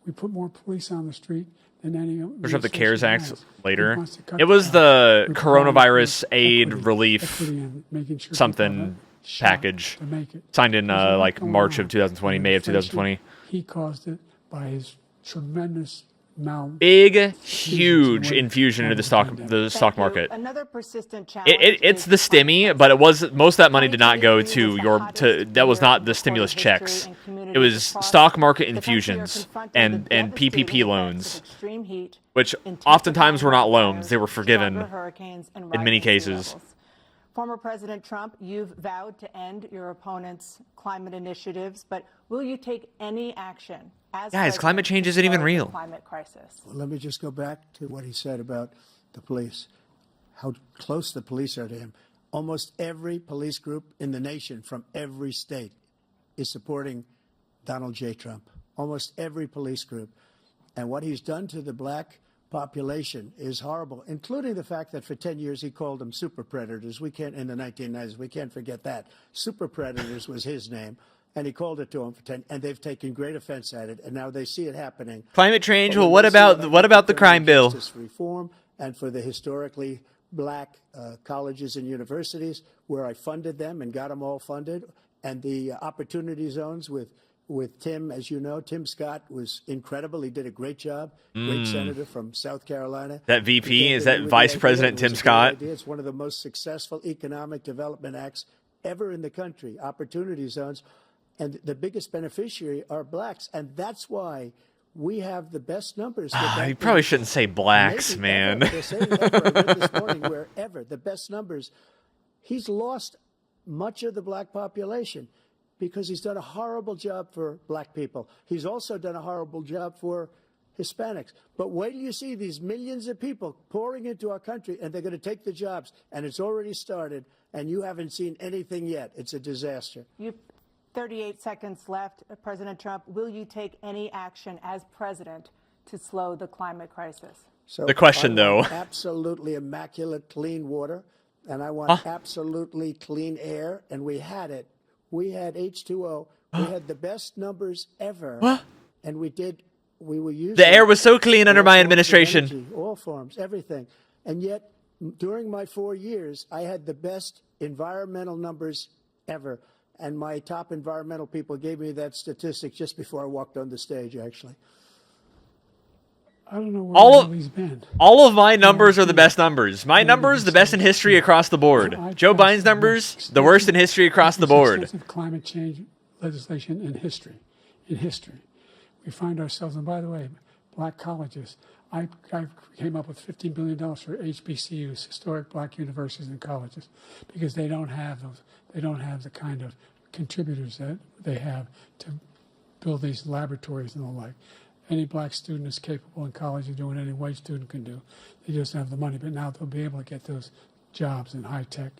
we put more police on the street than any. Push up the CARES Act later. He wants to cut It was the down coronavirus aid equity relief and making sure people have something a shot package to make it. signed in There's a lot like going March on. of 2020, And May of inflation, 2020. He caused it by his tremendous amount. Big, huge infusion into the stock market. Another persistent challenge. It's the stimmy, but it was most of that money did not go to that was not the stimulus checks. It was stock market infusions and PPP loans, extreme heat, which oftentimes were not loans; they were forgiven hurricanes, and in many rising sea cases. levels. Former President Trump, you've vowed to end your opponent's climate initiatives, but will you take any action as Guys, president climate change to isn't even slow the real. Climate crisis. Well, let me just go back to what he said about the police, how close the police are to him. Almost every police group in the nation from every state is supporting Donald J. Trump. Almost every police group. And what he's done to the black population is horrible, including the fact that for 10 years he called them super predators. We can't, in the 1990s, we can't forget that. Super predators was his name. And he called it to them for 10, and they've taken great offense at it, and now they see it happening. Climate change. But Well, when what they see about the happened crime for bill? justice reform and for the historically black colleges and universities, where I funded them and got them all funded, and the opportunity zones with with Tim, as you know. Tim Scott was incredible. He did a great job. Great senator from South Carolina. That VP, is that With the Vice idea, President it was Tim a great Scott? idea. It's one of the most successful economic development acts ever in the country, opportunity zones. And the biggest beneficiary are blacks. And that's why we have the best numbers. You probably shouldn't say blacks, man. They're saying ever. I read this morning where ever, the best numbers. He's lost much of the black population because he's done a horrible job for black people. He's also done a horrible job for Hispanics. But wait till you see these millions of people pouring into our country, and they're going to take the jobs, and it's already started, and you haven't seen anything yet. It's a disaster. 38 seconds left. President Trump, will you take any action as president to slow the climate crisis? So the question, I want though. absolutely immaculate clean water, and I want absolutely clean air, and we had it. We had H2O. We had the best numbers ever, and we were using The air was so clean under my all forms of administration. energy, all forms, everything. And yet, during my 4 years, I had the best environmental numbers ever. And my top environmental people gave me that statistic just before I walked on the stage, actually. I don't know where he's been. All of my numbers are the best numbers. My numbers, the best in history across the board. Joe Biden's numbers, the worst in history across the board. Extensive climate change legislation in history. In history, we find ourselves, and by the way, black colleges. I came up with $15 billion for HBCUs, historic black universities and colleges, because they don't have those. They don't have the kind of contributors that they have to build these laboratories and the like. Any black student is capable in college of doing what any white student can do. They just don't have the money, but now they'll be able to get those jobs in high tech.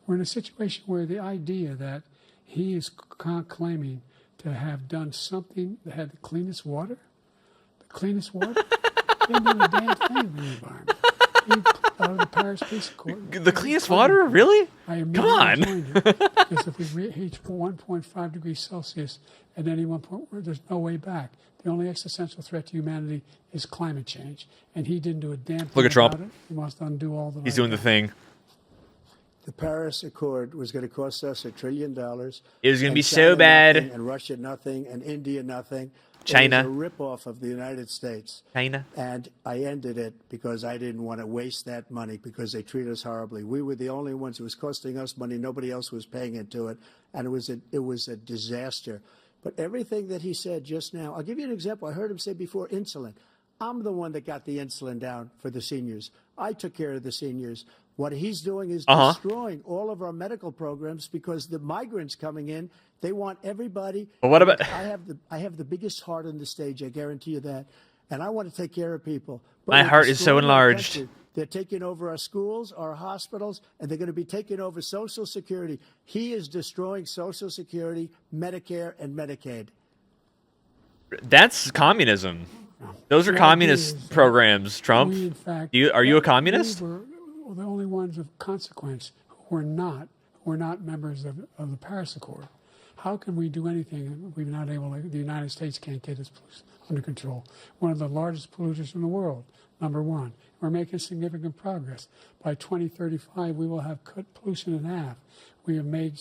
We're in a situation where the idea that he is claiming to have done something that had the cleanest water, he didn't do a damn thing in the environment. Out of the Paris Peace Accord. The cleanest water? Really? Come on. Because if we reach 1.5 degrees Celsius at any one point, there's no way back. The only existential threat to humanity is climate change. And he didn't do a damn thing Look at Trump. about it. He wants to undo all the He's doing the thing. The Paris Accord was going to cost us $1 trillion. It was going to be so bad. And Russia nothing, and India nothing. China. It was a ripoff of the United States. China. And I ended it because I didn't want to waste that money because they treat us horribly. We were the only ones. It was costing us money. Nobody else was paying into it. And it was a disaster. But everything that he said just now, I'll give you an example. I heard him say before insulin. I'm the one that got the insulin down for the seniors. I took care of the seniors. What he's doing is destroying all of our medical programs because the migrants coming in, they want everybody. But what about? I have the biggest heart on the stage. I guarantee you that, and I want to take care of people. But My we're heart is so destroying our enlarged. country. They're taking over our schools, our hospitals, and they're going to be taking over Social Security. He is destroying Social Security, Medicare, and Medicaid. That's communism. Those are communist programs, Trump. We, in fact, Are you a communist? We were the only ones of consequence who were not members of the Paris Accord. How can we do anything if we're not able to, the United States can't get its pollution under control? One of the largest polluters in the world, number one. We're making significant progress. By 2035, we will have cut pollution in half. We have made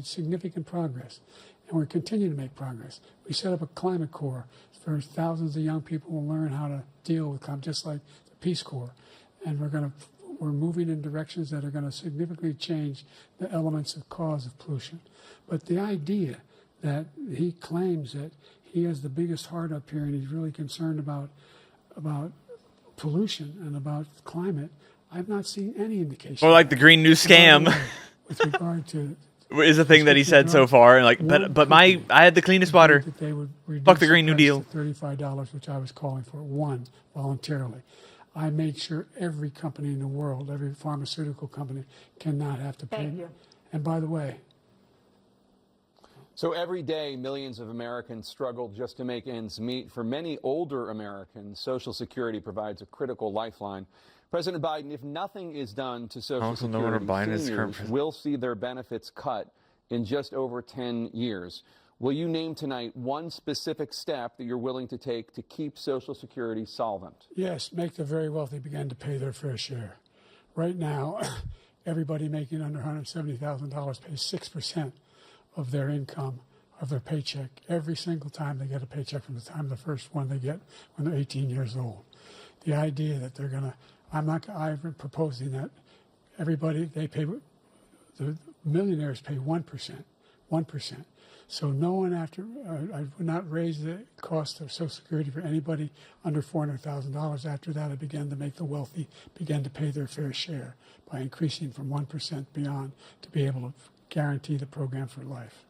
significant progress, and we're continuing to make progress. We set up a climate corps for thousands of young people will learn how to deal with climate, just like the Peace Corps. And we're moving in directions that are going to significantly change the elements of cause of pollution. But the idea that he claims that he has the biggest heart up here and he's really concerned about pollution and about climate, I've not seen any indication. Or like the Green New Scam. With regard to is a thing that he said so far. And like, but I had the cleanest water. They would Fuck the Green New Deal. To $35, which I was calling for, one, voluntarily. I made sure every company in the world, every pharmaceutical company, cannot have to pay. Thank you. And by the way, so every day, millions of Americans struggle just to make ends meet. For many older Americans, Social Security provides a critical lifeline. President Biden, if nothing is done to Social Security, seniors will see their benefits cut in just over 10 years. Will you name tonight one specific step that you're willing to take to keep Social Security solvent? yes, make the very wealthy begin to pay their fair share. Right now, everybody making under $170,000 pays 6% of their income of their paycheck every single time they get a paycheck from the time the first one they get when they're 18 years old. The idea that they're going to, I'm been proposing that everybody, they pay, the millionaires pay 1%. So no one I would not raise the cost of Social Security for anybody under $400,000. After that, I began to make the wealthy begin to pay their fair share by increasing from 1% beyond to be able to guarantee the program for life.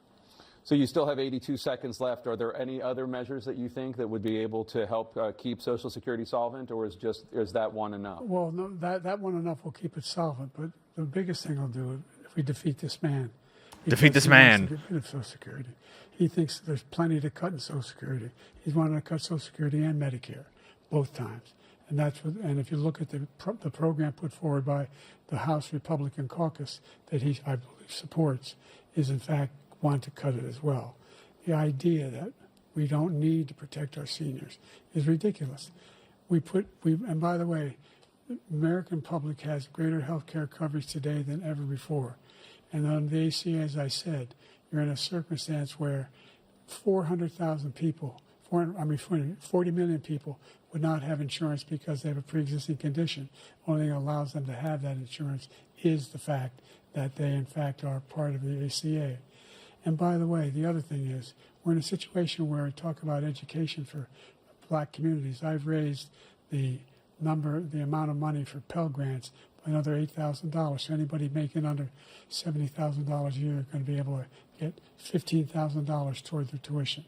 So you still have 82 seconds left. Are there any other measures that you think that would be able to help keep Social Security solvent, or is that one enough? Well, no, that one enough will keep it solvent, but the biggest thing I'll do if we defeat this man. Defeat this he wants man. to get rid of Social Security. He thinks there's plenty to cut in Social Security. He's wanting to cut Social Security and Medicare, both times. And that's what. And if you look at the program put forward by the House Republican caucus that he, I believe, supports, is in fact want to cut it as well. The idea that we don't need to protect our seniors is ridiculous. And by the way, the American public has greater health care coverage today than ever before. And on the ACA, as I said, you're in a circumstance where 400,000 people, 40 million people would not have insurance because they have a pre-existing condition. Only thing that allows them to have that insurance is the fact that they, in fact, are part of the ACA. And by the way, the other thing is, we're in a situation where we talk about education for black communities. I've raised the amount of money for Pell Grants by another $8,000. So anybody making under $70,000 a year is going to be able to get $15,000 toward their tuition.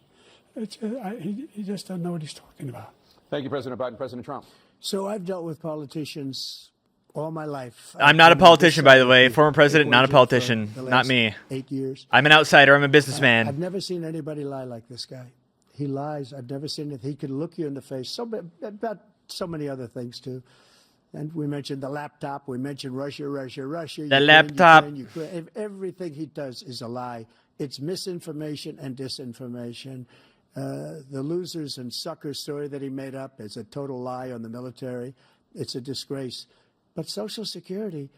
He just doesn't know what he's talking about. Thank you, President Biden. President Trump. So I've dealt with politicians all my life. I'm not a politician, by the way. Former president, not a politician. Not me. 8 years. I'm an outsider. I'm a businessman. I've never seen anybody lie like this guy. He lies. I've never seen it. He could look you in the face. About so many other things, too. And we mentioned the laptop. We mentioned Russia. The laptop. Ukraine. Everything he does is a lie. It's misinformation and disinformation. The losers and suckers story that he made up is a total lie on the military. It's a disgrace. But Social Security,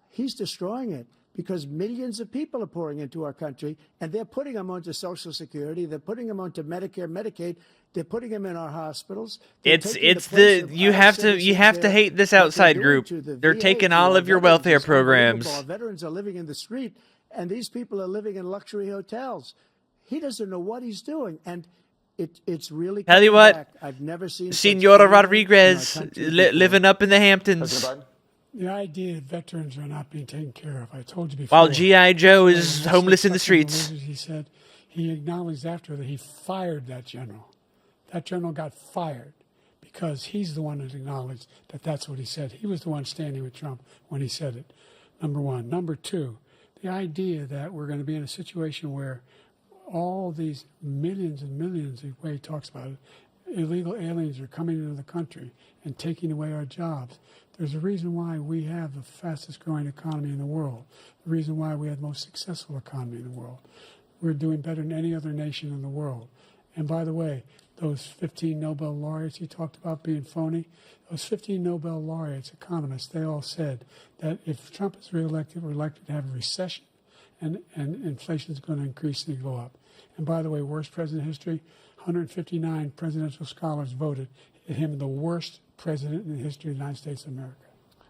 he's destroying it because millions of people are pouring into our country, and they're putting them onto Social Security. They're putting them onto Medicare, Medicaid. They're putting them in our hospitals. You have to hate this outside group. They're taking all of your welfare programs. Our veterans are living in the street, and these people are living in luxury hotels. He doesn't know what he's doing, and it's really. Tell you what, back. I've never seen Senora Rodriguez living up in the Hamptons. The idea that veterans are not being taken care of, I told you before. While G.I. Joe is homeless in the streets. He said he acknowledged after that he fired that general. That general got fired because he's the one that acknowledged that that's what he said. He was the one standing with Trump when he said it, number one. Number two, the idea that we're going to be in a situation where all these millions and millions, the way he talks about it, illegal aliens are coming into the country and taking away our jobs. There's a reason why we have the fastest growing economy in the world, the reason why we have the most successful economy in the world. We're doing better than any other nation in the world. And by the way, those 15 Nobel laureates he talked about being phony, those 15 Nobel laureates, economists, they all said that if Trump is reelected, we're likely to have a recession and inflation is going to increase and go up. And by the way, worst president in history, 159 presidential scholars voted him the worst president in the history of the United States of America.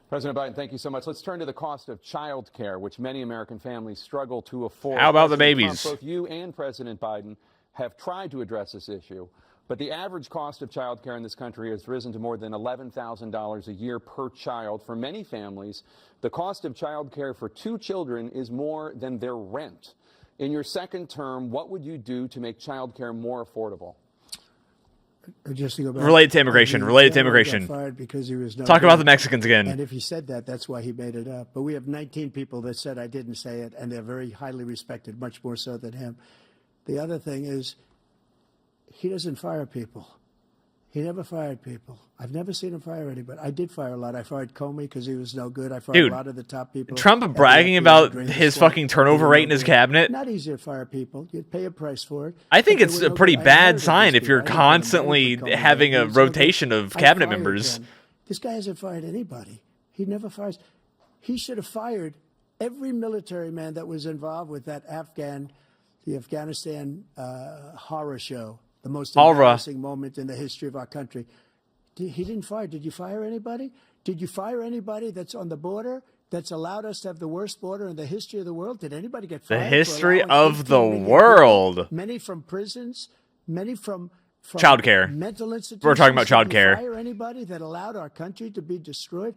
President Biden, thank you so much. Let's turn to the cost of child care, which many American families struggle to afford. How about the President babies? Trump, both you and President Biden have tried to address this issue, but the average cost of child care in this country has risen to more than $11,000 a year per child. For many families, the cost of child care for 2 children is more than their rent. In your second term, what would you do to make child care more affordable? Just to go back, Related to immigration. Got fired because he was Talk about the Mexicans again. And if he said that, that's why he made it up. But we have 19 people that said I didn't say it, and they're very highly respected, much more so than him. The other thing is, he doesn't fire people. He never fired people. I've never seen him fire anybody. I did fire a lot. I fired Comey because he was no good. I fired a lot of the top people. Trump bragging about his fucking turnover rate in his cabinet. Not easy to fire people. You'd pay a price for it. I think it's a pretty bad sign if you're constantly having a rotation of cabinet members. This guy hasn't fired anybody. He never fires. He should have fired every military man that was involved with that Afghan the Afghanistan horror show, the most Horror. embarrassing moment in the history of our country. He didn't fire. Did you fire anybody? Did you fire anybody that's on the border that's allowed us to have the worst border in the history of the world? Did anybody get fired? The for history allowing of the 18 million world. people, many from prisons, many from Childcare. mental institutions. We're talking about Did you childcare. fire anybody that allowed our country to be destroyed?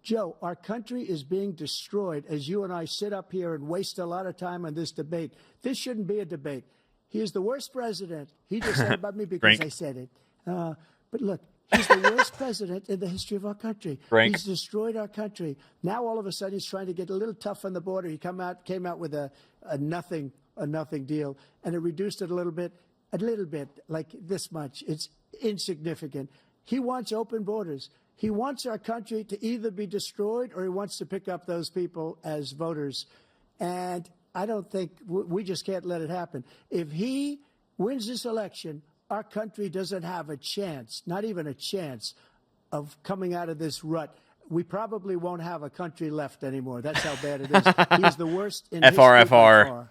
Joe, our country is being destroyed as you and I sit up here and waste a lot of time on this debate. This shouldn't be a debate. He is the worst president. He just said about me because Frank. I said it. But look, he's the worst president in the history of our country. Frank. He's destroyed our country. Now all of a sudden he's trying to get a little tough on the border. He came out with a nothing deal, and it reduced it a little bit, like this much. It's insignificant. He wants open borders. He wants our country to either be destroyed or he wants to pick up those people as voters. And I don't think we just can't let it happen. If he wins this election, our country doesn't have a chance, not even a chance, of coming out of this rut. We probably won't have a country left anymore. That's how bad it is. He's the worst in history by FRFR. far.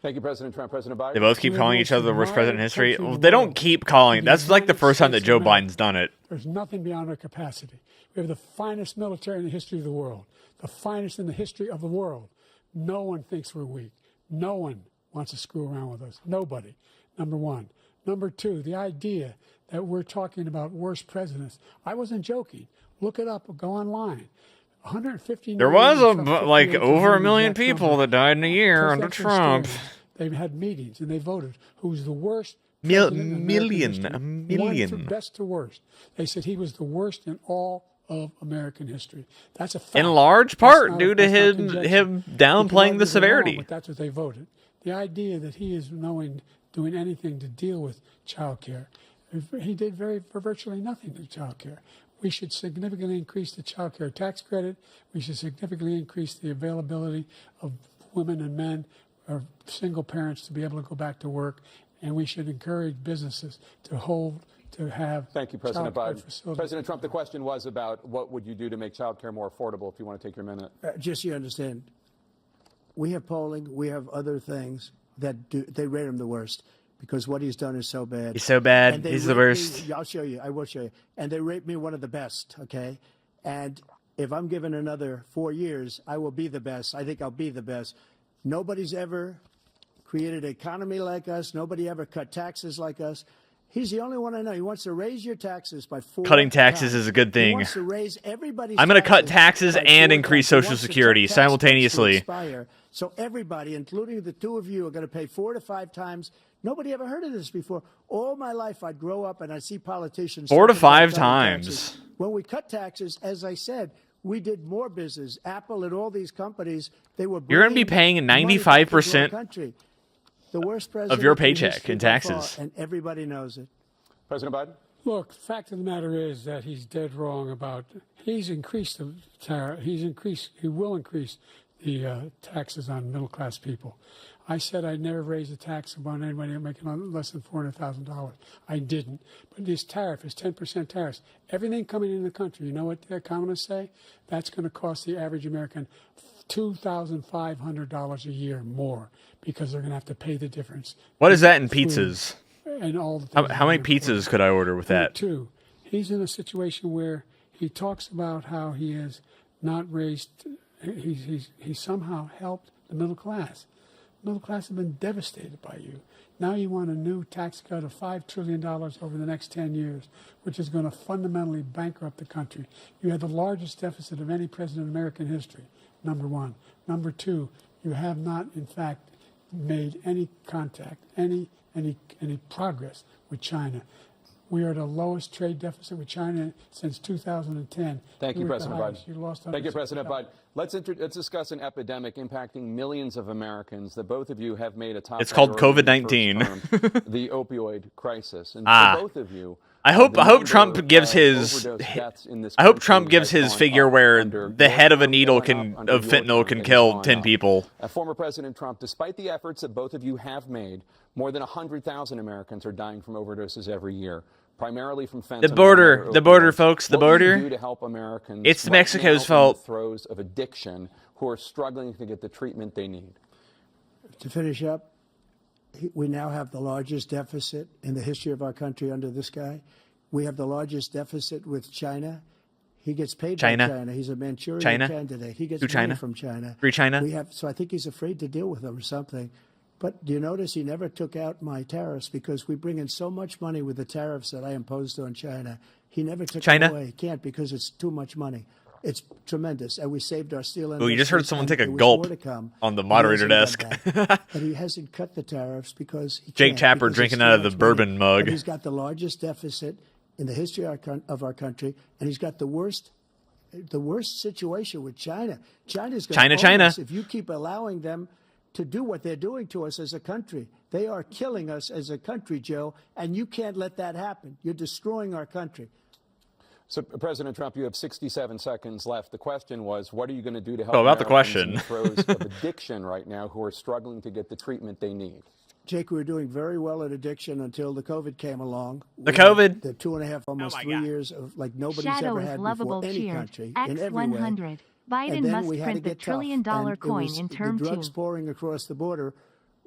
Thank you, President Trump. President Biden. They both keep calling each other the worst president in history. Well, they don't keep calling. That's like the first time that Joe Biden's done it. There's nothing beyond our capacity. We have the finest military in the history of the world, the finest in the history of the world. No one thinks we're weak. No one wants to screw around with us. Nobody, number one. Number two, the idea that we're talking about worst presidents. I wasn't joking. Look it up or go online. 150. There was over 1 million people that died in a year under Trump. They've had meetings and they voted who's the worst. A One million. from best to worst. They said he was the worst in all of American history. That's a fact. In large part That's due not- to that's not him conjecture. him You can downplaying argue the they're wrong, severity. but that's what they voted. The idea that he is doing anything to deal with child care, he did for virtually nothing to child care. We should significantly increase the child care tax credit. We should significantly increase the availability of women and men or single parents to be able to go back to work. And we should encourage businesses to have Thank you, President child care Biden. facilities. President Trump, the question was about what would you do to make child care more affordable, if you want to take your minute. Just so you understand, we have polling, we have other things that they rate him the worst because what he's done is so bad. He's so bad. And they He's the rate worst. me- I'll show you. I will show you. And they rate me one of the best, okay? And if I'm given another 4 years, I will be the best. I think I'll be the best. Nobody's ever created an economy like us. Nobody ever cut taxes like us. He's the only one I know. He wants to raise your taxes by 4 Cutting taxes times. is a good He thing. wants to raise everybody's I'm going to cut taxes by and 4 increase times. He Social wants to Security cut tax cuts to simultaneously. expire. So everybody, including the two of you, are going to pay 4 to 5 times. Nobody ever heard of this before. All my life, I'd grow up and I'd see politicians. 4 to talking about 5 cutting times. taxes. When we cut taxes, as I said, we did more business. Apple and all these companies, they were. You're going to be bringing paying money back into our 95% country. The worst president of your in paycheck history in by far, taxes. and everybody knows it. President Biden? Look, the fact of the matter is that he's dead wrong about. He's increased the tariff. He will increase the taxes on middle class people. I said I'd never raise a tax on anybody making less than $400,000. I didn't. But this tariff is 10% tariffs. Everything coming into the country, you know what the economists say? That's going to cost the average American $2,500 a year more because they're going to have to pay the difference. What is that in Food pizzas? And all the things How many that are important. pizzas could I order with Number that? two, he's in a situation where he talks about how he has not raised, he's somehow helped the middle class. Middle class have been devastated by you. Now you want a new tax cut of $5 trillion over the next 10 years, which is going to fundamentally bankrupt the country. You had the largest deficit of any president in American history, number one. Number two, you have not, in fact, made any contact, any progress with China. We are at the lowest trade deficit with China since 2010. Thank you, We were at the President highest. Biden. You lost Thank you, President $160. Biden. Let's discuss an epidemic impacting millions of Americans that both of you have made a top. It's called priority in COVID-19. your first term, the opioid crisis, and Ah. for both of you. I hope the number Trump gives of his. overdose deaths in this I hope country Trump gives has his gone figure up where under the your head of a term, needle going up can under of your fentanyl term, can it has kill gone 10 up. people. Former President Trump, despite the efforts that both of you have made, more than 100,000 Americans are dying from overdoses every year, primarily from fentanyl. The border, and other the border, opioids. folks, the What will you border. do to help Americans It's right Mexico's now fault. in the throes of addiction who are struggling to get the treatment they need? To finish up, We now have the largest deficit in the history of our country under this guy. We have the largest deficit with China. He gets paid by China. He's a Manchurian candidate. He gets money from China. Free China. So I think he's afraid to deal with them or something. But do you notice he never took out my tariffs because we bring in so much money with the tariffs that I imposed on China. He never took them away. He can't because it's too much money. It's tremendous. And we saved our steel industry. Oh, you just heard someone take a gulp on the moderator desk. But he hasn't cut the tariffs because he Jake can't, Tapper because drinking it's too out of the much bourbon money. mug. But he's got the largest deficit in the history of our country, and he's got the worst situation with China. China's going to own us if you keep allowing them to do what they're doing to us as a country. They are killing us as a country, Joe, and you can't let that happen. You're destroying our country. So, President Trump, you have 67 seconds left. The question was, what are you going to do to help about the Americans in question. the throes of addiction right now who are struggling to get the treatment they need? Jake, we were doing very well at addiction until the COVID came along. The COVID? The 2.5, almost 3 years of like nobody's ever had lovable before any cheer. country in every way. X100. Biden And then must we had print to the get tough. trillion-dollar And coin it was in term the drugs 2. pouring across the border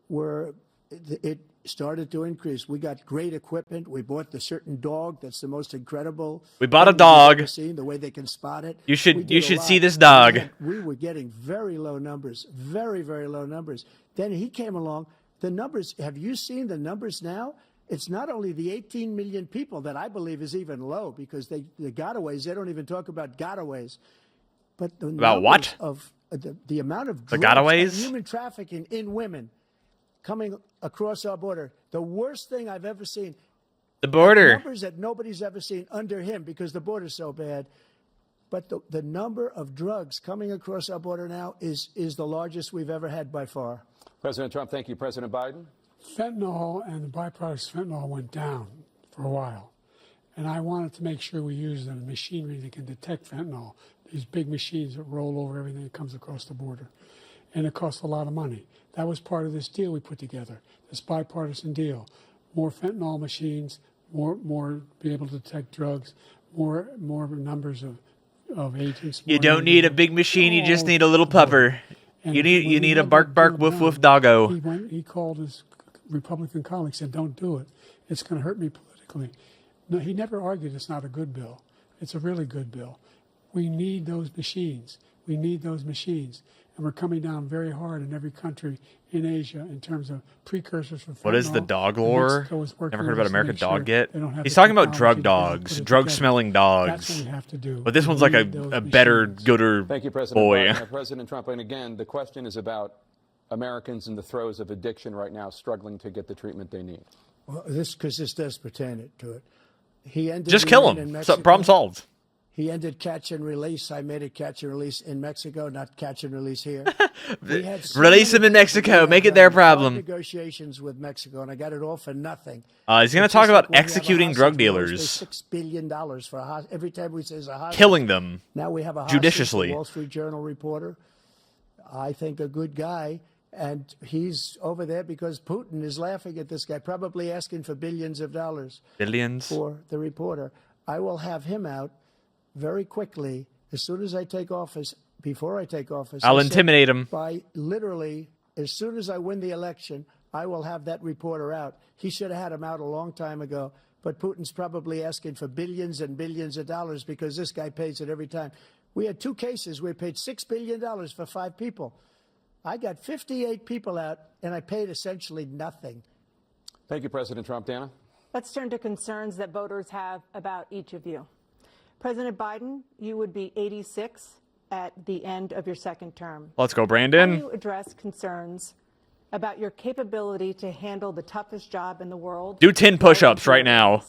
were it started to increase. We got great equipment. We bought the certain dog that's the most incredible. We bought a thing we've dog. ever seen, the way they can spot it. You We should did a see lot. this dog. We were getting very low numbers, very, very low numbers. Then he came along. The numbers, have you seen the numbers now? It's not only the 18 million people that I believe is even low because the gotaways, they don't even talk about gotaways. But the About what? numbers of the amount of The drugs and gotaways? human trafficking in women coming across our border, the worst thing I've ever seen. The border. Numbers that nobody's ever seen under him because the border's so bad. But the number of drugs coming across our border now is the largest we've ever had by far. President Trump, thank you. President Biden? Fentanyl and the byproducts of fentanyl went down for a while. And I wanted to make sure we use the machinery that can detect fentanyl, these big machines that roll over everything that comes across the border. And it costs a lot of money. That was part of this deal we put together, this bipartisan deal. More fentanyl machines, more be able to detect drugs, more numbers of agents. You don't need a big machine. You just need a little pupper. You need a bark woof woof doggo. He called his Republican colleagues, said, "Don't do it. It's going to hurt me politically." No, he never argued it's not a good bill. It's a really good bill. We need those machines. We need those machines. And we're coming down very hard in every country in Asia in terms of precursors for fentanyl. What is the dog And lore? Mexico is working Never heard with about us to American make sure Dog yet? they don't have He's the talking about drug technology to be able to dogs, put it drug-smelling together. dogs. That's what we have to do. But this We one's like need those a better, machines. gooder Thank you, President boy. Biden. President Trump, and again, the question is about Americans in the throes of addiction right now struggling to get the treatment they need. Well, this does pertain to it. He ended Just the kill UN him. in So, Mexico. problem solved. He ended catch and release. I made it catch and release in Mexico, not catch and release here. We had so Release many him in Mexico. we had, Make it their hard problem. Negotiations with Mexico, and I got it all for nothing. He's going to It's talk just about like when we have a executing drug hostage, we always dealers. pay $6 billion for a hostage. Every time we say there's a hostage, Killing them Now we have a hostage, judiciously. the Wall Street Journal reporter. I think a good guy. And he's over there because Putin is laughing at this guy, probably asking for billions of dollars. Billions? For the reporter. I will have him out very quickly as soon as I take office, before I take office. I'll I said intimidate him. By literally, as soon as I win the election, I will have that reporter out. He should have had him out a long time ago. But Putin's probably asking for billions and billions of dollars because this guy pays it every time. We had 2 cases where we paid $6 billion for 5 people. I got 58 people out, and I paid essentially nothing. Thank you, President Trump. Dana? Let's turn to concerns that voters have about each of you. President Biden, you would be 86 at the end of your second term. Let's go, How do Brandon. you address concerns about your capability to handle the toughest job in the world? Do 10 push-ups right now.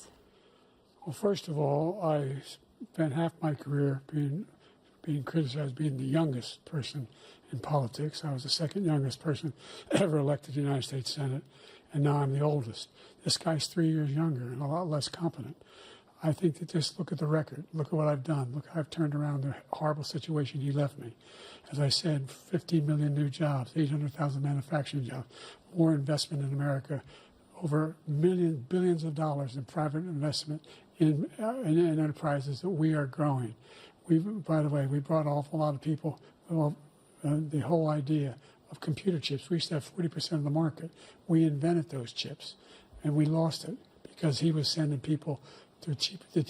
Well, first of all, I spent half my career being criticized being the youngest person in politics. I was the second youngest person ever elected to the United States Senate, and now I'm the oldest. This guy's 3 years younger and a lot less competent. I think that just look at the record. Look at what I've done. Look how I've turned around the horrible situation he left me. As I said, 15 million new jobs, 800,000 manufacturing jobs, more investment in America, over billions of dollars in private investment in enterprises that we are growing. By the way, we brought an awful lot of people. Well, the whole idea of computer chips. We used to have 40% of the market. We invented those chips, and we lost it because he was sending people to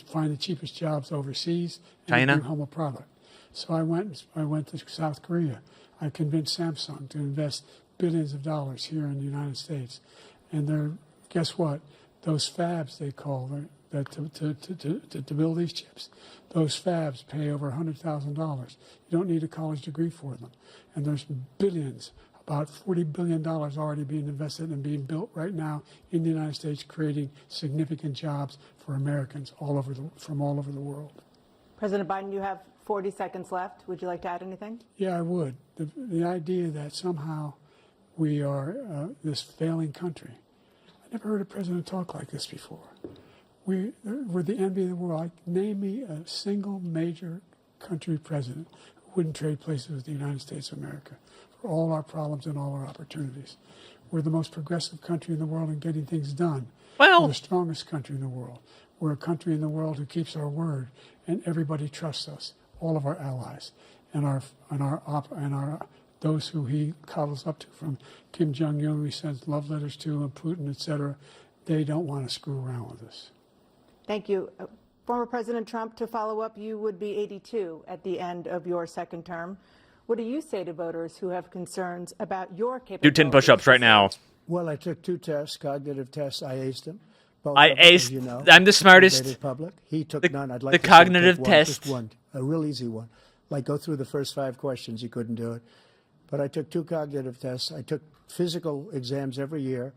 find the cheapest jobs overseas and China? bring home a product. So I went to South Korea. I convinced Samsung to invest billions of dollars here in the United States. And guess what? Those fabs, they call them, to build these chips, those fabs pay over $100,000. You don't need a college degree for them. And there's billions, about $40 billion already being invested and being built right now in the United States, creating significant jobs for Americans from all over the world. President Biden, you have 40 seconds left. Would you like to add anything? Yeah, I would. The idea that somehow we are this failing country. I never heard a president talk like this before. We're the envy of the world. Name me a single major country president who wouldn't trade places with the United States of America for all our problems and all our opportunities. We're the most progressive country in the world in getting things done. Well, we're the strongest country in the world. We're a country in the world who keeps our word, and everybody trusts us. All of our allies and those who he cuddles up to, from Kim Jong-un, who he sends love letters to, and Putin, etc. They don't want to screw around with us. Thank you. Former President Trump, to follow up, you would be 82 at the end of your second term. What do you say to voters who have concerns about your capabilities? Do 10 push-ups right now. Well, I took 2 tests, cognitive tests. I aced them. Both I of them, as aced. you know, I'm the smartest. in public. He took none. I'd like the to cognitive take one, test. just one, a real easy one. Like go through the first 5 questions. He couldn't do it. But I took 2 cognitive tests. I took physical exams every year.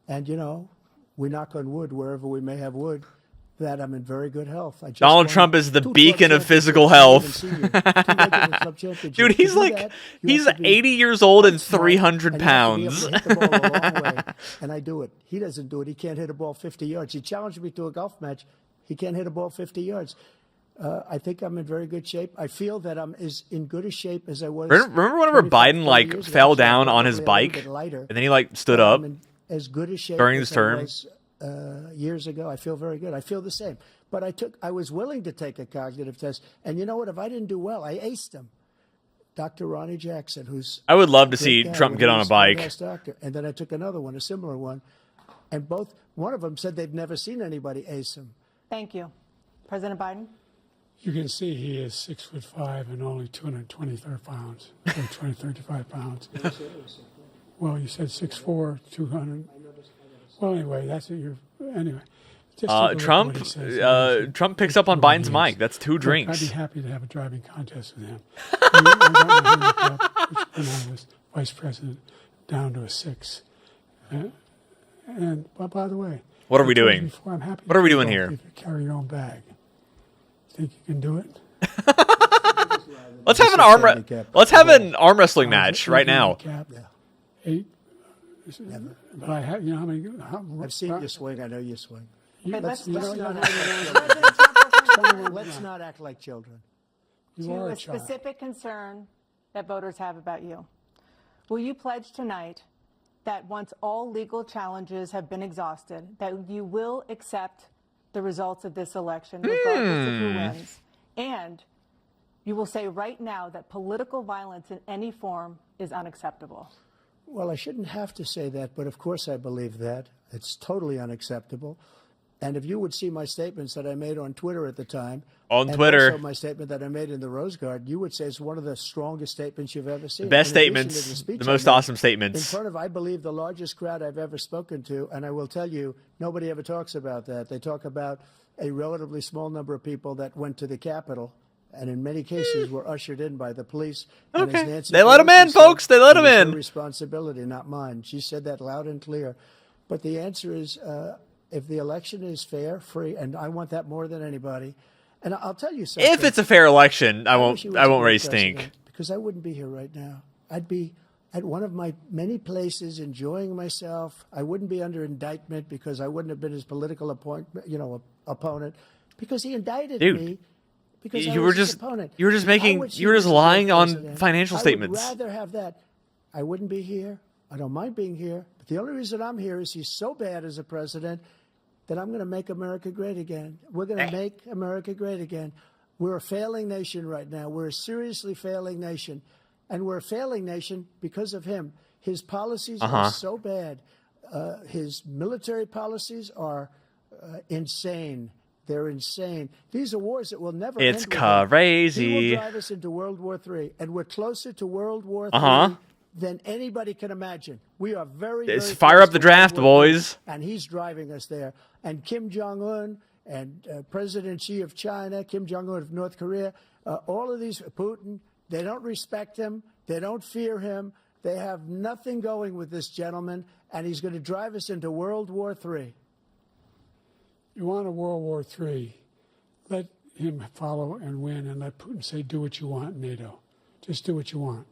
And, you know, we knock on wood wherever we may have wood, that I'm in very good health. I just Donald won Trump is the 2 beacon club of physical championships, health. two regular club championships. Dude, To he's do like, that, you he's have to be 80 years old and smart, 300 and you have to be able pounds. to hit the ball a long way, and I do it. He doesn't do it. He can't hit a ball 50 yards. He challenged me to a golf match. He can't hit a ball 50 yards. I think I'm in very good shape. I feel that I'm as in good a shape as I was. Remember whenever 25, Biden 30 like years ago? fell Actually, I'm down on his probably a little bike bit lighter, and then he like stood but up I'm in as good a shape during as his I term? was, years ago. I feel very good. I feel the same. But I was willing to take a cognitive test. And you know what? If I didn't do well, I aced him. Dr. Ronnie Jackson, who's I would love to a see great guy, Trump when get he on a was bike. best doctor. And then I took another one, a similar one. And one of them said they've never seen anybody ace him. Thank you. President Biden? You can see he is 6'5" and only 223 pounds, 235 pounds. Well, you said 6'4", 200. Well, anyway, that's what you're. Anyway. Just take a look at Trump what he says. Trump picks up on What he Biden's is. mic. That's 2 Look, drinks. I'd be happy to have a driving contest with him. I got my handicap, which when I was vice president, down to a 6. But by the way, What are we I told you doing? before, I'm happy What are we to doing go here? if you carry your own bag. Think you can do it? Let's have an arm wrestling match right now. Handicap, 8. But I have, you know how many? I've seen you swing. I know you swing. Okay, Let's let's not act like children. You to are a a child. specific concern that voters have about you. Will you pledge tonight that once all legal challenges have been exhausted, that you will accept the results of this election, regardless of who wins, and you will say right now that political violence in any form is unacceptable? Well, I shouldn't have to say that, but of course I believe that. It's totally unacceptable. And if you would see my statements that I made on Twitter at the time, On and Twitter. also my statement that I made in the Rose Garden, you would say it's one of the strongest statements you've ever seen. The best In addition to statements, speech the I most made awesome statements. In front of, I believe, the largest crowd I've ever spoken to, and I will tell you, nobody ever talks about that. They talk about a relatively small number of people that went to the Capitol, and in many cases were ushered in by the police. And as Okay. Nancy They let 'em Pelosi in, said, folks. They let it 'em was her in. responsibility, not mine. She said that loud and clear. But the answer is, if the election is fair, free, and I want that more than anybody. And I'll tell you something. If it's a fair election, I wish he won't was a great raise president, stink. because I wouldn't be here right now. I'd be at one of my many places enjoying myself. I wouldn't be under indictment because I wouldn't have been his political opponent, because he indicted Dude, me. Because you I were was his just- opponent. you were just I making- wish he you were just was a great lying on president. financial statements. I would rather have that. I wouldn't be here. I don't mind being here. But the only reason I'm here is he's so bad as a president that I'm going to make America great again. We're going to make America great again. We're a failing nation right now. We're a seriously failing nation. And we're a failing nation because of him. His policies are so bad. His military policies are insane. They're insane. These are wars that will never end. It's crazy. He will drive us into World War III, and we're closer to World War III than anybody can imagine. We are very, very fire up the draft, boys. And he's driving us there. And Kim Jong-un and President Xi of China, Kim Jong-un of North Korea, all of these, Putin, they don't respect him. They don't fear him. They have nothing going with this gentleman, and he's going to drive us into World War III. You want a World War III, let him follow and win, and let Putin say, do what you want, NATO. Just do what you want.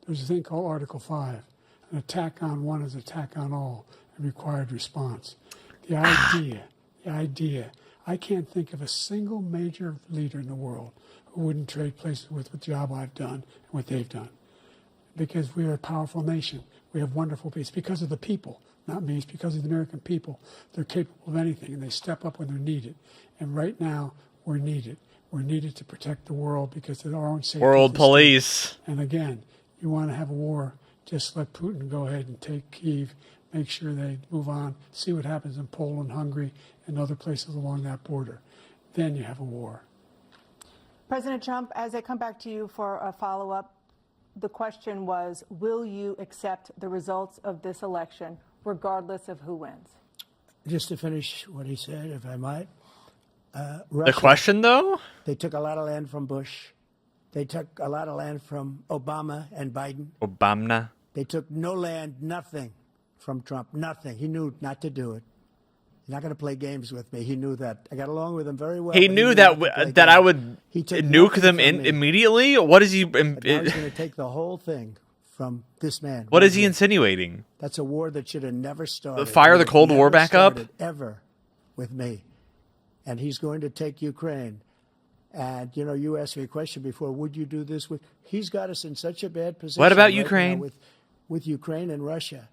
There's a thing called Article 5. An attack on one is an attack on all, and required response. The idea, I can't think of a single major leader in the world who wouldn't trade places with the job I've done and what they've done. Because we are a powerful nation. We have wonderful peace. Because of the people, not me. It's because of the American people. They're capable of anything, and they step up when they're needed. And right now, we're needed. We're needed to protect the world because of our own safety. World police. And again, you want to have a war, just let Putin go ahead and take Kyiv, make sure they move on, see what happens in Poland, Hungary, and other places along that border. Then you have a war. President Trump, as I come back to you for a follow-up, the question was, will you accept the results of this election, regardless of who wins? Just to finish what he said, if I might. The question, though? They took a lot of land from Bush. They took a lot of land from Obama and Biden. Obama. They took no land, nothing from Trump, nothing. He knew not to do it. He's not going to play games with me. He knew that. I got along with him very well. He knew that I would nuke them immediately? What is he... But now he's going to take the whole thing from this man. What is he insinuating? That's a war that should have never started. Fire the Cold War back up? Ever with me. And he's going to take Ukraine. And, you know, you asked me a question before, would you do this with... He's got us in such a bad position. What about right Ukraine? Now with Ukraine and Russia.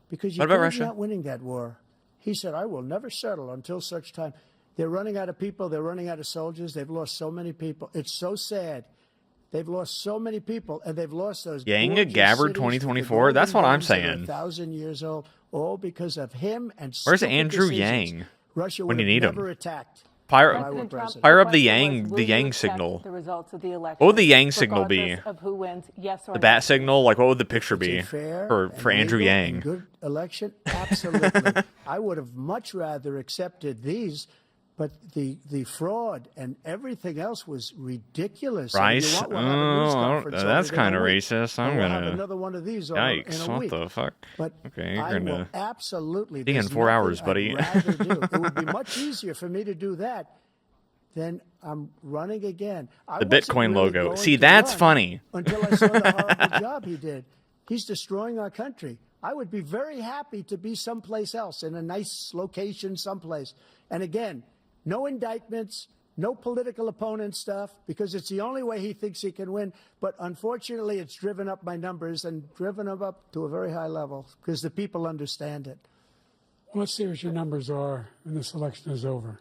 Because What about Ukraine's Russia? not winning that war. He said, I will never settle until such time. They're running out of people. They're running out of soldiers. They've lost so many people. It's so sad. They've lost so many people, and they've lost those. Yang gorgeous Gabbard cities, 2024? the That's what I'm golden homes that are saying. 1,000 years old, all because of him and Where's stupid Andrew decisions. Yang Russia when would you have need him? never attacked. Fire up the Yang Yang signal. The results of the election, What would the Yang signal be? regardless of who wins, yes or The no? bat signal? Like, what would the picture It's a be fair for and Andrew legal Yang? and good election? Absolutely. I would have much rather accepted these, but the fraud and everything else was ridiculous. And Rice? you want, we'll have a news conference over That's it in kind a of week, racist. and I'm we'll have gonna. another one of these in Yikes! a What week. the fuck? But Okay, you're I will gonna. absolutely. Be in there's 4 hours, nothing buddy. I'd rather do. It would be much easier for me to do that than I'm running again. I The wasn't Bitcoin really logo. going See, to that's run funny. Until I saw the horrible job he did. He's destroying our country. I would be very happy to be someplace else, in a nice location someplace. And again, no indictments, no political opponent stuff, because it's the only way he thinks he can win. But unfortunately, it's driven up my numbers and driven them up to a very high level because the people understand it. Well, let's see what your numbers are when this election is over.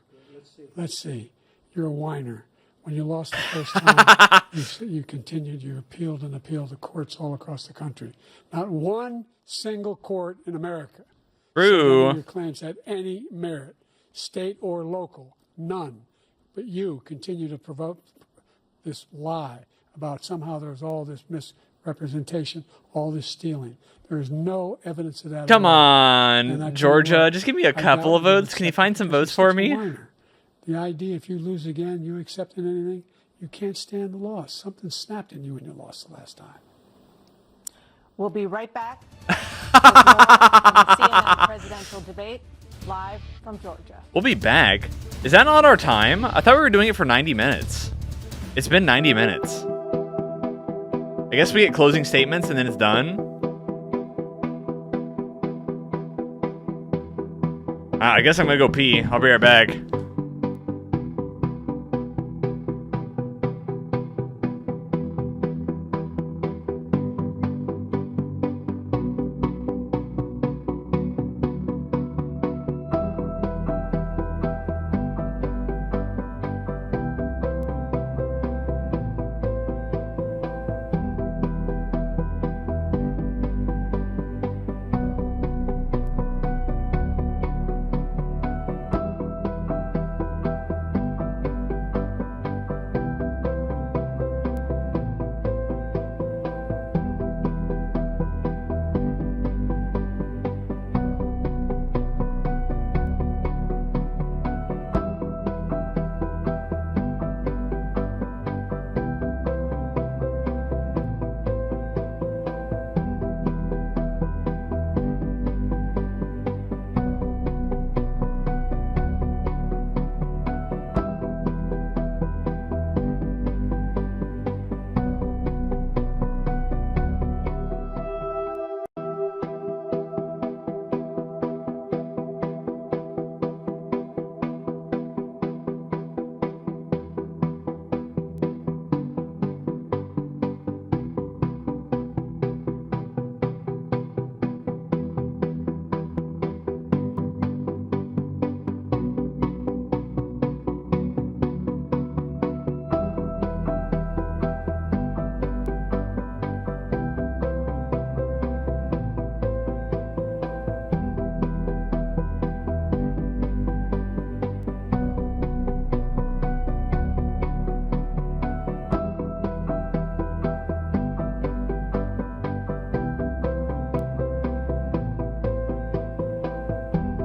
Let's see. You're a whiner. When you lost the first time, you continued, you appealed and appealed to courts all across the country. Not one single court in America True. said your claims had any merit, state or local, none. But you continue to provoke this lie about somehow there's all this misrepresentation, all this stealing. There is no evidence of that. Come at all. And I on, tell you Georgia. what, Just give me a I couple of doubt you votes. Can you find some because votes you're for such a me? whiner. The idea, if you lose again, you accepting anything, you can't stand the loss. Something snapped in you when you lost the last time. We'll be right back with more on the CNN presidential debate, live from Georgia. We'll be back. Is that not our time? I thought we were doing it for 90 minutes. It's been 90 minutes. I guess we get closing statements and then it's done. I guess I'm gonna go pee. I'll be right back.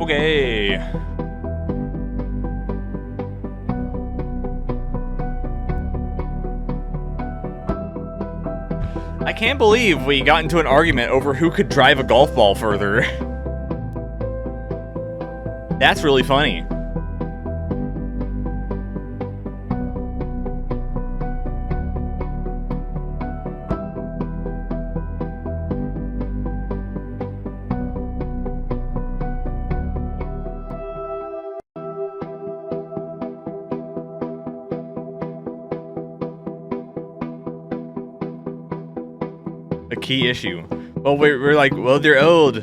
Okay. I can't believe we got into an argument over who could drive a golf ball further. That's really funny. A key issue. Well, we're like, well, they're old.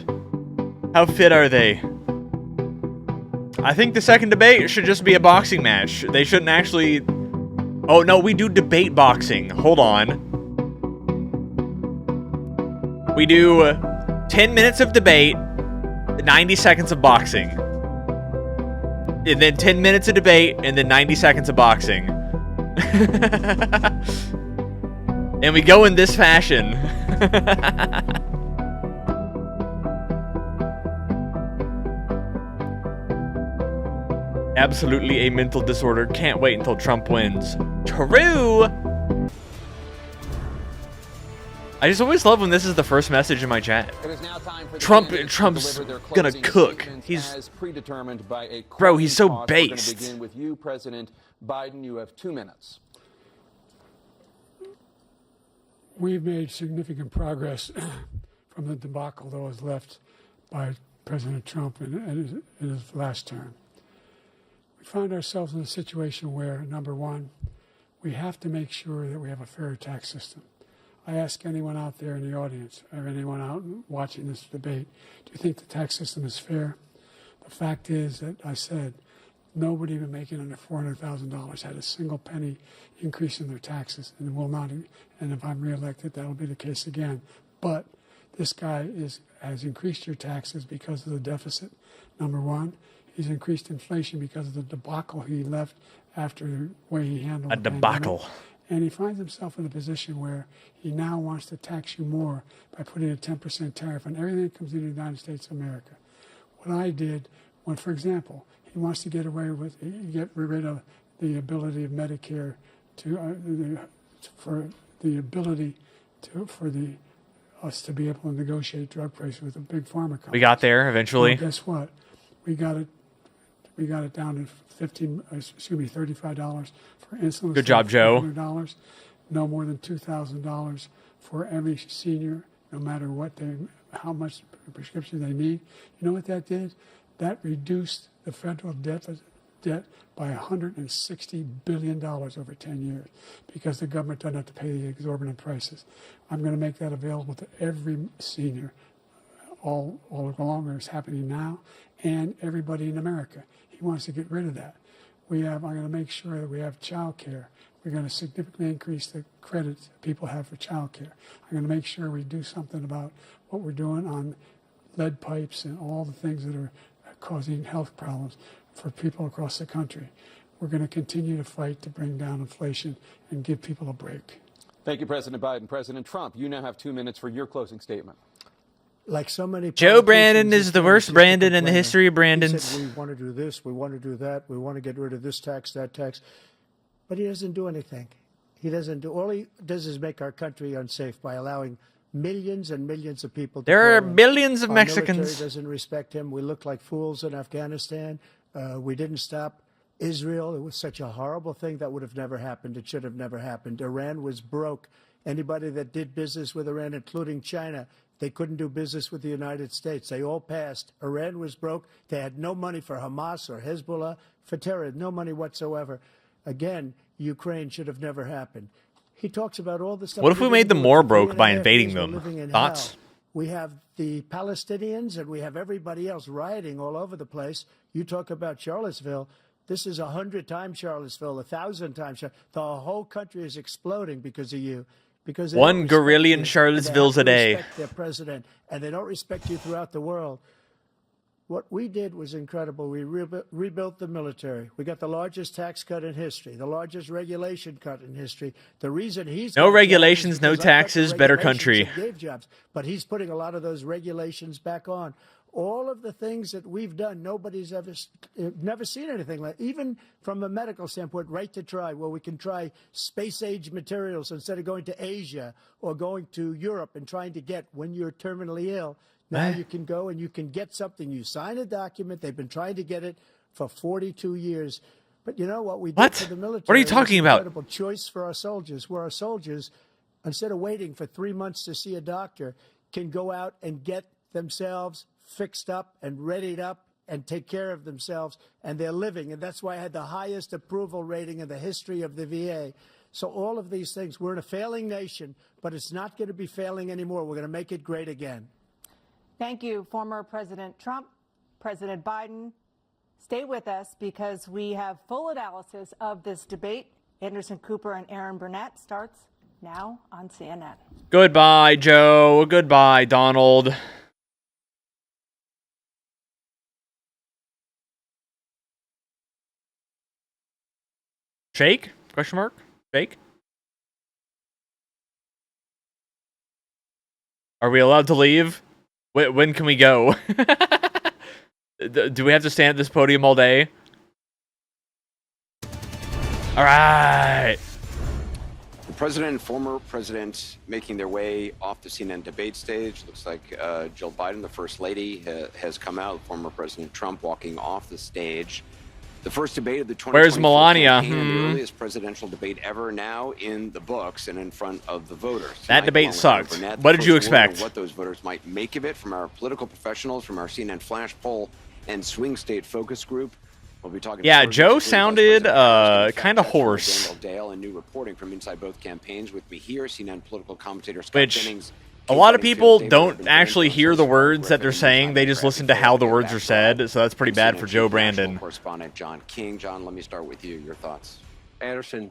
How fit are they? I think the second debate should just be a boxing match. They shouldn't actually... Oh, no, we do debate boxing. Hold on. We do 10 minutes of debate, 90 seconds of boxing. And then 10 minutes of debate, and then 90 seconds of boxing. And we go in this fashion. Absolutely a mental disorder. Can't wait until Trump wins. True! I just always love when this is the first message in my chat. Trump's gonna cook. He's predetermined by a bro, he's so cost. We're gonna based. begin with you, President Biden. You have 2 minutes. We've made significant progress from the debacle that was left by President Trump in his last term. We find ourselves in a situation where, number one, we have to make sure that we have a fair tax system. I ask anyone out there in the audience, or anyone out watching this debate, do you think the tax system is fair? The fact is that I said nobody even making under $400,000 had a single penny increase in their taxes, and will not. And if I'm reelected, that'll be the case again. But this guy has increased your taxes because of the deficit. Number one, he's increased inflation because of the debacle he left after the way he handled a the debacle. pandemic. And he finds himself in a position where he now wants to tax you more by putting a 10% tariff on everything that comes into the United States of America. What I did, when, for example, he wants to get rid of the ability of Medicare for us to be able to negotiate drug prices with a big pharma company. We got there eventually. Well, guess what? We got it down to $35 for insulin. Good job, Joe. $100, no more than $2,000 for every senior, no matter how much prescription they need. You know what that did? That reduced the federal debt by $160 billion over 10 years because the government doesn't have to pay the exorbitant prices. I'm going to make that available to every senior all along, it's happening now, and everybody in America. He wants to get rid of that. I'm going to make sure that we have child care. We're going to significantly increase the credits people have for child care. I'm going to make sure we do something about what we're doing on lead pipes and all the things that are causing health problems for people across the country. We're going to continue to fight to bring down inflation and give people a break. Thank you, President Biden. President Trump, you now have 2 minutes for your closing statement. Like so many Joe Brandon is the worst Brandon in the history of Brandons. He said, we want to do this, we want to do that, we want to get rid of this tax, that tax. But he doesn't do anything. All he does is make our country unsafe by allowing millions and millions of people to There are pour in. billions of Our Mexicans. military doesn't respect him. We look like fools in Afghanistan. We didn't stop Israel. It was such a horrible thing that would have never happened. It should have never happened. Iran was broke. Anybody that did business with Iran, including China, they couldn't do business with the United States. They all passed. Iran was broke. They had no money for Hamas or Hezbollah, for terror, no money whatsoever. Again, Ukraine should have never happened. He talks about all the stuff. What if we made them more broke by invading them? Thoughts? We have the Palestinians and we have everybody else rioting all over the place. You talk about Charlottesville. This is 100 times Charlottesville, 1,000 times. The whole country is exploding because of you. Because 1 gorillion Charlottesvilles a day. They respect their president, and they don't respect you throughout the world. What we did was incredible. We rebuilt the military. We got the largest tax cut in history, the largest regulation cut in history. The reason he's no regulations, no taxes, better country. Gave jobs, but he's putting a lot of those regulations back on. All of the things that we've done, nobody's never seen anything like. Even from a medical standpoint, right to try, where we can try space-age materials instead of going to Asia or going to Europe and trying to get when you're terminally ill. Now you can go and you can get something. You sign a document. They've been trying to get it for 42 years. But you know what we did for the military? What are you talking about? Incredible choice for our soldiers, where our soldiers, instead of waiting for 3 months to see a doctor, can go out and get themselves fixed up and readied up and take care of themselves, and they're living. And that's why I had the highest approval rating in the history of the VA. So all of these things, we're in a failing nation, but it's not going to be failing anymore. We're going to make it great again. Thank you, former President Trump, President Biden. Stay with us because we have full analysis of this debate. Anderson Cooper and Aaron Burnett starts now on CNN. Goodbye, Joe. Goodbye, Donald. Shake? Question mark? Shake? Are we allowed to leave? When can we go? Do we have to stand at this podium all day? All right. The president and former president making their way off the CNN debate stage. Looks like Jill Biden, the first lady, has come out. Former President Trump walking off the stage. The first debate of the 2024 Where's Melania? campaign, and the earliest presidential debate ever, now in the books and in front of the voters. That Tonight, debate along with sucked. Aaron Burnett, What the did you first word on expect? What those voters might make of it from our political professionals, from our CNN Flash poll and swing state focus group. We'll be talking. Yeah, to Joe Vice sounded President kind of fact checker hoarse. Daniel Dale, and new reporting from inside both campaigns with me here. CNN political commentator Scott Which Jennings. a lot of people don't actually hear the words that they're saying. They just listen to how the words are said. So that's pretty bad for Joe Brandon. Correspondent John King. John, let me start with you. Your thoughts. Anderson,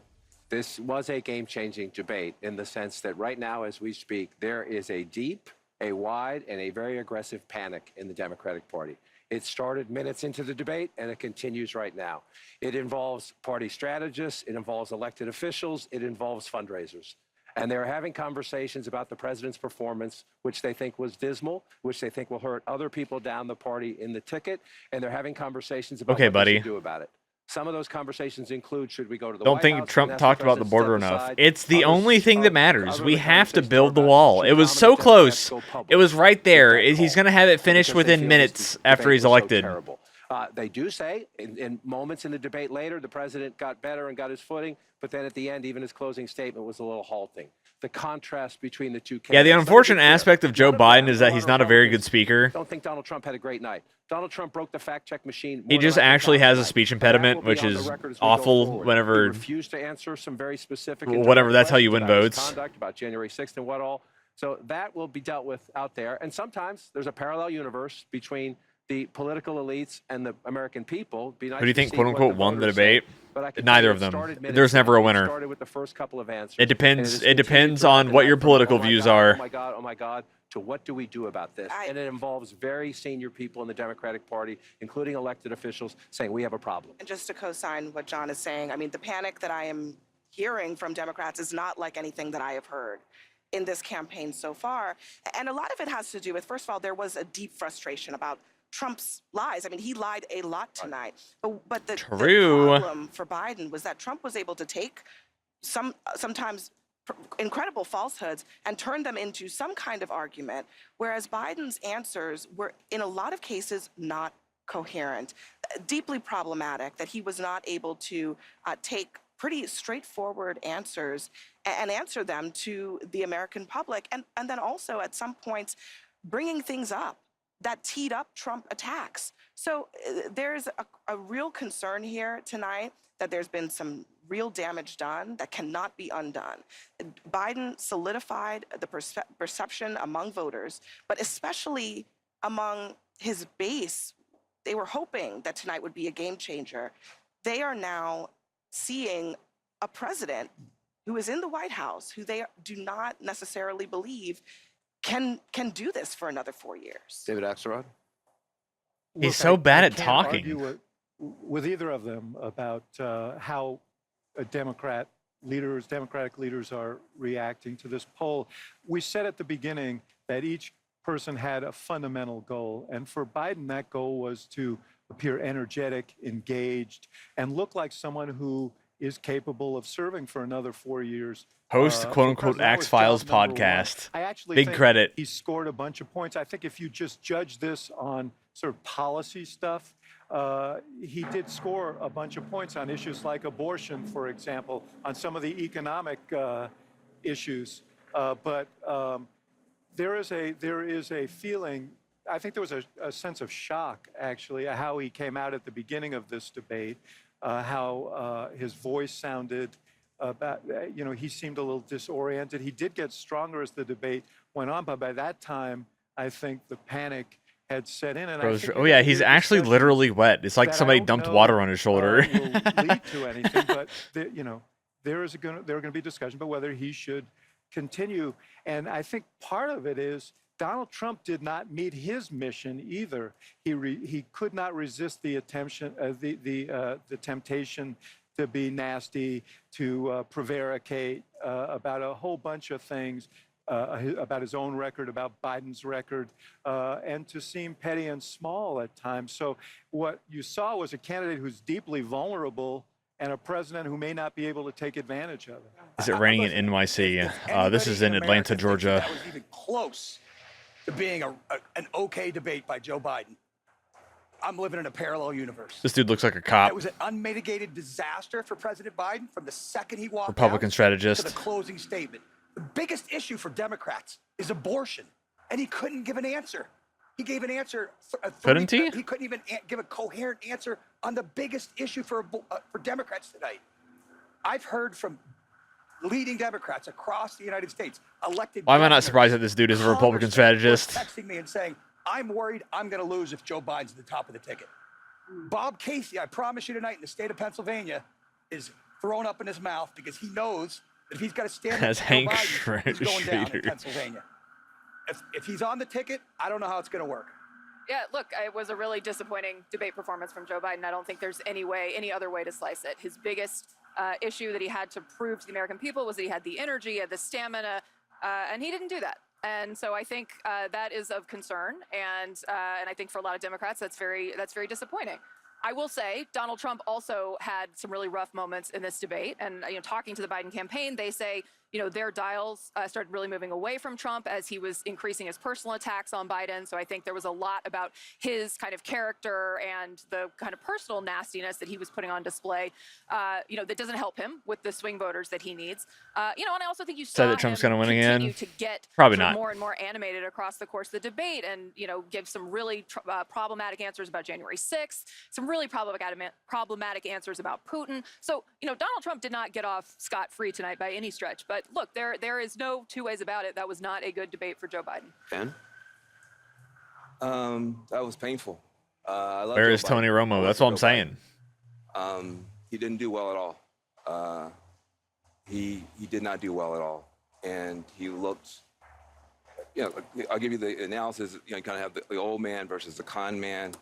this was a game-changing debate in the sense that right now, as we speak, there is a deep, a wide, and a very aggressive panic in the Democratic Party. It started minutes into the debate, and it continues right now. It involves party strategists, it involves elected officials, it involves fundraisers. And they're having conversations about the president's performance, which they think was dismal, which they think will hurt other people down the party in the ticket. And they're having conversations about what they should do about it. Some of those conversations include, should we go to the Don't White think House, Trump and ask talked the about the president to border step enough. aside? It's the Others only thing that matters. We have to build the wall. It was so close. It was right there. He's going to have it finished within minutes after he's elected. They do say in moments in the debate later, the president got better and got his footing, but then at the end, even his closing statement was a little halting. The contrast between the two candidates. Yeah, the unfortunate aspect of Joe Biden is that he's not a very good speaker. Don't think Donald Trump had a great night. Donald Trump broke the fact check machine. He just actually has a speech impediment, which is awful whenever. He refused to answer some very specific. Whatever, that's how you win about his votes. Conduct about January 6th and what all. So that will be dealt with out there. And sometimes there's a parallel universe between the political elites and the American people. Be nice Who do you to think, see quote what unquote, the won the voters debate? say. But I can Neither tell of you it them. started minutes There's never a ago. It winner. started with the first couple of answers. It depends. And It depends continued on throughout what the your night from, political oh my views God, are. Oh my God, to what do we do about this? And it involves very senior people in the Democratic Party, including elected officials, saying we have a problem. And just to co-sign what John is saying, I mean, the panic that I am hearing from Democrats is not like anything that I have heard in this campaign so far. And a lot of it has to do with, first of all, there was a deep frustration about Trump's lies. I mean, he lied a lot tonight. But the problem for Biden was that Trump was able to take sometimes incredible falsehoods and turn them into some kind of argument, whereas Biden's answers were, in a lot of cases, not coherent, deeply problematic, that he was not able to take pretty straightforward answers and answer them to the American public, and then also at some points bringing things up that teed up Trump attacks. So there's a real concern here tonight that there's been some real damage done that cannot be undone. Biden solidified the perception among voters, but especially among his base. They were hoping that tonight would be a game changer. They are now seeing a president who is in the White House, who they do not necessarily believe can do this for another 4 years. David Axelrod? He's so bad at can't talking. argue with either of them about how Democratic leaders are reacting to this poll. We said at the beginning that each person had a fundamental goal. And for Biden, that goal was to appear energetic, engaged, and look like someone who is capable of serving for another 4 years. Host for quote-unquote president. That was Axe Files job number one. podcast. I actually Big think credit. he scored a bunch of points. I think if you just judge this on sort of policy stuff, he did score a bunch of points on issues like abortion, for example, on some of the economic issues. But there is a feeling, I think there was a sense of shock, actually, at how he came out at the beginning of this debate, how his voice sounded. He seemed a little disoriented. He did get stronger as the debate went on, but by that time, I think the panic had set in. And I think Oh yeah, he's actually literally wet. It's like somebody dumped water on his shoulder. will lead to anything, but there are going to be discussion about whether he should continue. And I think part of it is Donald Trump did not meet his mission either. He could not resist the temptation to be nasty, to prevaricate about a whole bunch of things, about his own record, about Biden's record, and to seem petty and small at times. So what you saw was a candidate who's deeply vulnerable and a president who may not be able to take advantage of it. Is it raining in NYC? This is in Atlanta, Georgia. That was even close to being an okay debate by Joe Biden. I'm living in a parallel universe. This dude looks like a cop. It was an unmitigated disaster for President Biden from the second he walked Republican out strategist. to the closing statement. The biggest issue for Democrats is abortion, and he couldn't give an answer. He gave an answer. Couldn't he? He couldn't even give a coherent answer on the biggest issue for Democrats tonight. I've heard from leading Democrats across the United States, elected. Why am I not surprised that this dude is a Republican strategist? Texting me and saying, I'm worried I'm going to lose if Joe Biden's at the top of the ticket. Bob Casey, I promise you tonight, in the state of Pennsylvania, is thrown up in his mouth because he knows that if he's got to stand As up to Hank Joe Biden, he's going down in Schrader. Pennsylvania. If he's on the ticket, I don't know how it's going to work. Yeah, look, it was a really disappointing debate performance from Joe Biden. I don't think there's any other way to slice it. His biggest issue that he had to prove to the American people was that he had the energy, he had the stamina, and he didn't do that. And so I think that is of concern, and I think for a lot of Democrats that's very disappointing. I will say Donald Trump also had some really rough moments in this debate, and talking to the Biden campaign, they say their dials started really moving away from Trump as he was increasing his personal attacks on Biden. So I think there was a lot about his kind of character and the kind of personal nastiness that he was putting on display, that doesn't help him with the swing voters that he needs. And I also think you saw that Trump's him going to win continue again? to get Probably sort of not. more and more animated across the course of the debate, and give some really problematic answers about January 6th, some really problematic answers about Putin. So Donald Trump did not get off scot-free tonight by any stretch. But look, there is no two ways about it. That was not a good debate for Joe Biden. Ben? That was painful. I love Where Joe is Tony Biden. Romo? I That's love what I'm Joe saying. Biden. He didn't do well at all. He did not do well at all. And he looked, I'll give you the analysis. You kind of have the old man versus the con man.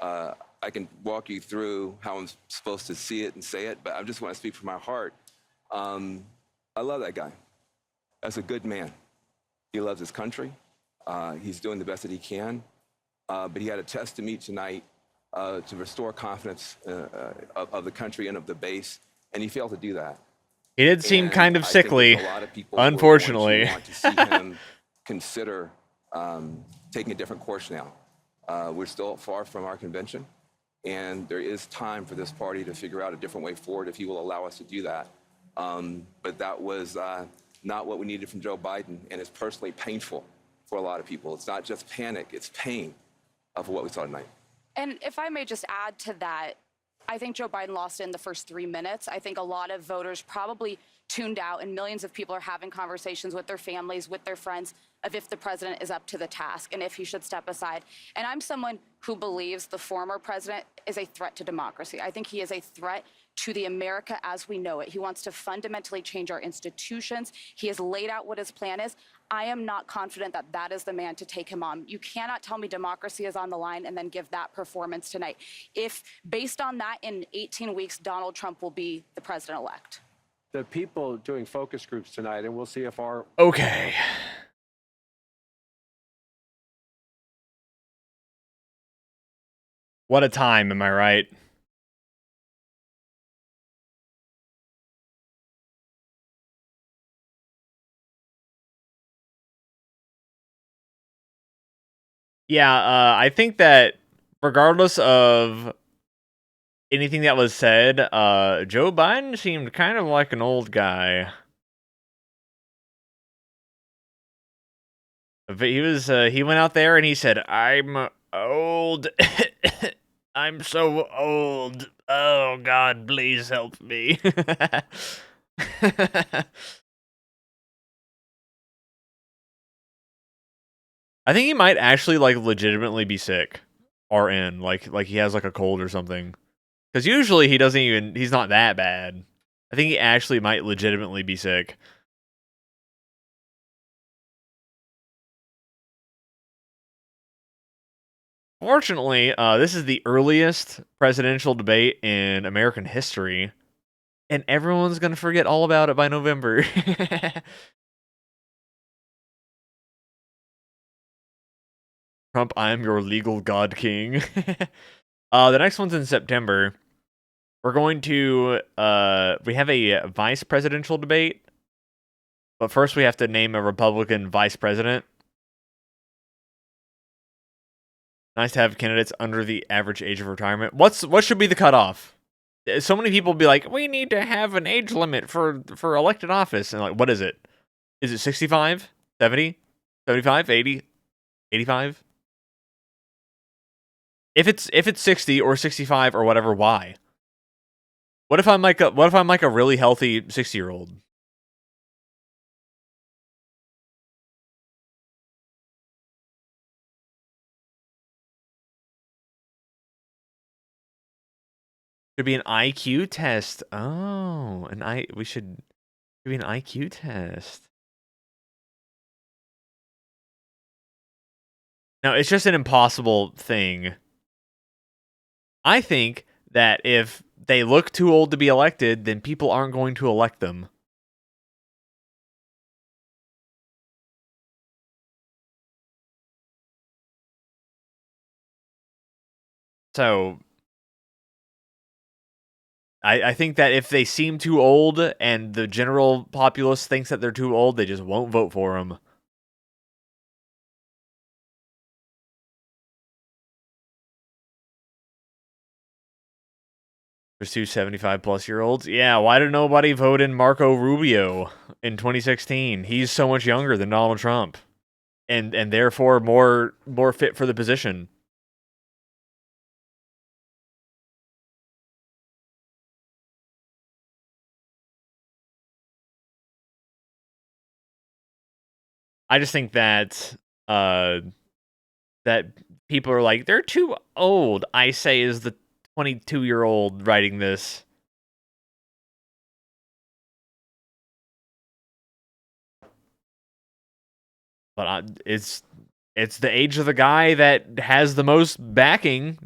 I can walk you through how I'm supposed to see it and say it, but I just want to speak from my heart. I love that guy. That's a good man. He loves his country. He's doing the best that he can. But he had a test to meet tonight to restore confidence of the country and of the base, and he failed to do that. He did seem And kind of I think sickly, there's a lot of people who are going to unfortunately. want to see him consider taking a different course now. We're still far from our convention, and there is time for this party to figure out a different way forward if he will allow us to do that. But that was not what we needed from Joe Biden, and it's personally painful for a lot of people. It's not just panic, it's pain for what we saw tonight. And if I may just add to that, I think Joe Biden lost in the first 3 minutes. I think a lot of voters probably tuned out, and millions of people are having conversations with their families, with their friends, of if the president is up to the task and if he should step aside. And I'm someone who believes the former president is a threat to democracy. I think he is a threat to the America as we know it. He wants to fundamentally change our institutions. He has laid out what his plan is. I am not confident that that is the man to take him on. You cannot tell me democracy is on the line and then give that performance tonight. If, based on that, in 18 weeks, Donald Trump will be the president-elect. The people doing focus groups tonight, and we'll see if our... Okay. What a time, am I right? Yeah, I think that regardless of anything that was said, Joe Biden seemed kind of like an old guy. But he went out there and he said, "I'm old. I'm so old. Oh God, please help me." I think he might actually like legitimately be sick. RN, like he has like a cold or something. Because usually he's not that bad. I think he actually might legitimately be sick. Fortunately, this is the earliest presidential debate in American history, and everyone's going to forget all about it by November. Trump, I am your legal god king. The next one's in September. We're going to, we have a vice presidential debate, but first we have to name a Republican vice president. Nice to have candidates under the average age of retirement. What should be the cutoff? So many people be like, we need to have an age limit for elected office. And like, what is it? Is it 65, 70, 75, 80, 85? If it's 60 or 65 or whatever, why? What if I'm like a really healthy 60-year-old? Should be an IQ test. Oh, we should be an IQ test. No, it's just an impossible thing. I think that if they look too old to be elected, then people aren't going to elect them. So I think that if they seem too old and the general populace thinks that they're too old, they just won't vote for them. There's two 75-plus-year-olds. Yeah, why did nobody vote in Marco Rubio in 2016? He's so much younger than Donald Trump, and therefore more fit for the position. I just think that that people are like, they're too old. I say is the 22-year-old writing this. But it's the age of the guy that has the most backing.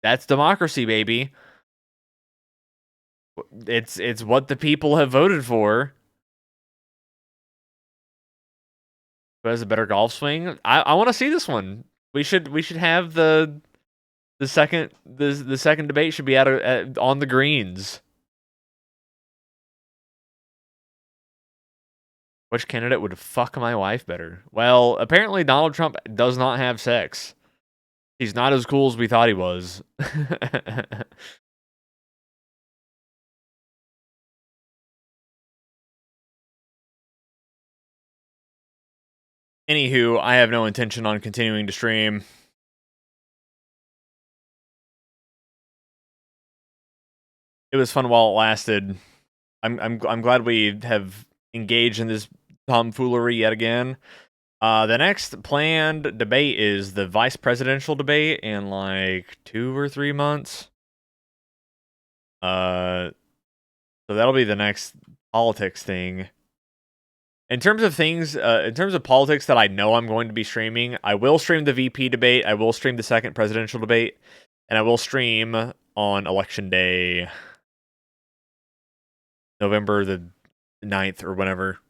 That's democracy, baby. It's what the people have voted for. Who has a better golf swing? I want to see this one. We should have the second debate should be on the greens. Which candidate would fuck my wife better? Well, apparently Donald Trump does not have sex. He's not as cool as we thought he was. Anywho, I have no intention on continuing to stream. It was fun while it lasted. I'm glad we have engaged in this tomfoolery yet again. The next planned debate is the vice presidential debate in like 2 or 3 months. So that'll be the next politics thing. In terms of things, in terms of politics that I know I'm going to be streaming, I will stream the VP debate, I will stream the second presidential debate, and I will stream on Election Day, November the 9th or whenever.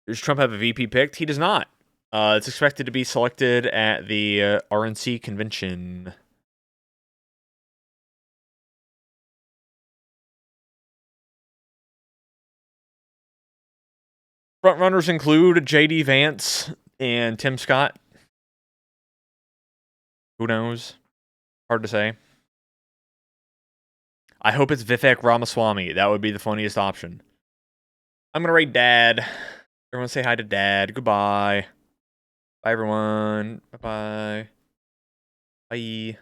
Does Trump have a VP picked? He does not. It's expected to be selected at the RNC convention. Frontrunners include J.D. Vance and Tim Scott. Who knows? Hard to say. I hope it's Vivek Ramaswamy. That would be the funniest option. I'm going to rate Dad. Everyone say hi to Dad. Goodbye. Bye, everyone. Bye-bye. Bye.